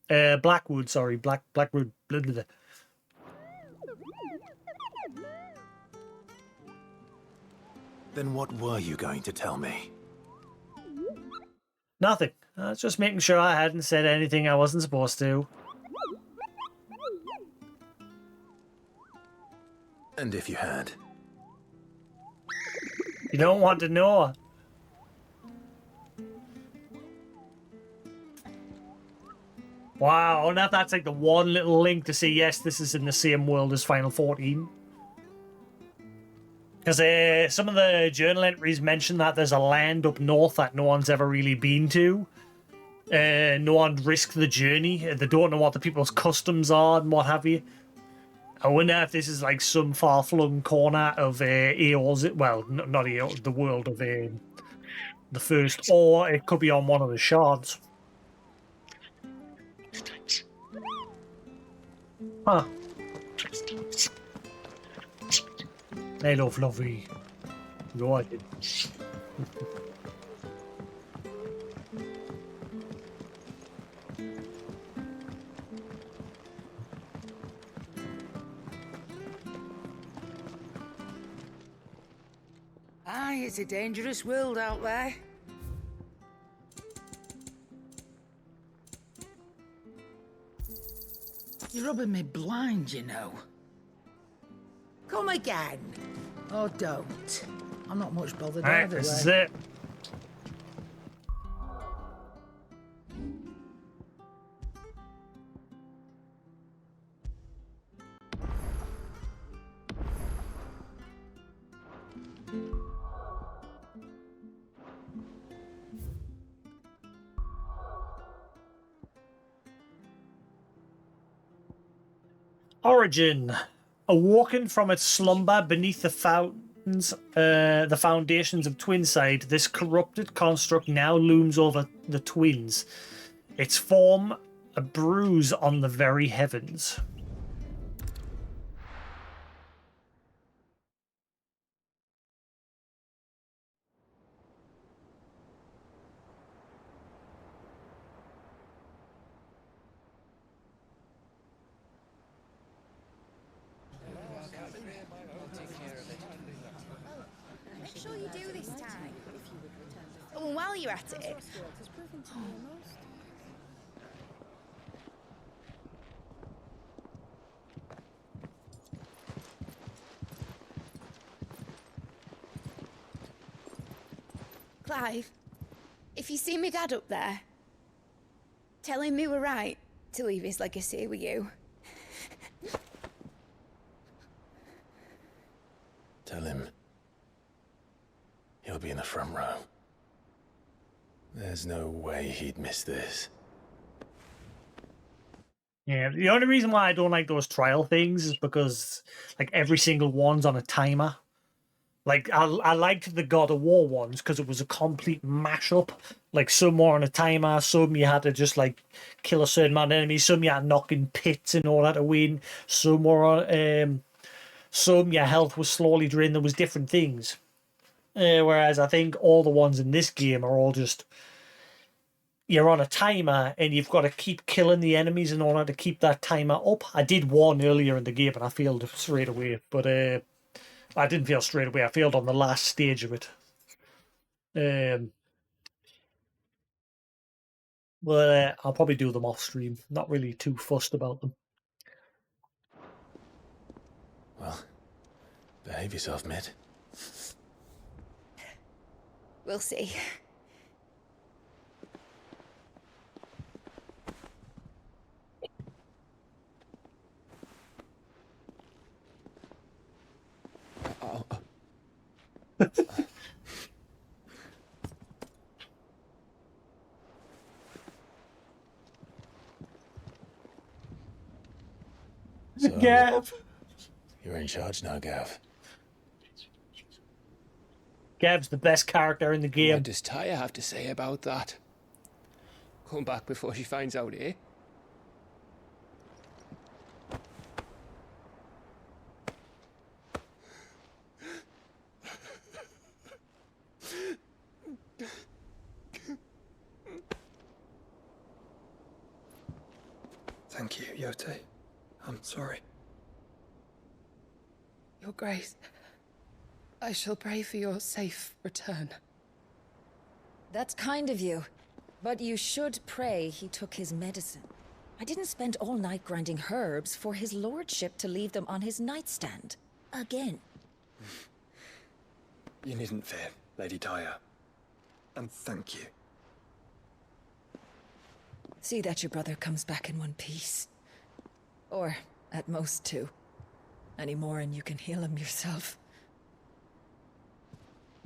Blackwood, sorry. Blackwood. Blah, blah, blah. Then what were you going to tell me? Nothing. I was just making sure I hadn't said anything I wasn't supposed to. And if you had? You don't want to know. Wow, I wonder if that's like the one little link to say, yes, this is in the same world as Final 14. Because some of the journal entries mention that there's a land up north that no one's ever really been to. No one risked the journey. They don't know what the people's customs are and what have you. I wonder if this is like some far-flung corner of Eor's, well, not Eor, the world of the first, or it could be on one of the shards. Huh. Hello, Fluffy. Go ahead. Aye, it's a dangerous world out there. You're rubbing me blind, you know. Come again. Or don't. I'm not much bothered Alright, either this way. is it. Origin. Awoken from its slumber beneath the fountains, the foundations of Twinside, this corrupted construct now looms over the twins. Its form a bruise on the very heavens. Make sure you do this time. Oh, and while you're at it. Clive, if you see me dad up there, tell him we were right to leave his legacy with you. Tell him he'll be in the front row. There's no way he'd miss this. Yeah, the only reason why I don't like those trial things is because like every single one's on a timer. Like I liked the God of War ones because it was a complete mashup. Like some were on a timer, some you had to just like kill a certain amount of enemies, some you had knocking pits in order to win, some were on, some your health was slowly drained. There was different things. Whereas I think all the ones in this game are all just you're on a timer and you've got to keep killing the enemies in order to keep that timer up. I did one earlier in the game and I failed straight away, but I didn't fail straight away. I failed on the last stage of it. But I'll probably do them off stream. Not really too fussed about them. Well, behave yourself, Mitt. We'll see. So, Gav. You're in charge now, Gav. Gav's the best character in the game. What does Taya have to say about that? Come back before she finds out, eh? Thank you, Yote. I'm sorry. Your Grace, I shall pray for your safe return. That's kind of you. But you should pray he took his medicine. I didn't spend all night grinding herbs for his lordship to leave them on his nightstand. Again. You needn't fear, Lady Daya. And thank you. See that your brother comes back in one piece. Or, at most, two. Any more and you can heal him yourself.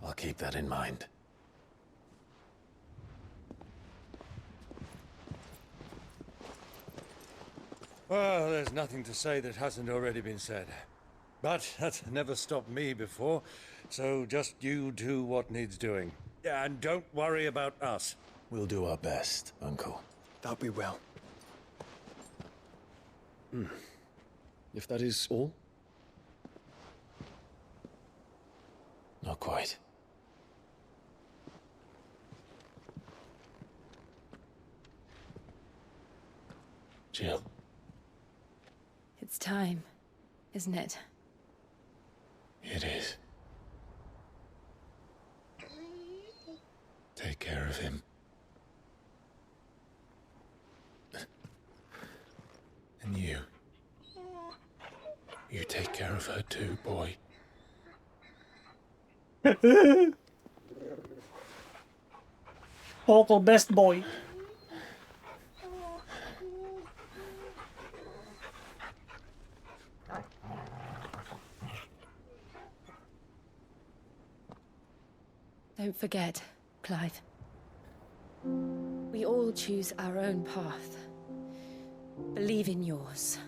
I'll keep that in mind. Well, there's nothing to say that hasn't already been said. But that's never stopped me before, so just you do what needs doing. Yeah, and don't worry about us. We'll do our best, Uncle. That we will. If that is all? Not quite. Jill. It's time, isn't it? It is. Take care of him. And you. You take care of her too, boy. Uncle best boy. Don't forget, Clive. We all choose our own path. Believe in yours.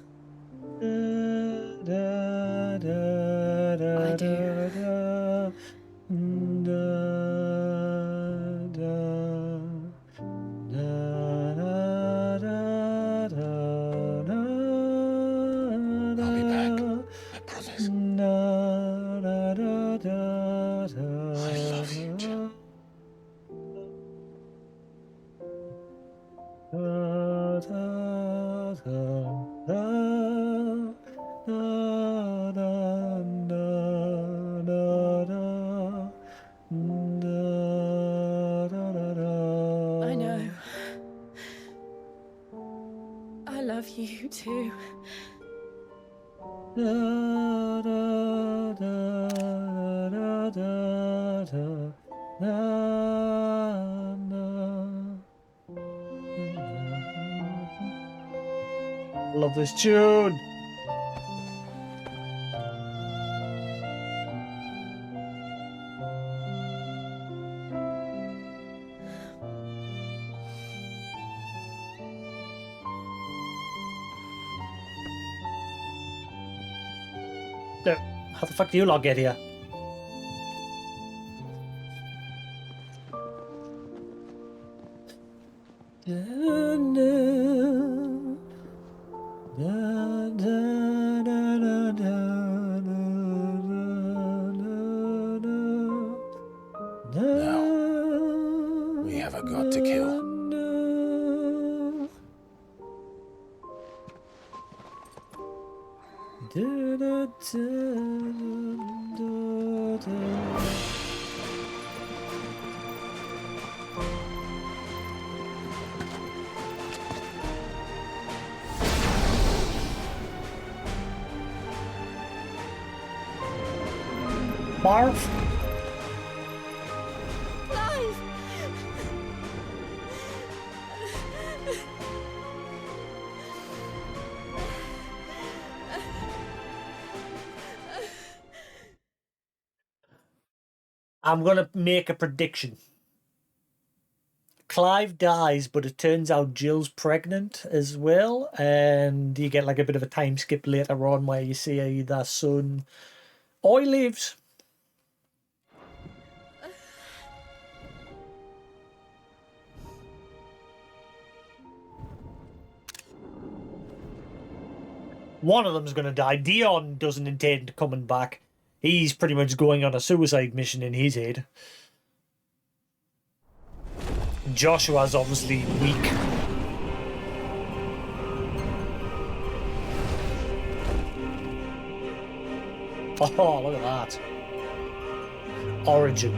I do. I'll be back. I promise. I love you, Jill. I know. I love you too. Love this tune. No, how the fuck do you lot get here? Now, we have a god to kill. Marv? Clive! I'm gonna make a prediction. Clive dies, but it turns out Jill's pregnant as well, and you get like a bit of a time skip later on where you see their son, or he lives. One of them's gonna die. Dion doesn't intend coming back. He's pretty much going on a suicide mission in his head. Joshua's obviously weak. Oh, look at that. Origin.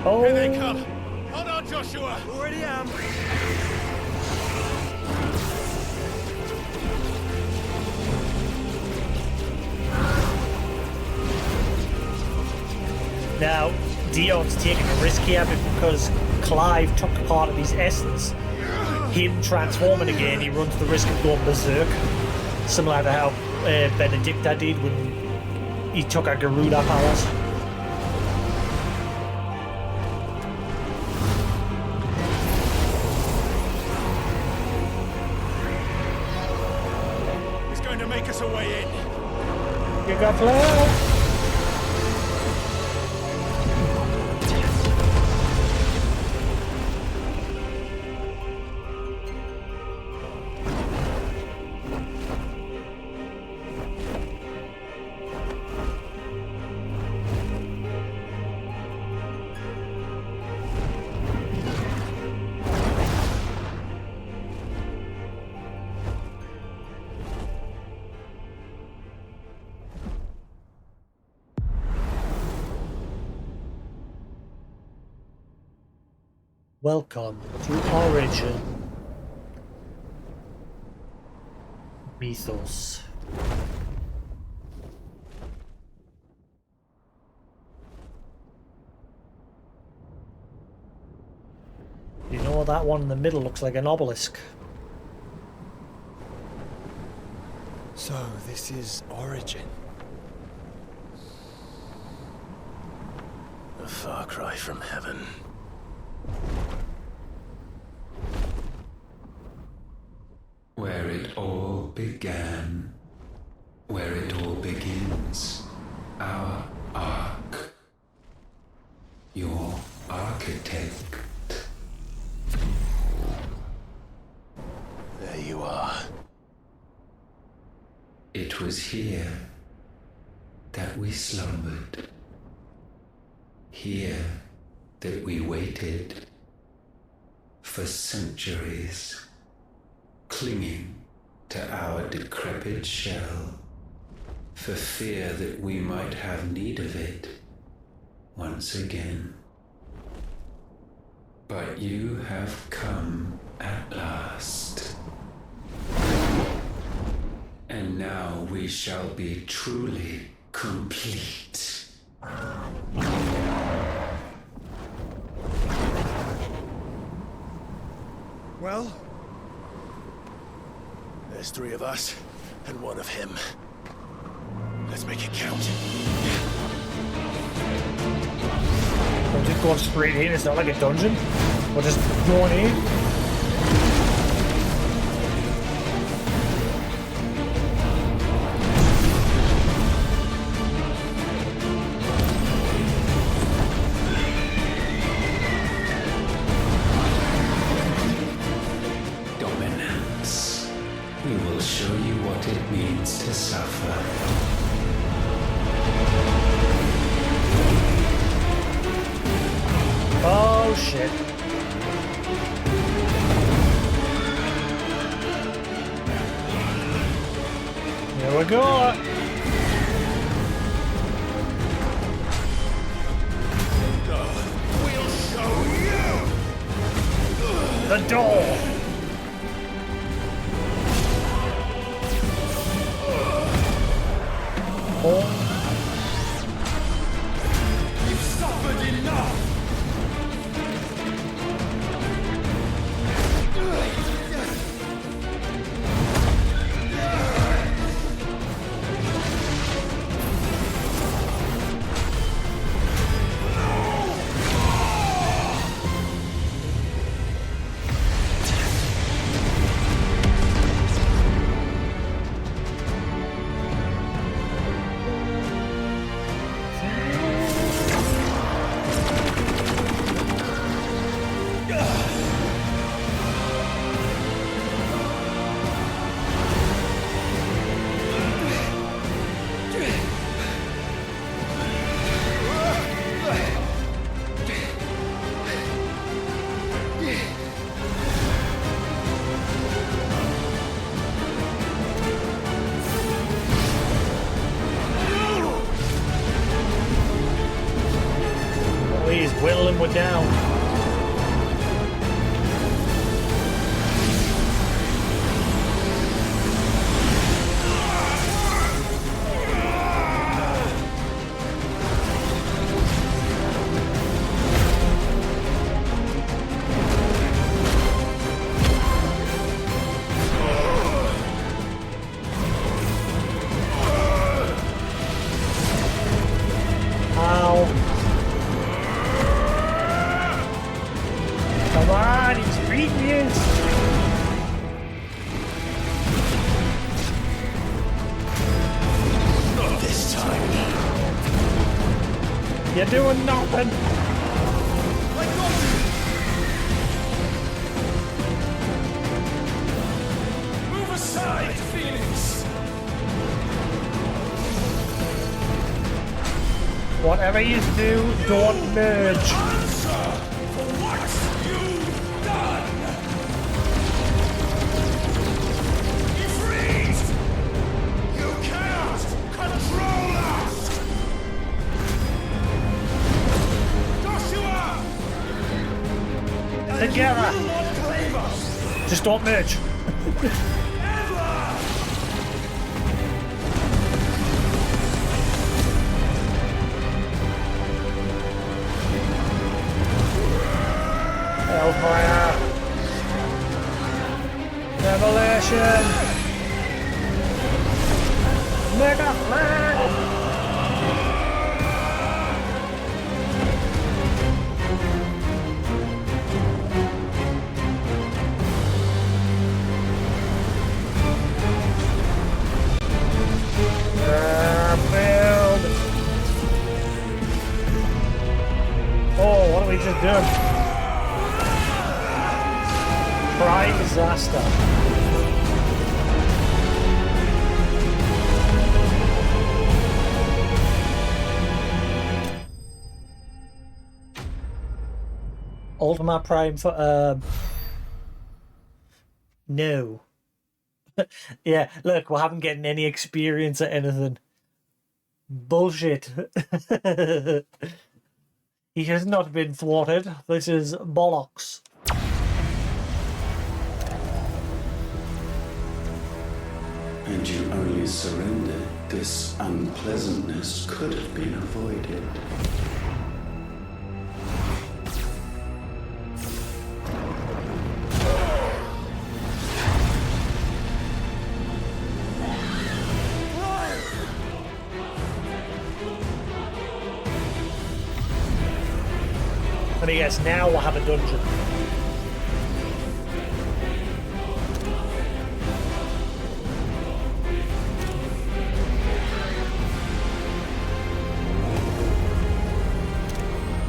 Oh. Here they come. Hold on, Joshua. Already am. Now, Dion's taking a risk here because Clive took part of his essence. Him transforming again, he runs the risk of going berserk. Similar to how Benedicta did when he took a Garuda powers. He's going to make us a way in. You got plans? Welcome to Origin. Mythos. You know that one in the middle looks like an obelisk. So this is Origin. A far cry from heaven. Where it all began, where it all begins, our ark, your architect. There you are. It was here that we slumbered, here that we waited for centuries, clinging to our decrepit shell, for fear that we might have need of it once again. But you have come at last. And now we shall be truly complete. Well? There's 3 of us, and 1 of him. Let's make it count. I'm just going straight in, it's not like a dungeon. We're just going in. Dominance. We will show you what it means to suffer. Oh shit. Here we go. We'll show you! The door. Oh. You've suffered enough! He's whittling we're down. You're doing nothing. Move aside, Phoenix. Whatever you do, don't merge. Answer for what you've done. You freeze. You cannot control us. Together. Just don't merge. Hellfire. Revelation. Mega Flag. Build. Oh, what are we just doing? Prime disaster. Ultima Prime for no. Yeah, look, we haven't getting any experience at anything. Bullshit. He has not been thwarted. This is bollocks. And you only surrendered. This unpleasantness could have been avoided. And yes, now we'll have a dungeon.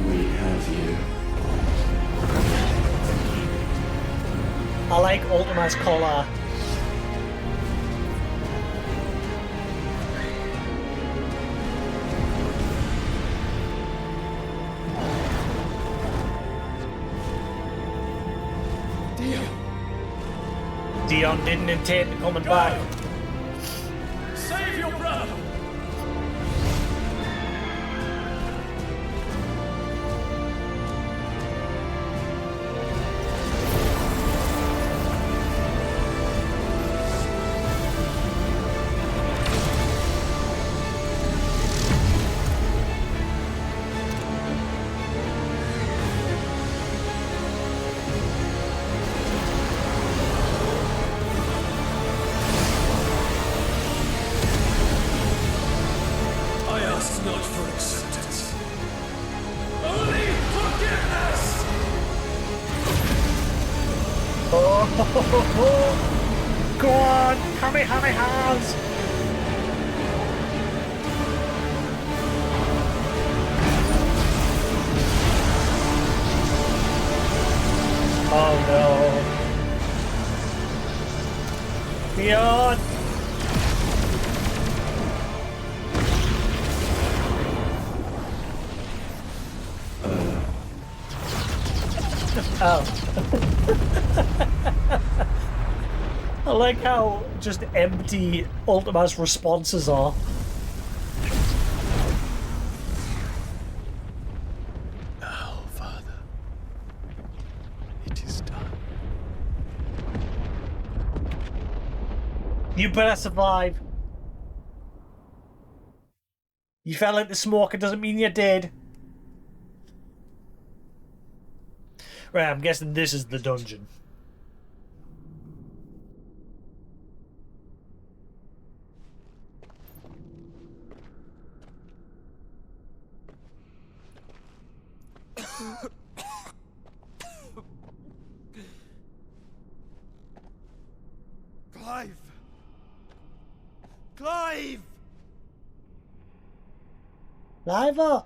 We have you. I like Ultima's collar. Dion didn't intend coming back. Save your brother. Not for acceptance. Only forgiveness! Oh, go on, Kamehamehas! Oh no. Beyond! Oh. I like how just empty Ultima's responses are. You better survive. You fell into smoke, it doesn't mean you're dead. Right, I'm guessing this is the dungeon. Clive! Clive! Liva!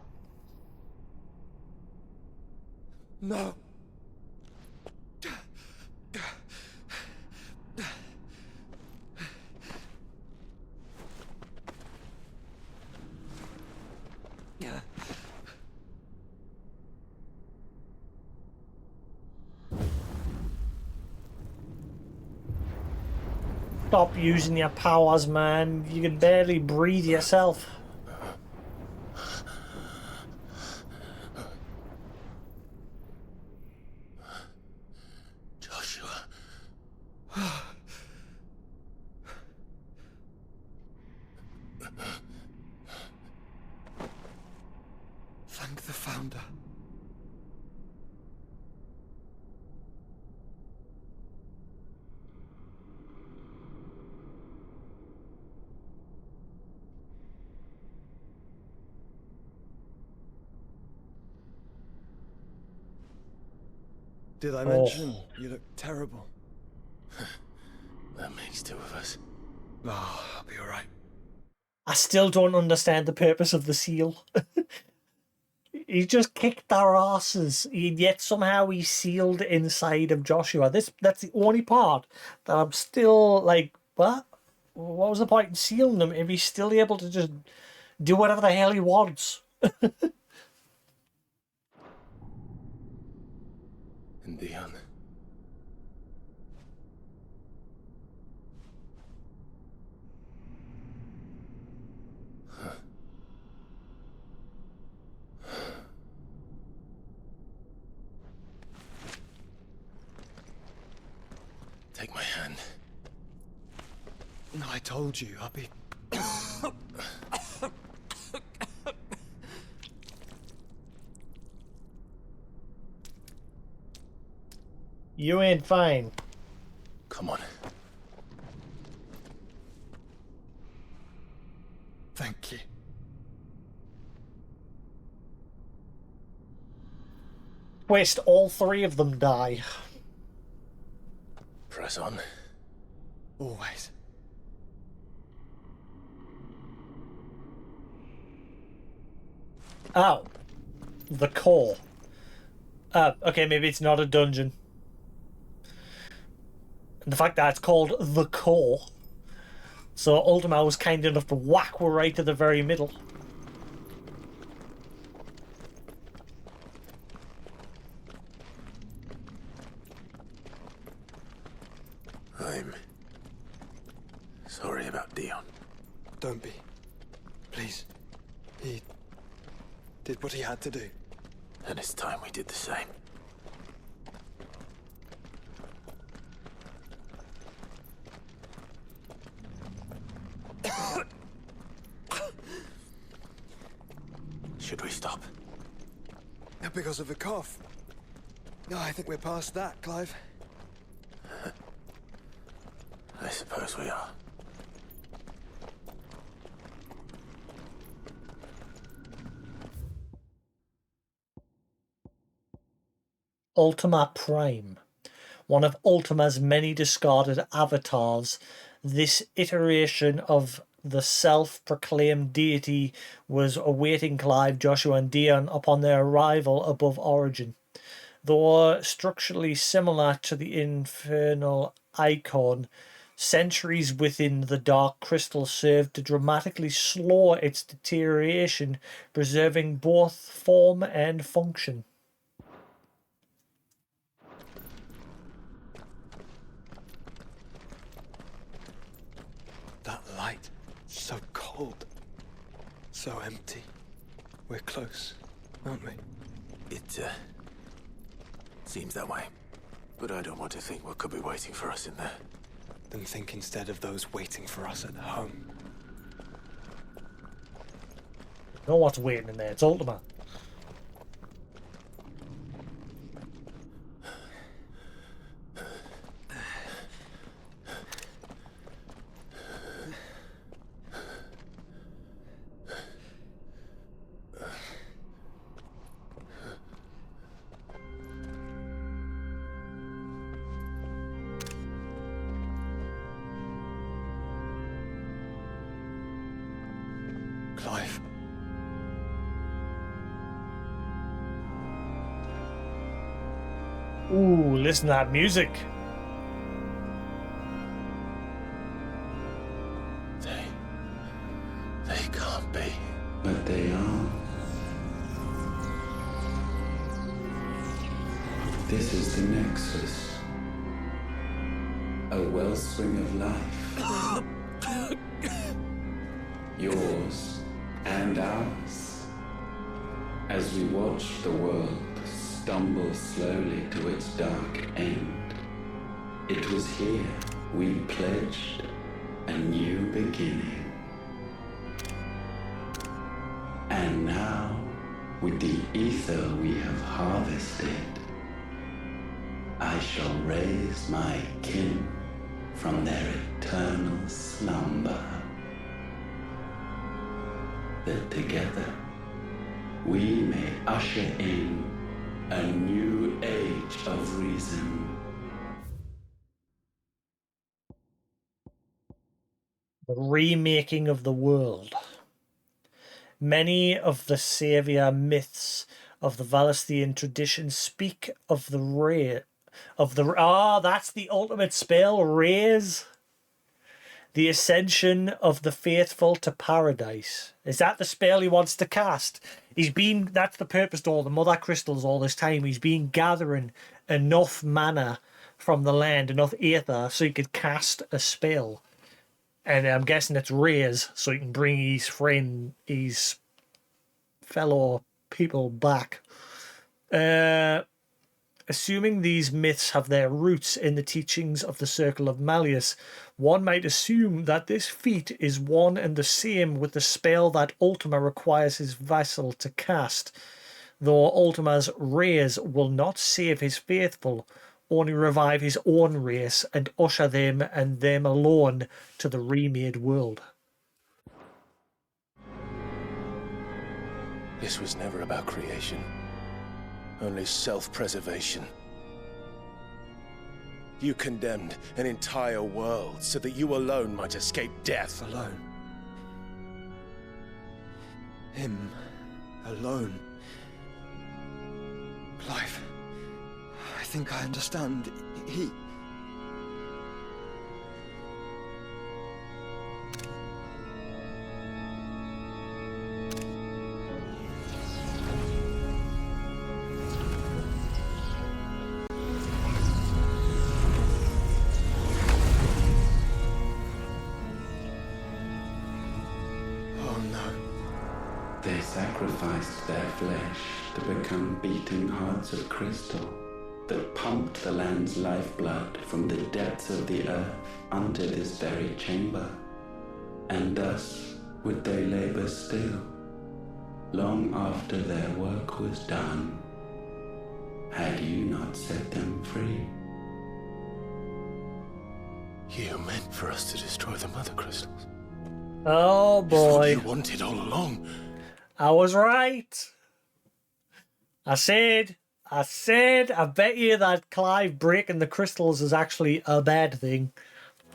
No. Stop using your powers, man. You can barely breathe yourself. Joshua. Thank the Founder. Did I mention you look terrible? That makes two of us. Oh, I'll be alright. I still don't understand the purpose of the seal. He just kicked our asses, yet somehow he's sealed inside of Joshua. That's the only part that I'm still like, what? What was the point in sealing him if he's still able to just do whatever the hell he wants? And Dion. Take my hand. No, I told you, I'll be... You ain't fine. Come on. Thank you. Twist, all three of them die. Press on. Always. Oh. The core. Okay, maybe it's not a dungeon. The fact that it's called the core. So Ultima was kind enough to whack we're right to the very middle. I'm sorry about Dion. Don't be. Please. He did what he had to do. And it's time we did the same. Should we stop? Because of the cough. No, I think we're past that, Clive. I suppose we are. Ultima Prime. One of Ultima's many discarded avatars, this iteration of the self-proclaimed deity was awaiting Clive, Joshua and Dion upon their arrival above Origin. Though structurally similar to the infernal icon, centuries within the dark crystal served to dramatically slow its deterioration, preserving both form and function. That light, so cold, so empty. We're close, aren't we? It seems that way. But I don't want to think what could be waiting for us in there. then think instead of those waiting for us at home. Know what's waiting in there? It's Ultima. Clive. Ooh, listen to that music. They can't be. But they are. This is the Nexus. A wellspring of life. Yours and ours. As we watch the world stumble slowly to its dark end, it was here we pledged a new beginning. And now, with the ether we have harvested, I shall raise my kin from their eternal slumber. That together we may usher in a new age of reason. The remaking of the world. Many of the savior myths of the Valestian tradition speak of the that's the ultimate spell, raise. The ascension of the faithful to paradise. Is that the spell he wants to cast? That's the purpose to all the mother crystals all this time. He's been gathering enough mana from the land, enough aether, so he could cast a spell. And I'm guessing it's raise, so he can bring his fellow people back. Assuming these myths have their roots in the teachings of the Circle of Malleus, one might assume that this feat is one and the same with the spell that Ultima requires his vassal to cast, though Ultima's raise will not save his faithful, only revive his own race and usher them and them alone to the remade world. This was never about creation. Only self-preservation. You condemned an entire world so that you alone might escape death. Alone. Him. Alone. Clive. I think I understand. He... They sacrificed their flesh to become beating hearts of crystal that pumped the land's lifeblood from the depths of the earth unto this very chamber. And thus would they labor still, long after their work was done, had you not set them free. You meant for us to destroy the mother crystals. Oh boy. You wanted all along. I was right. I said, I bet you that Clive breaking the crystals is actually a bad thing.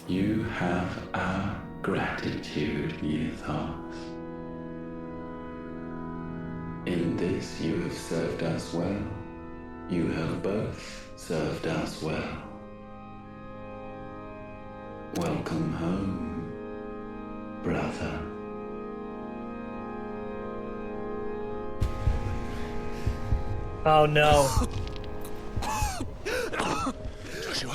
You have our gratitude, Mythos. In this you have served us well. You have both served us well. Welcome home, brother. Oh no. Joshua.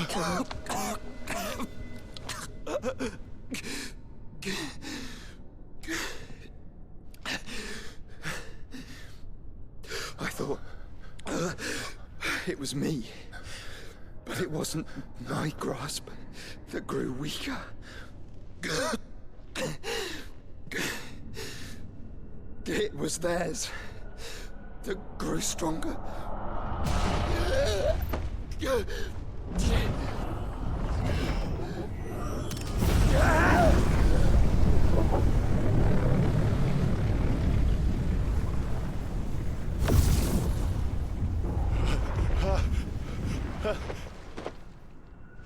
I thought it was me, but it wasn't my grasp. that grew weaker. It was theirs that grew stronger.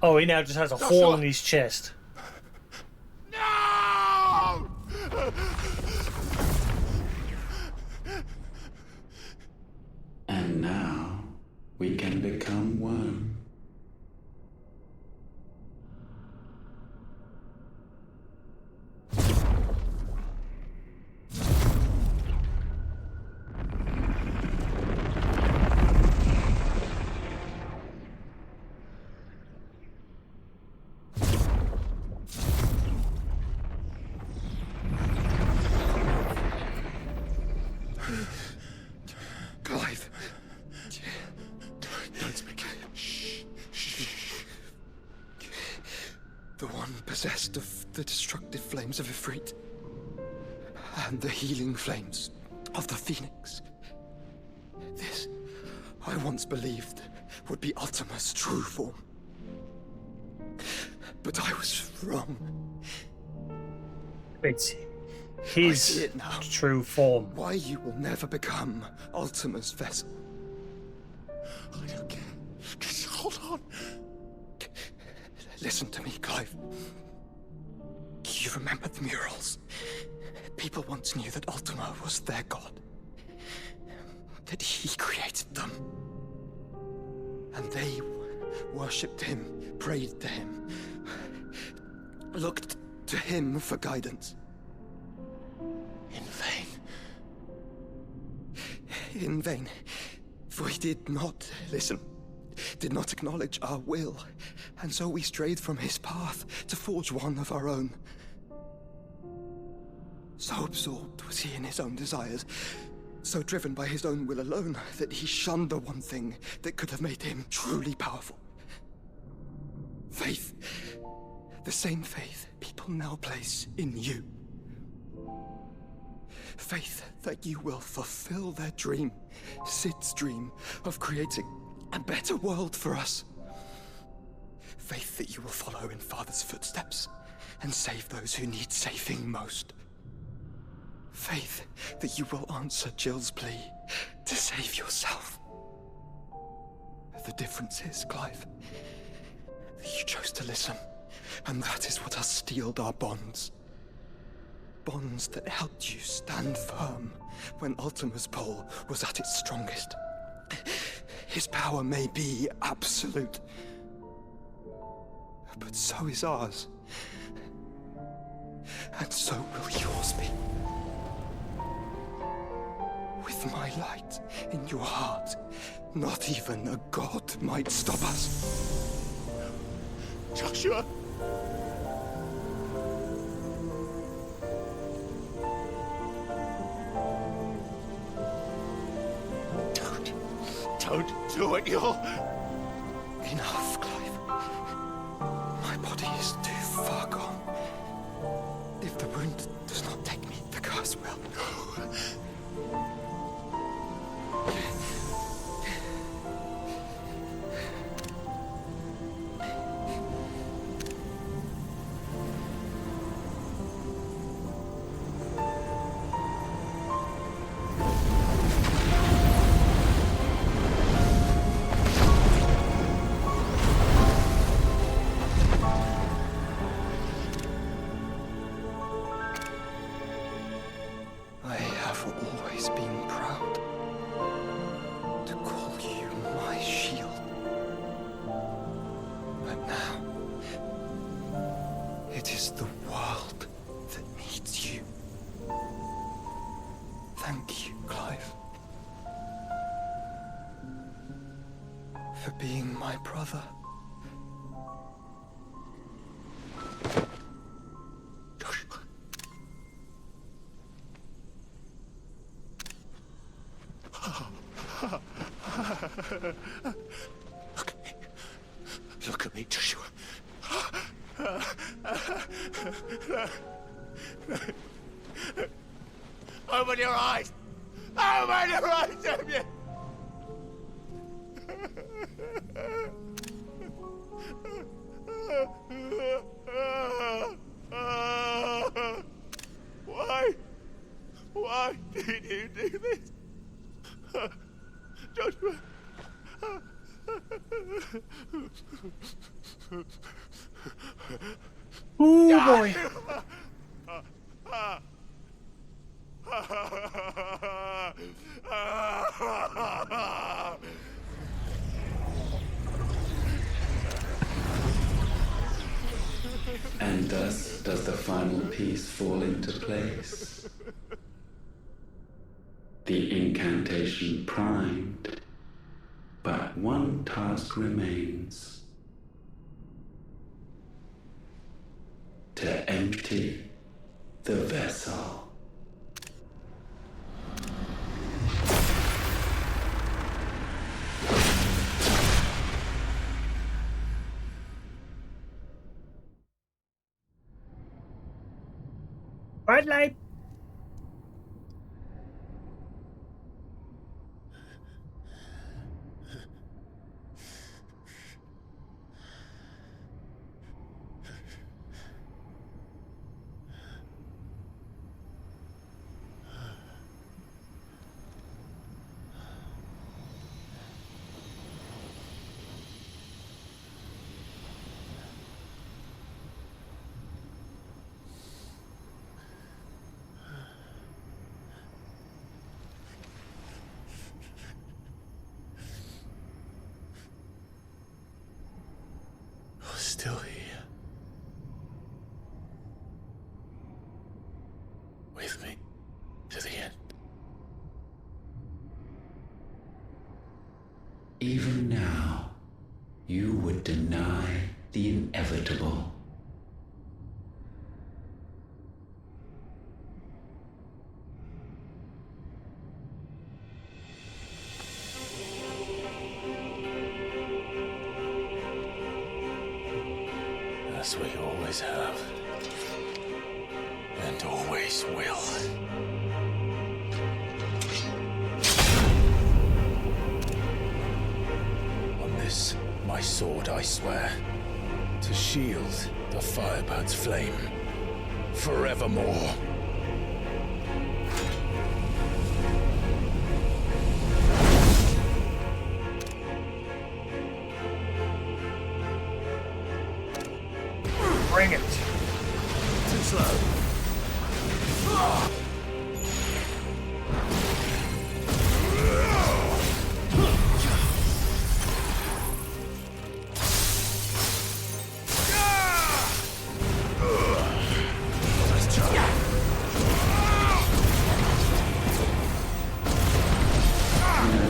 Oh, he now just has a hole in his chest. No! And now we can become one. Clive. Don't speak. The one possessed of the destructive flames of Ifrit and the healing flames of the Phoenix. This, I once believed, would be Ultima's true form. But I was wrong. It's his true form. Why you will never become Ultima's vessel. I don't care. Just hold on. Listen to me, Clive. You remember the murals? People once knew that Ultima was their god. That he created them. And they worshipped him, prayed to him, looked to him for guidance. In vain. In vain. For he did not listen, did not acknowledge our will, and so we strayed from his path to forge one of our own. So absorbed was he in his own desires, so driven by his own will alone, that he shunned the one thing that could have made him truly powerful. Faith. The same faith people now place in you. Faith that you will fulfill their dream, Sid's dream, of creating a better world for us. Faith that you will follow in Father's footsteps and save those who need saving most. Faith that you will answer Jill's plea to save yourself. The difference is, Clive, that you chose to listen, and that is what has steeled our bonds. Bonds that helped you stand firm when Ultima's pull was at its strongest. His power may be absolute, but so is ours. And so will yours be. With my light in your heart, not even a god might stop us. Joshua! Don't do it, you'll... Enough, Clive. My body is too far gone. If the wound does not take me, the curse will. I have always been proud to call you my shield. But now, it is the world that needs you. Thank you, Clive, for being my brother. Look at me, Joshua. Open your eyes! Open your eyes, Damien! Why? Why did you do this? Joshua! Ooh, boy. And thus does the final piece fall into place. The incantation primed, but one task remains. To empty the vessel. Red light. Still here. With me to the end. Even now, you would deny the inevitable. As we always have. And always will. On this, my sword, I swear, to shield the Firebird's flame forevermore. Bring it. Too slow.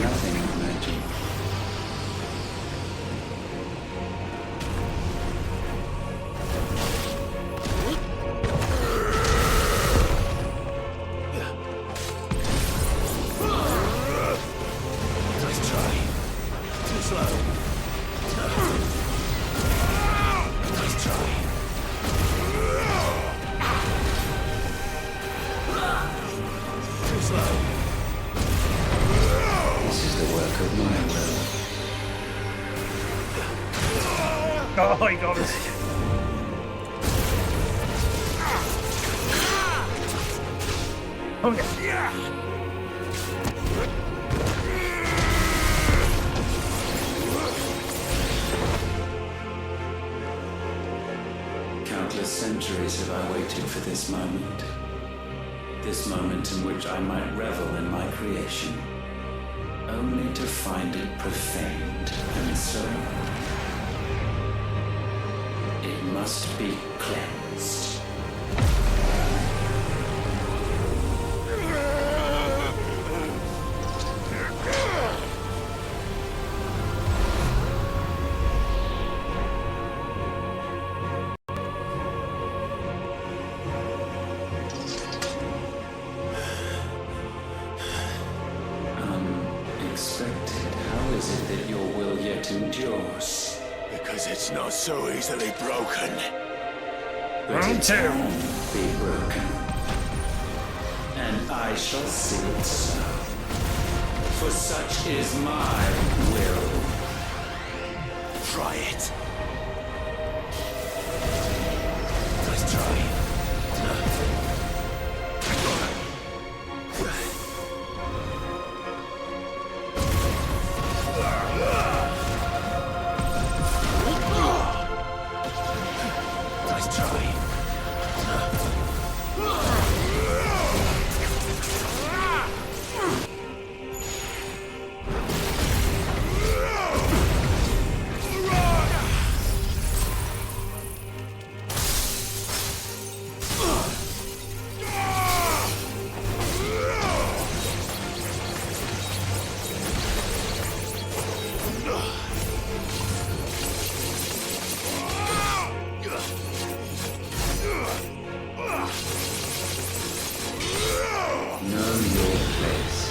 Nothing of magic. This is the work of my will. Oh, he got us. Oh, yeah. Countless centuries have I waited for this moment. This moment in which I might revel in my creation, only to find it profaned and so it must be cleansed. Unexpected. How is it that your will yet endures? Because it's not so easily broken. Round two. Be broken, and I shall see it so. For such is my will. Try it. Let's try. Let's try. Know your place.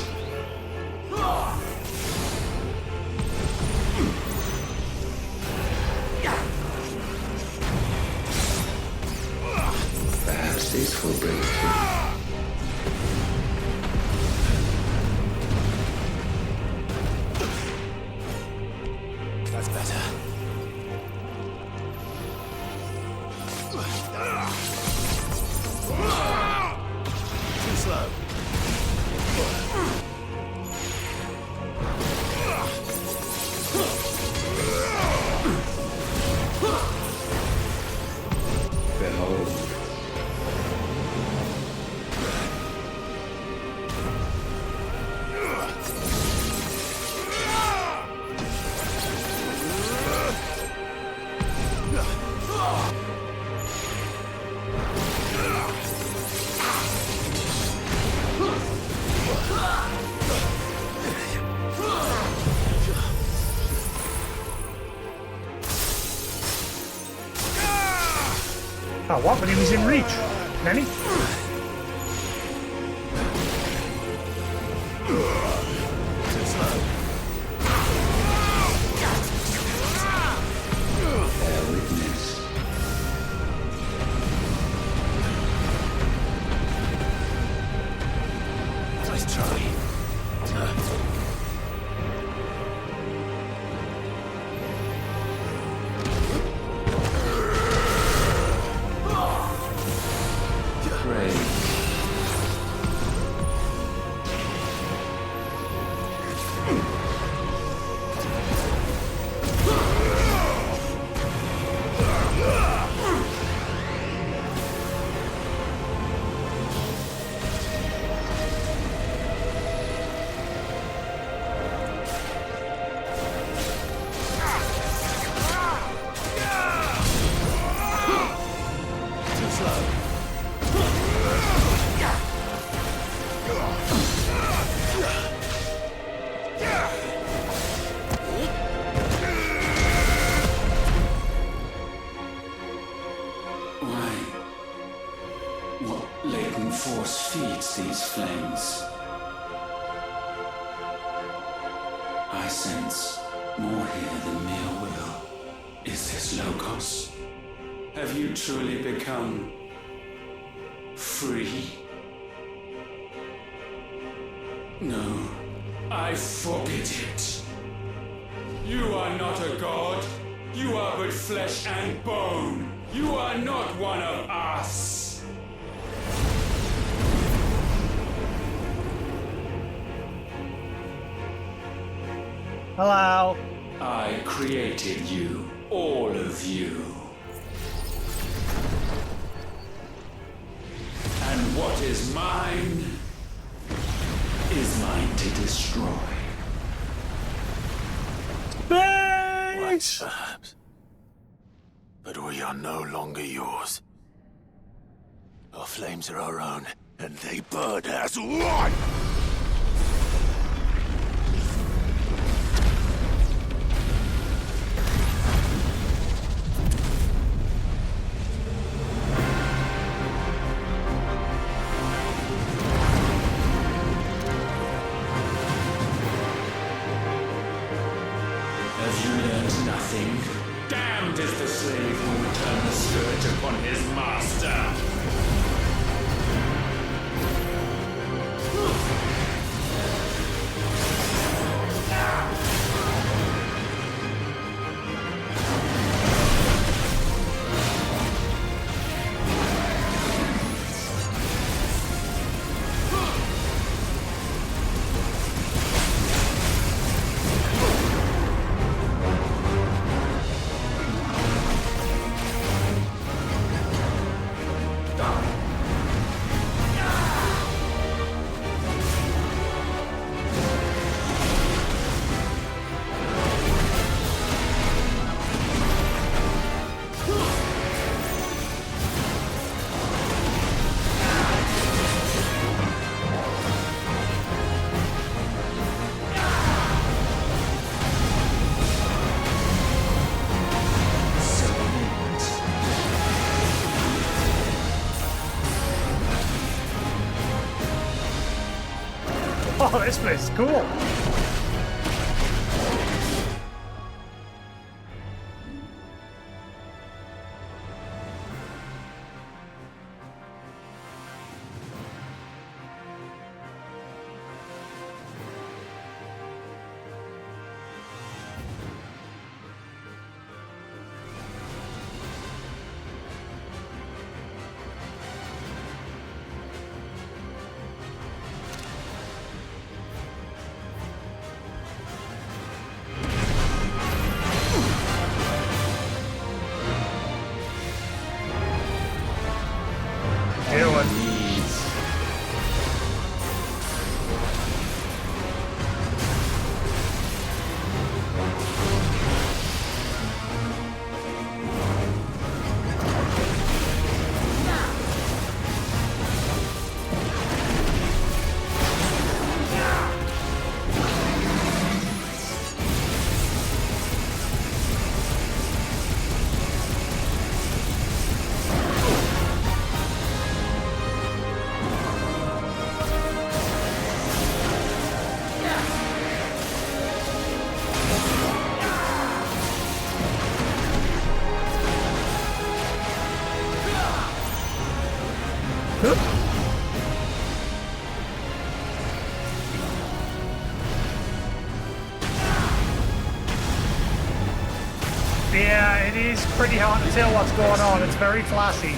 Perhaps this will bring through. That's better. Too slow. Behold. Oh, what? But he was in reach. Nenny? Too slow. Bear witness. Let's try. Pray. Too slow. Why? What latent force feeds these flames? I sense more here than mere will. Is this Logos? Have you truly become free? No, I forbid it. You are not a god. You are but flesh and bone. You are not one of us. Hello. I created you, all of you. And what is mine is mine to destroy. Thanks. Perhaps. But we are no longer yours. Our flames are our own, and they burn as one! Have you learned nothing? Damn kind is the slave who will turn the scourge upon his master. Oh, this place is cool. Yeah, it is pretty hard to tell what's going on. It's very flashy.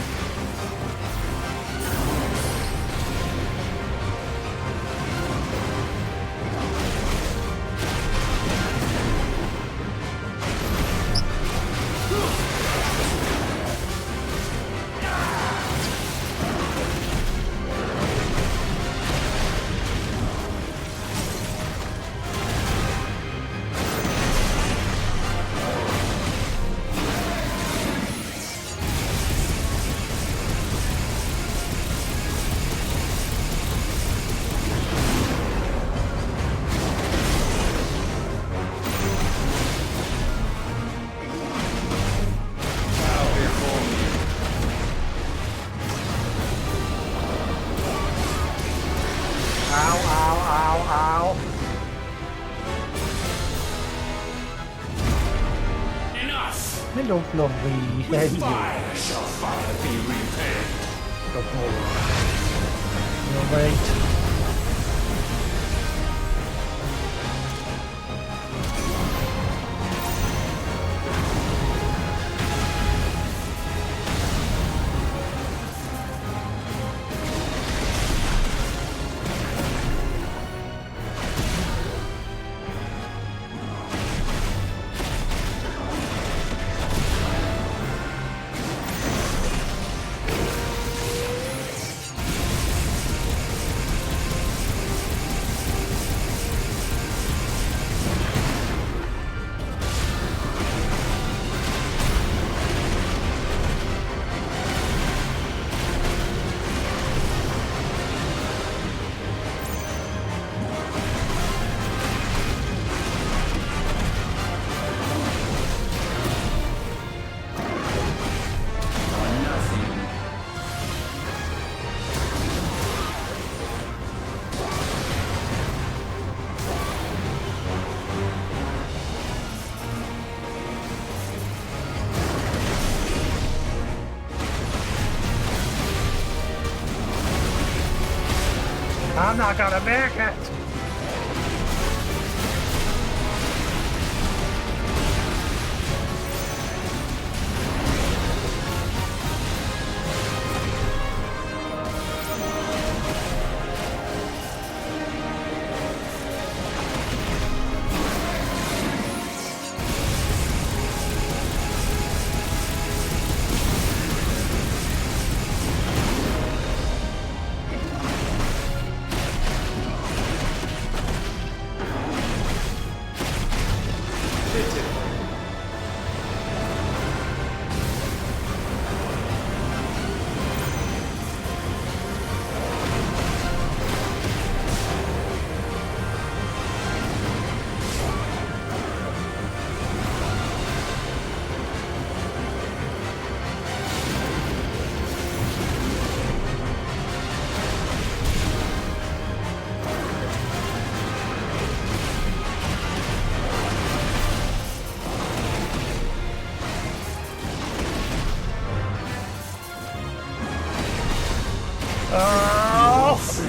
Lovely. With fire shall fire be repaid. Good boy. You're right. I'm not gonna make it.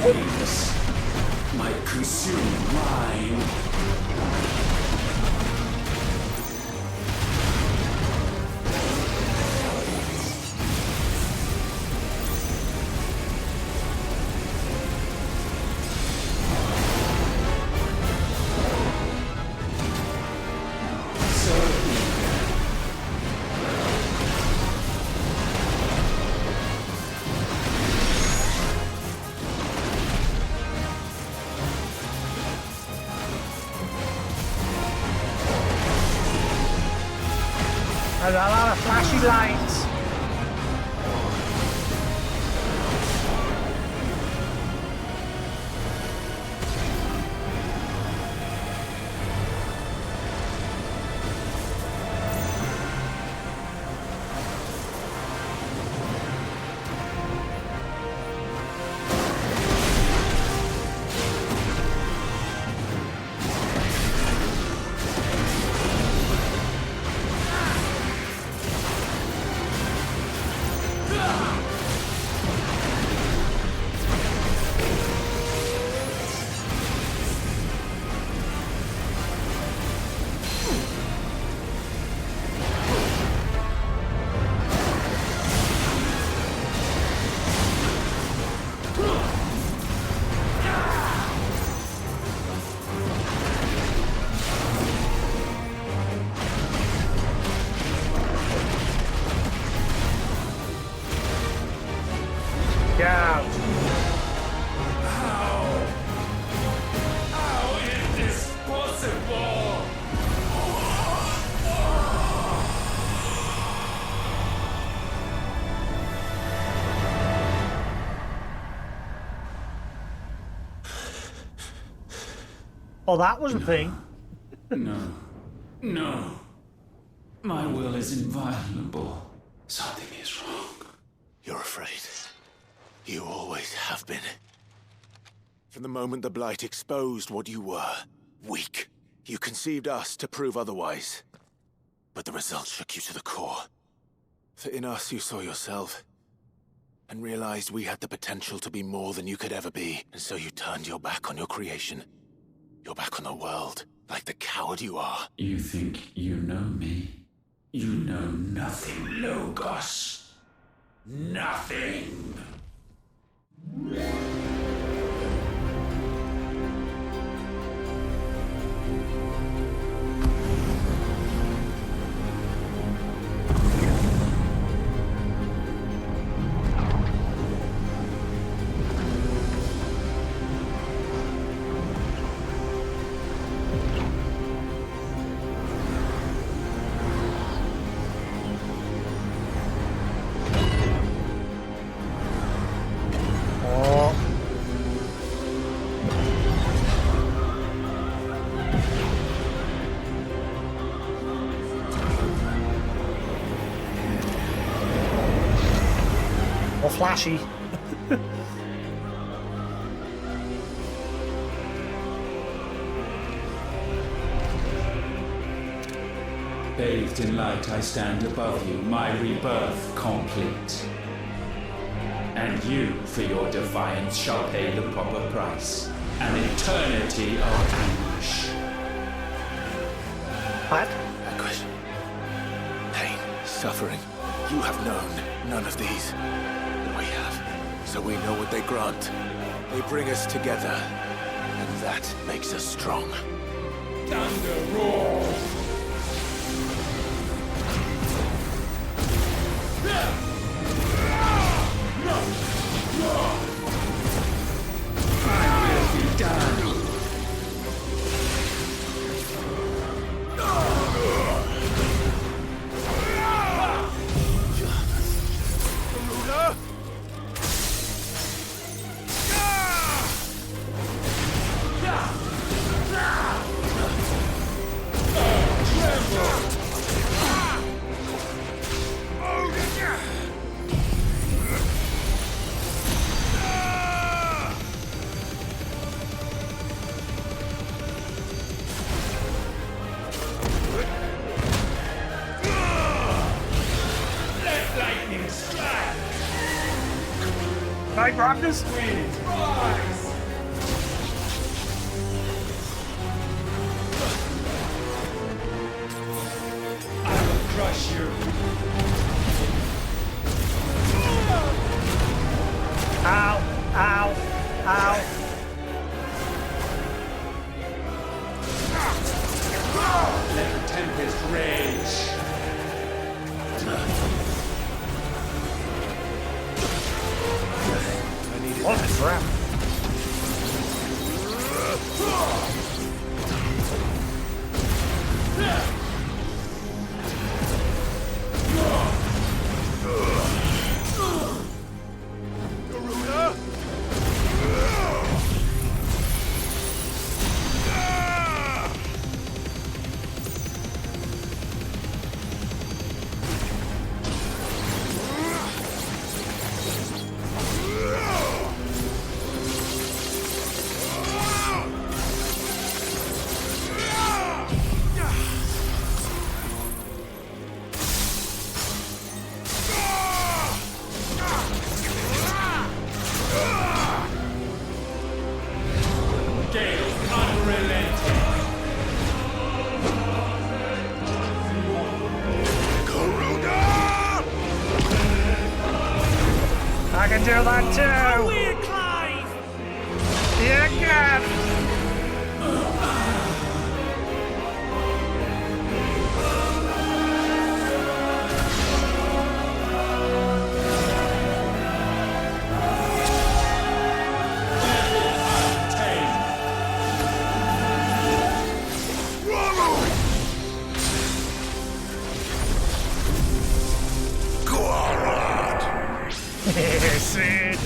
Flames might consume mine. There's a lot of flashy lights. How is this possible? Oh, that was the thing. No. No. My will is inviolable. Something is wrong. You're afraid. You always have been. From the moment the Blight exposed what you were, weak, you conceived us to prove otherwise. But the result shook you to the core. For in us you saw yourself, and realized we had the potential to be more than you could ever be, and so you turned your back on your creation. Your back on the world, like the coward you are. You think you know me? You know nothing, Logos. Nothing. Flashy. Bathed in light, I stand above you, my rebirth complete. And you, for your defiance, shall pay the proper price. An eternity of anguish. What? Anguish. Pain. Suffering. You have known none of these. But we have. So we know what they grant. They bring us together. And that makes us strong. Thunder roar! I will be done. Night Raptors? I will crush you. Ow! Ow! Ow! Let the tempest rage. What a crap! I can do that too! We're Clive! Yeah, yeah. Sid.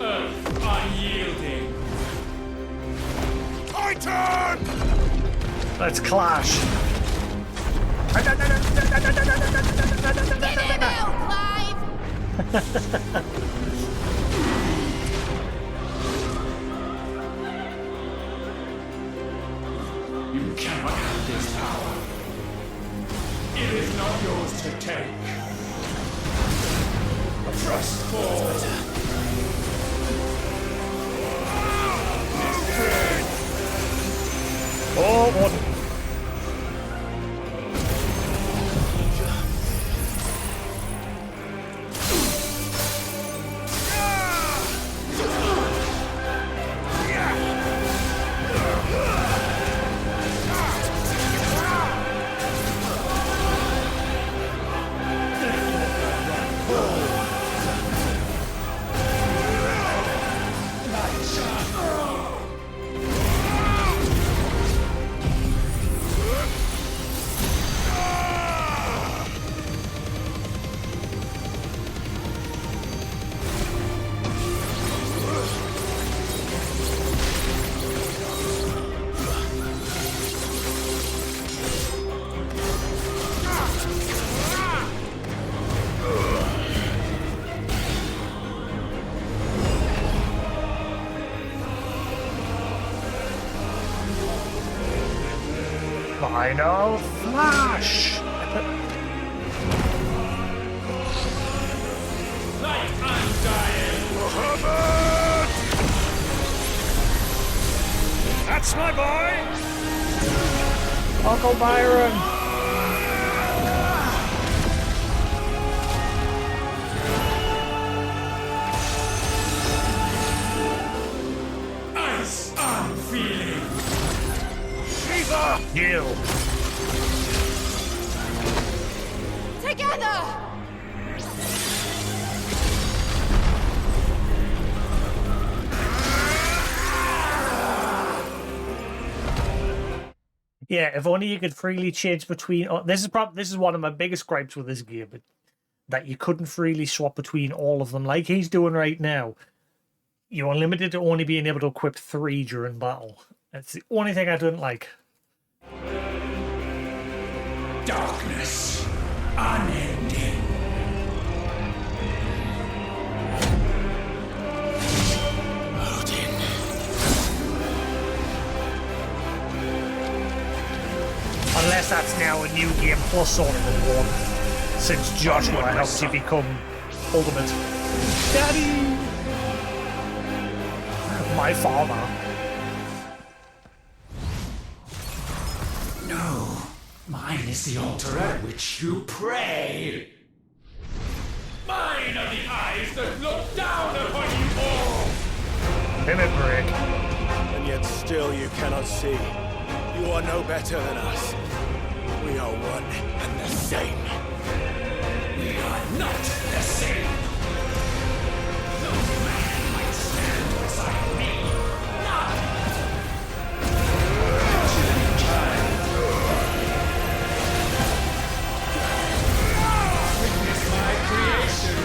Earth unyielding. Titan! Let's clash. Get him out, Clive! You cannot have this power. It is not yours to take. Thrust forward. Oh, what? Final flash! Like undying! Muhammad! That's my boy! Uncle Byron! Ice I'm feeling! Shiva! You! Together! Yeah, if only you could freely change between. Oh, this is one of my biggest gripes with this game, but that you couldn't freely swap between all of them like he's doing right now. You're limited to only being able to equip 3 during battle. That's the only thing I don't like. Darkness, unending. Unless that's now a new game plus sort of reward. Since Joshua helped you become ultimate. Daddy! My father. No, mine is the altar at which you pray. Mine are the eyes that look down upon you all. Mimic. And yet still you cannot see. You are no better than us. We are one and the same. We are not the same. No man might stand beside me. None. Witness my creation.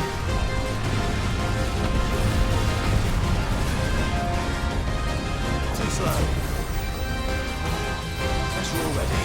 Too slow. As we're ready.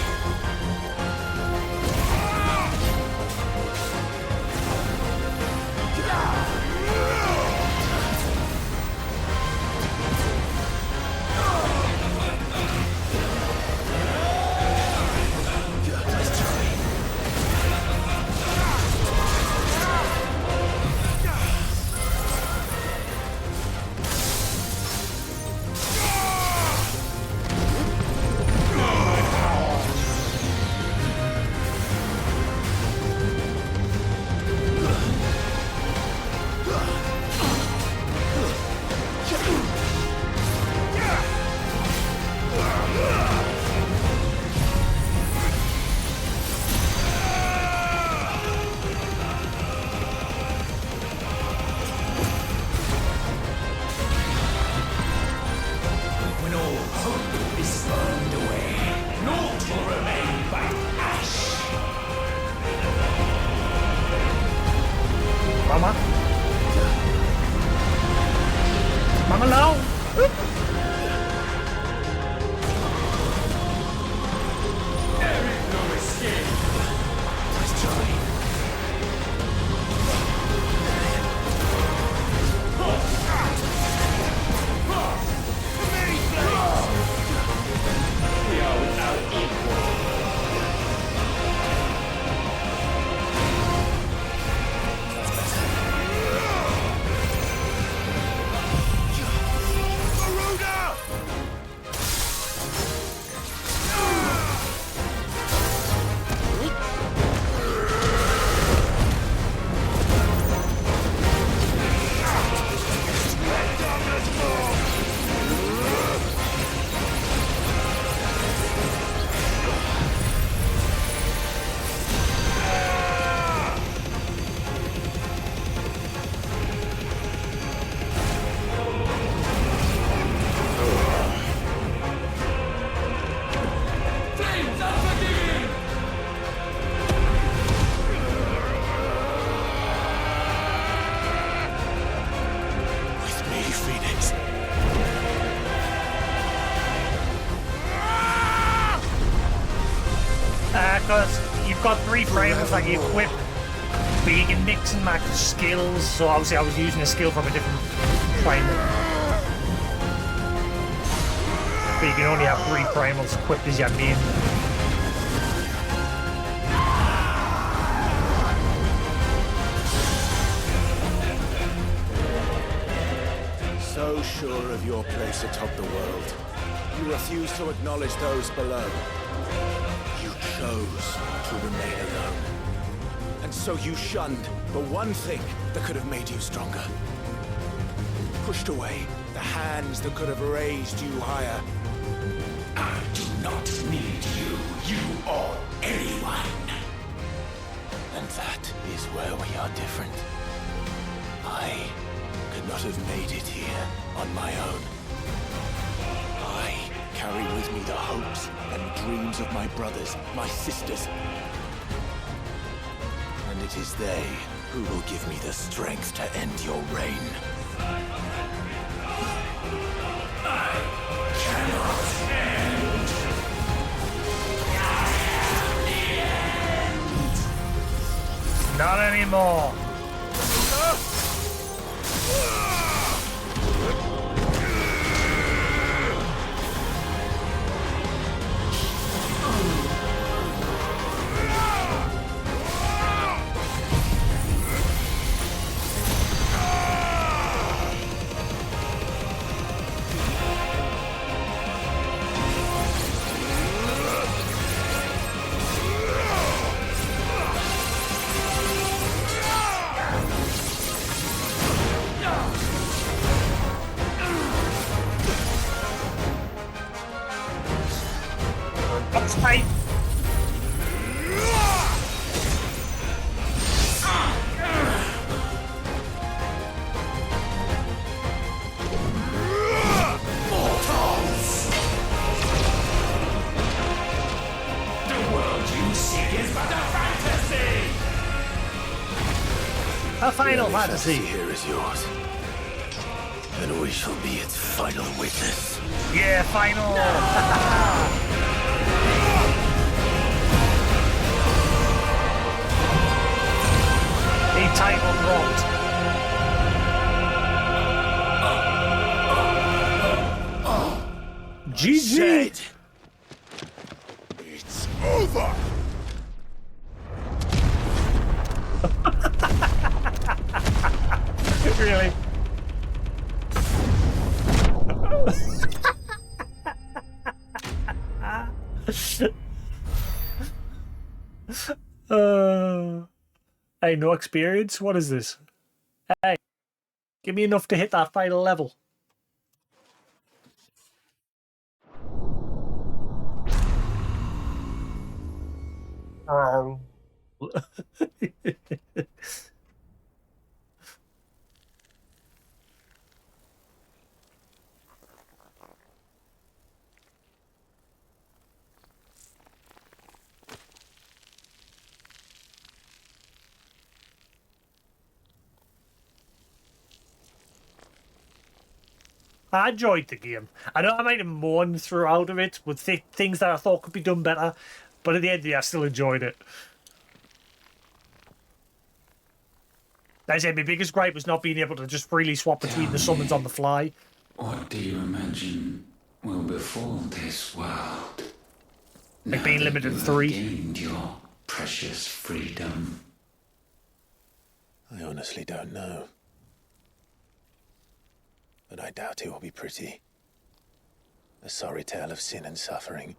Mama now. There is no escape. Let's try. We are without equal. Because you've got 3 frames that you equip, but you can mix and match skills. So obviously I was using a skill from a different frame. But you can only have 3 primals equipped as your main. so sure of your place atop the world, you refused to acknowledge those below. You chose to remain alone. And so you shunned the one thing that could have made you stronger. Pushed away the hands that could have raised you higher. I do not need you, or anyone. And that is where we are different. I could not have made it here on my own. I carry with me the hopes and dreams of my brothers, my sisters. And it is they who will give me the strength to end your reign. I cannot end. Not anymore. Fight. Mortals! The world you seek is but a fantasy! A final The only fantasy. here is yours. And we shall be its final witness. Yeah, final. The title dropped. GG. It's over. Really? Hey, no experience? What is this? Hey, give me enough to hit that final level. I enjoyed the game. I know I might have moaned throughout of it with things that I thought could be done better, but at the end of the day, I still enjoyed it. Like I said, my biggest gripe was not being able to just freely swap between the summons on the fly. What do you imagine will befall this world? Like being limited to you 3. have gained your precious freedom. I honestly don't know. But I doubt it will be pretty. A sorry tale of sin and suffering,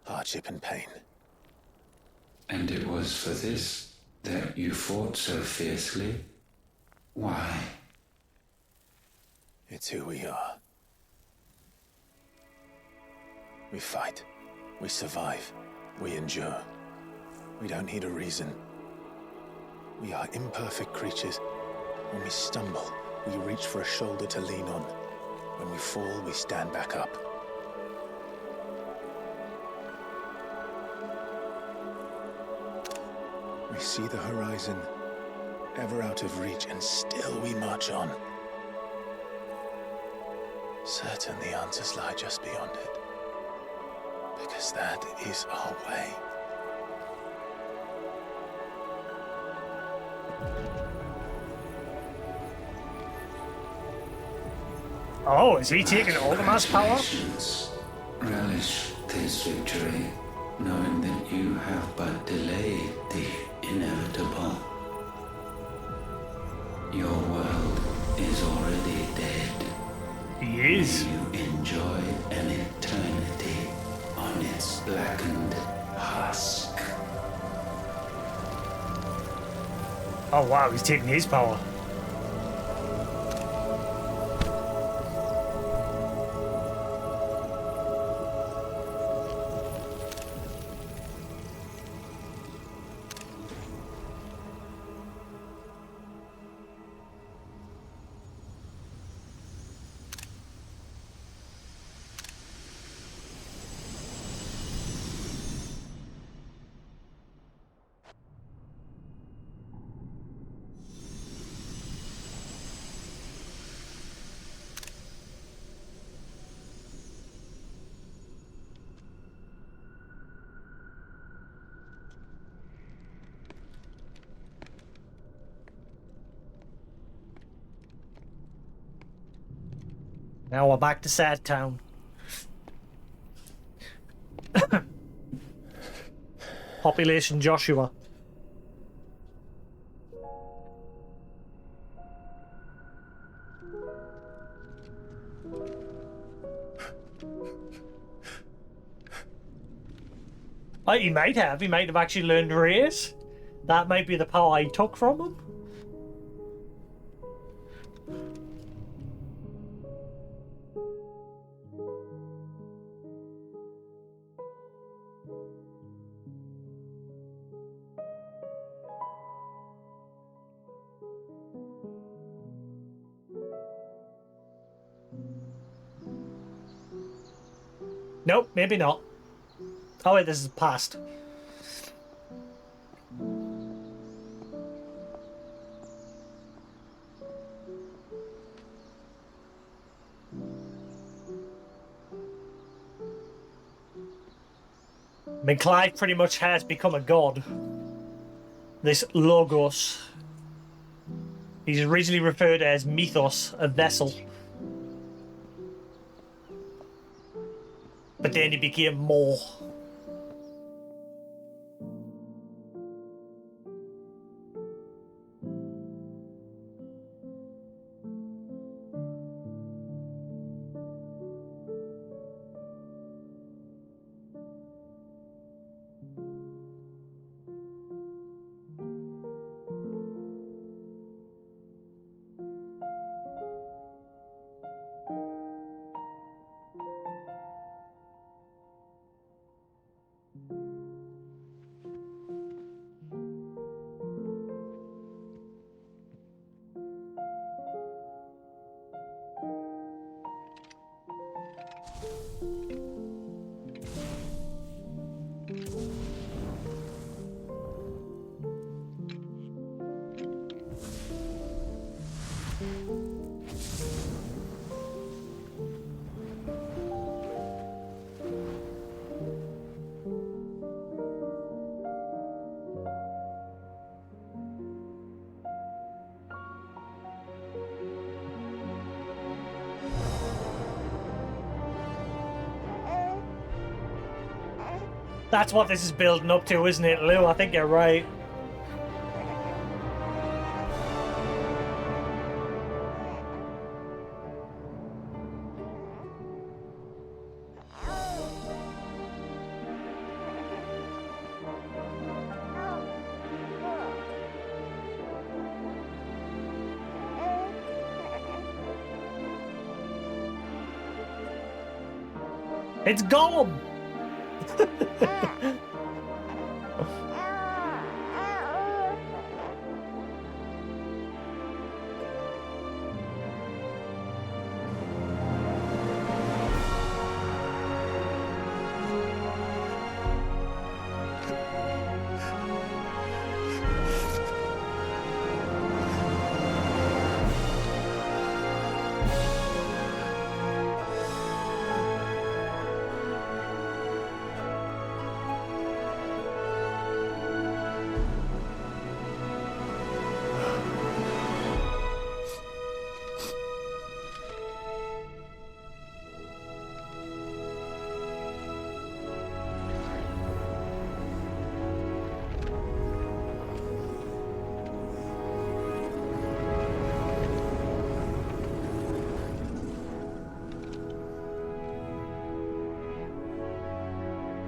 hardship and pain. And it was for this that you fought so fiercely? Why? It's who we are. We fight. We survive. We endure. We don't need a reason. We are imperfect creatures. When we stumble, we reach for a shoulder to lean on. When we fall, we stand back up. We see the horizon, ever out of reach, and still we march on. Certain the answers lie just beyond it. Because that is our way. Oh, is he taking all the mass power? Relish this victory, knowing that you have but delayed the inevitable. Your world is already dead. He is. You enjoy an eternity on its blackened husk. Oh wow, he's taking his power. Now we're back to Sad Town. Population Joshua. He might have. He might have actually learned to race. That might be the power he took from him. Nope, maybe not. Oh wait, this is past. I mean, Clive pretty much has become a god. This Logos. He's originally referred to as Mythos, a vessel. But then he became more. That's what this is building up to, isn't it, Lou? I think you're right. It's Gollum!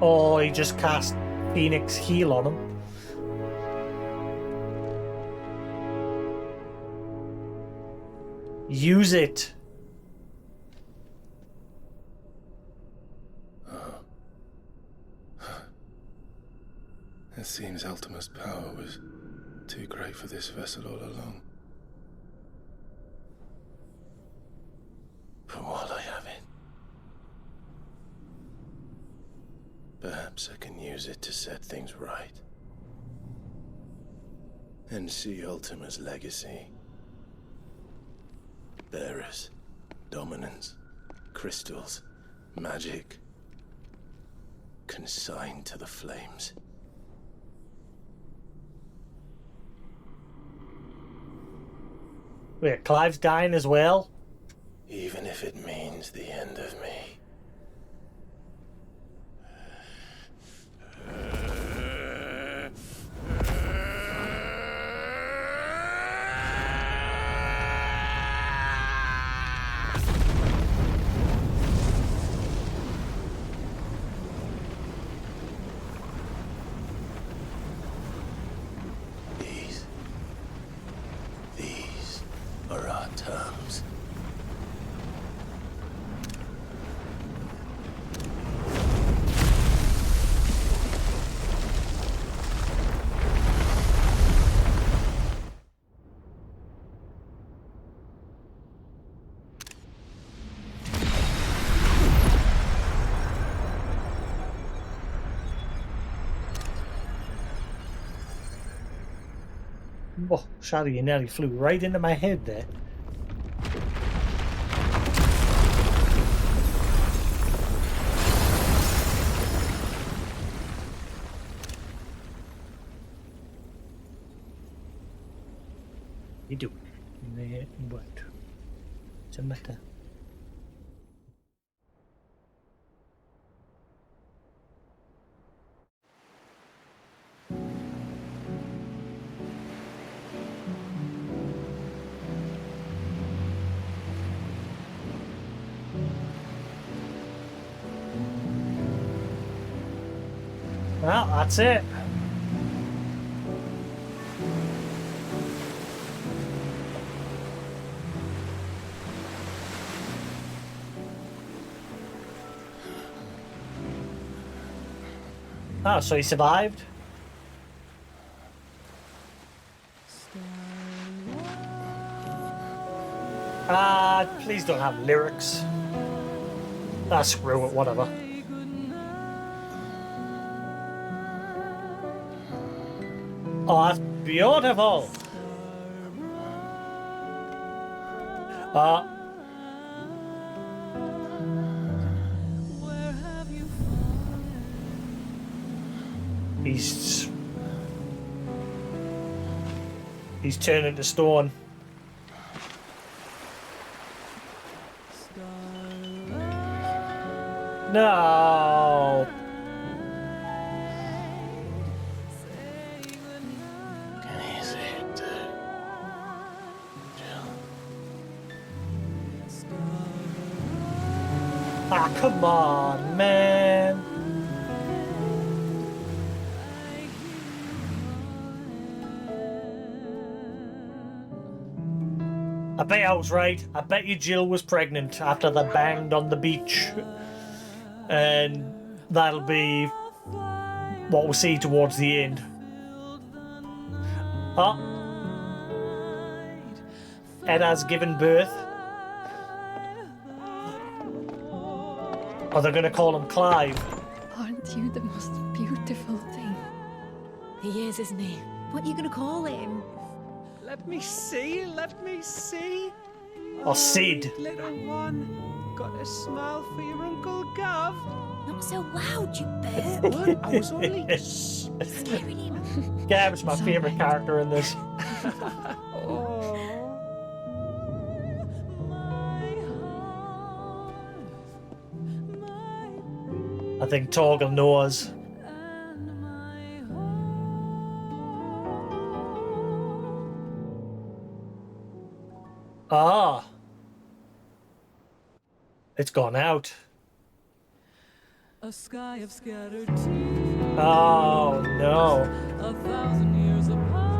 Or he just cast Phoenix Heal on him. Use it. It seems Ultima's power was too great for this vessel all along. But while I have it, perhaps I can use it to set things right. And see Ultima's legacy. Bearers, dominance, crystals, magic, consigned to the flames. Wait, Clive's dying as well? Even if it means the end of me. These are our terms. Oh, Shadi, you nearly flew right into my head there. You do. What? What's the matter? Well, that's it. Oh, so he survived? Please don't have lyrics. Ah, screw it, whatever. Oh, that's beautiful. He's turning to stone. No. Can you see it too? Jill? Ah, come on, man. I bet I was right. I bet you Jill was pregnant after they banged on the beach. And that'll be what we'll see towards the end. Oh. Edda's given birth. Or they're going to call him Clive. Aren't you the most beautiful thing? He is, isn't he? What are you going to call him? Let me see, let me see. Or Sid. Little one, got a smile for your Uncle Gav. Not so loud, you bird. What? I was only scaring him. Gav's my favourite character in this. I think Torgal knows. It's gone out. A sky of scattered tears. Oh no. 1,000 years apart.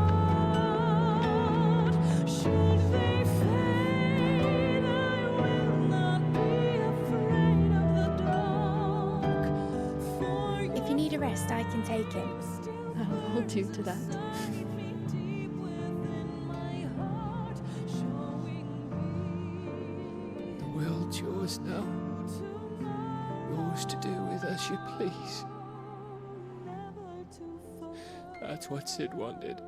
Should they fade, I will not be afraid of the dark. For If you need a rest, I can take him. I'll hold you to that. The world's yours now. Yours to do with as you please. That's what Sid wanted.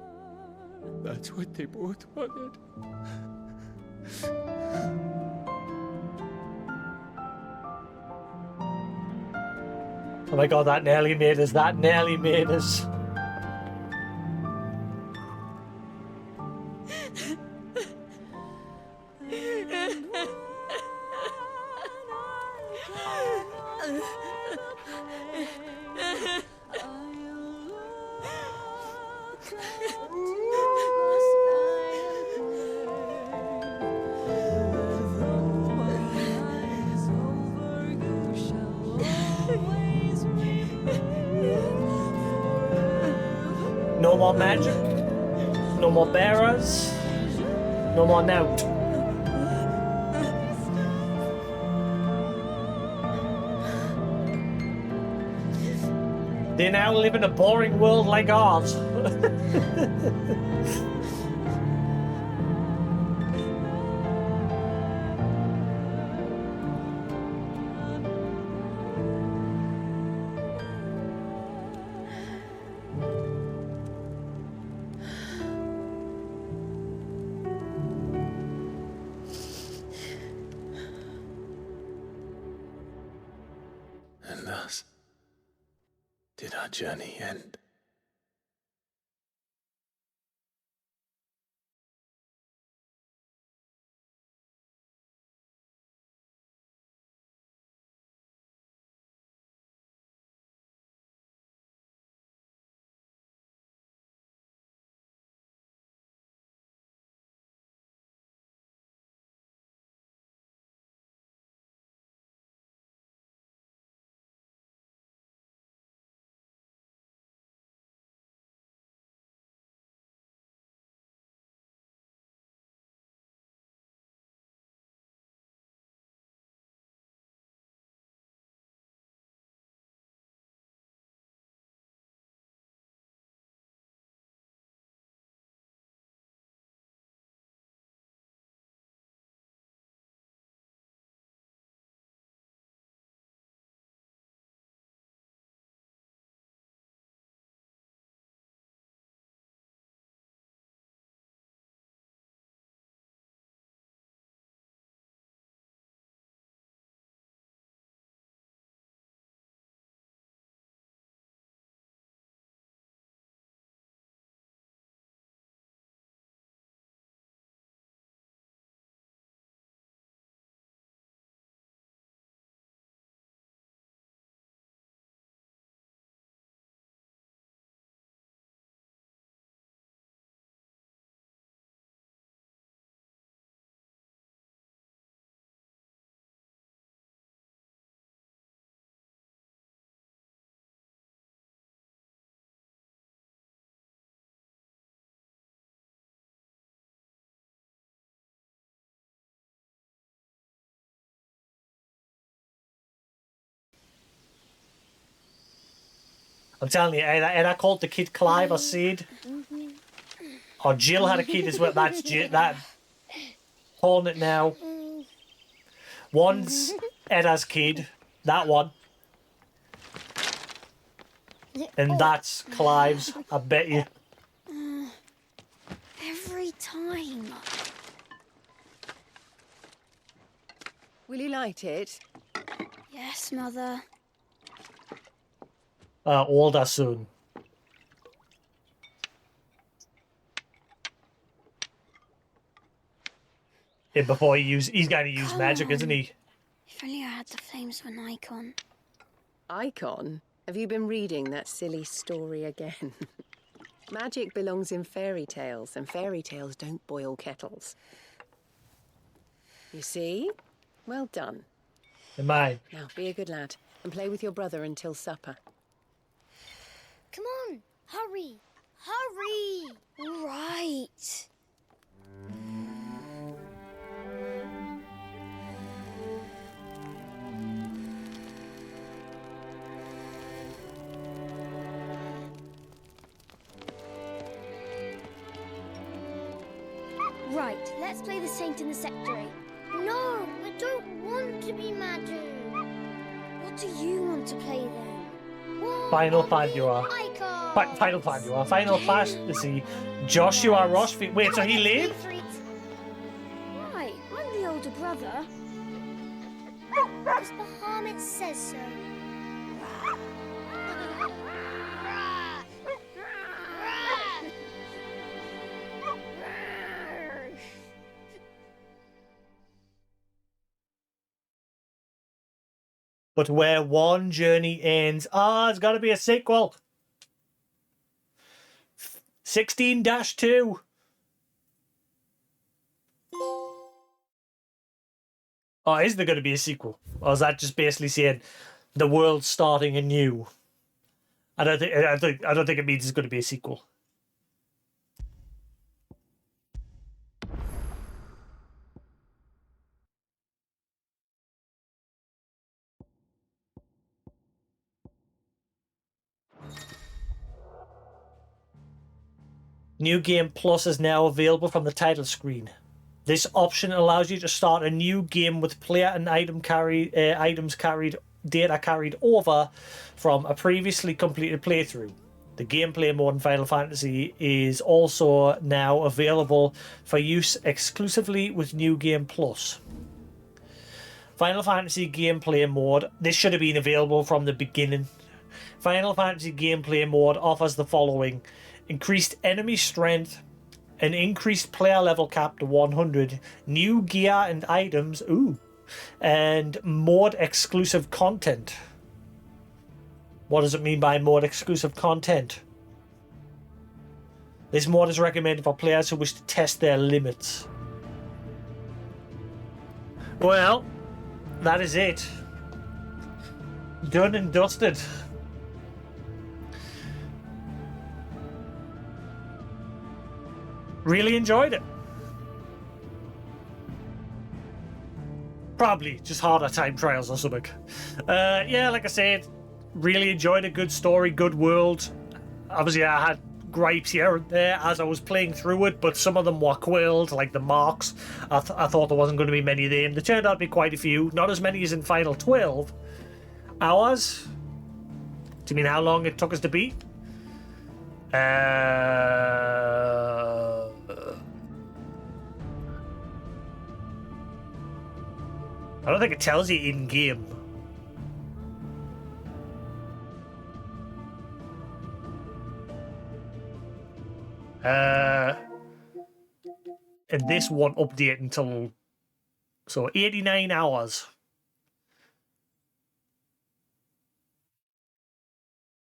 That's what they both wanted. Oh my god, that nearly made us. That nearly made us. No more magic. No more bearers. No more nout. They now live in a boring world like ours. And thus did our journey end. I'm telling you, I called the kid Clive or Sid. Or Jill had a kid as well. That's Jill. That. Calling it now. One's Edda's kid. That one. And that's Clive's. I bet you. Every time. Will you light it? Yes, Mother. Older soon. Yeah, before he's going to use magic, isn't he? If only I had the flames of an icon. Icon? Have you been reading that silly story again? Magic belongs in fairy tales, and fairy tales don't boil kettles. You see? Well done. Am I? Now, be a good lad. and play with your brother until supper. Come on, hurry! Hurry! Right. Right, let's play the Saint in the Secretary. No, I don't want to be Madu. What do you want to play then? Final Fantasy. Joshua Ross. Wait, so he lived? Right, I'm the older brother. Because the hermit says so. But where one journey ends, there's got to be a sequel. 16-2. Oh, is there going to be a sequel? Or is that just basically saying the world's starting anew? I don't think it means there's going to be a sequel. New Game Plus is now available from the title screen. This option allows you to start a new game with player and data carried over from a previously completed playthrough. The gameplay mode in Final Fantasy is also now available for use exclusively with New Game Plus. Final Fantasy gameplay mode. This should have been available from the beginning. Final Fantasy gameplay mode offers the following: increased enemy strength, an increased player level cap to 100, new gear and items, and mod exclusive content. What does it mean by mod exclusive content? This mod is recommended for players who wish to test their limits. Well, that is it. Done and dusted. Really enjoyed it. Probably just harder time trials or something. Yeah, like I said, really enjoyed a good story, good world. Obviously, I had gripes here and there as I was playing through it, but some of them were quilled, like the marks. I thought there wasn't going to be many of them. There turned out to be quite a few. Not as many as in Final 12 hours. Do you mean how long it took us to beat? I don't think it tells you in game. And this won't update until 89 hours.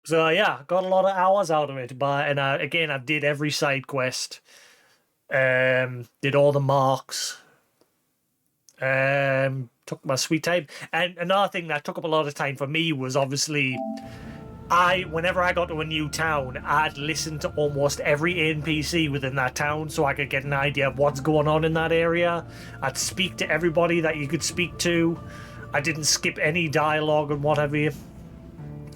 So yeah, got a lot of hours out of it. But again, I did every side quest. Did all the marks. Took my sweet time. And another thing that took up a lot of time for me was obviously whenever I got to a new town, I'd listen to almost every NPC within that town so I could get an idea of what's going on in that area. I'd speak to everybody that you could speak to. I didn't skip any dialogue and what have you.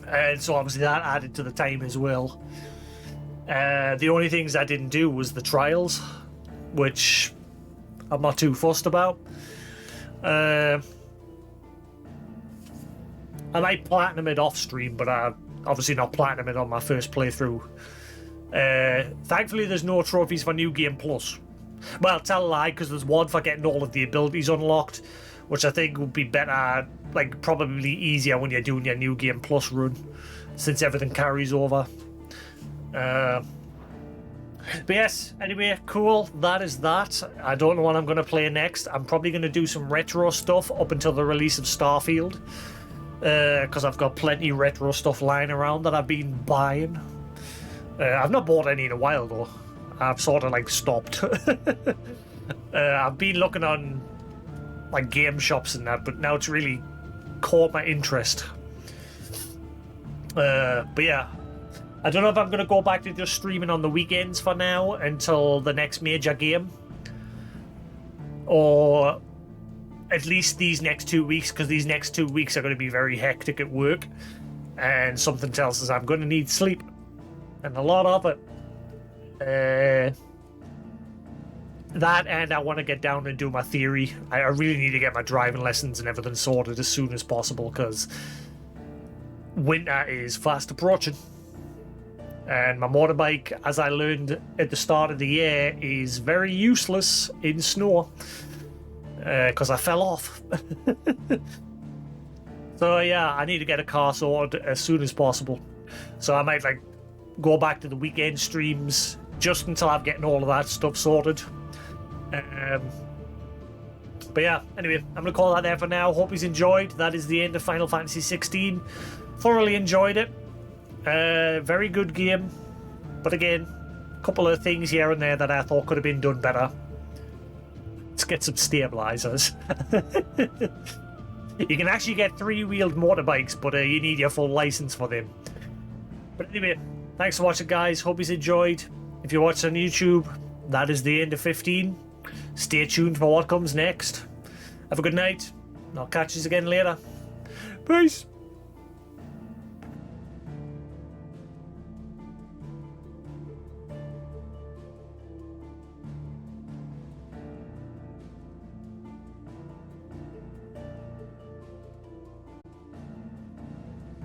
And so obviously that added to the time as well. The only things I didn't do was the trials, which I'm not too fussed about. I might platinum it off stream, but I obviously not platinum it on my first playthrough. Thankfully, there's no trophies for New Game Plus. Well, tell a lie, because there's one for getting all of the abilities unlocked, which I think would be better, like probably easier when you're doing your New Game Plus run, since everything carries over. But yes, anyway, cool. That is that. I don't know what I'm going to play next. I'm probably going to do some retro stuff up until the release of Starfield, because I've got plenty of retro stuff lying around that I've been buying. I've not bought any in a while though. I've sort of like stopped. I've been looking on like game shops and that, but now it's really caught my interest. But yeah, I don't know if I'm going to go back to just streaming on the weekends for now until the next major game. Or at least these next 2 weeks, because these next 2 weeks are going to be very hectic at work. And something tells us I'm going to need sleep. And a lot of it. That, and I want to get down and do my theory. I really need to get my driving lessons and everything sorted as soon as possible, because winter is fast approaching. And my motorbike, as I learned at the start of the year, is very useless in snow. Because I fell off. So yeah, I need to get a car sorted as soon as possible. So I might like go back to the weekend streams just until I'm getting all of that stuff sorted. But yeah, anyway, I'm going to call that there for now. Hope he's enjoyed. That is the end of Final Fantasy XVI. Thoroughly enjoyed it. Very good game. But again, a couple of things here and there that I thought could have been done better. Let's get some stabilizers. You can actually get 3-wheeled motorbikes, but you need your full license for them. But anyway, thanks for watching, guys. Hope you've enjoyed. If you watch on YouTube, that is the end of 15. Stay tuned for what comes next. Have a good night, and I'll catch you again later. Peace.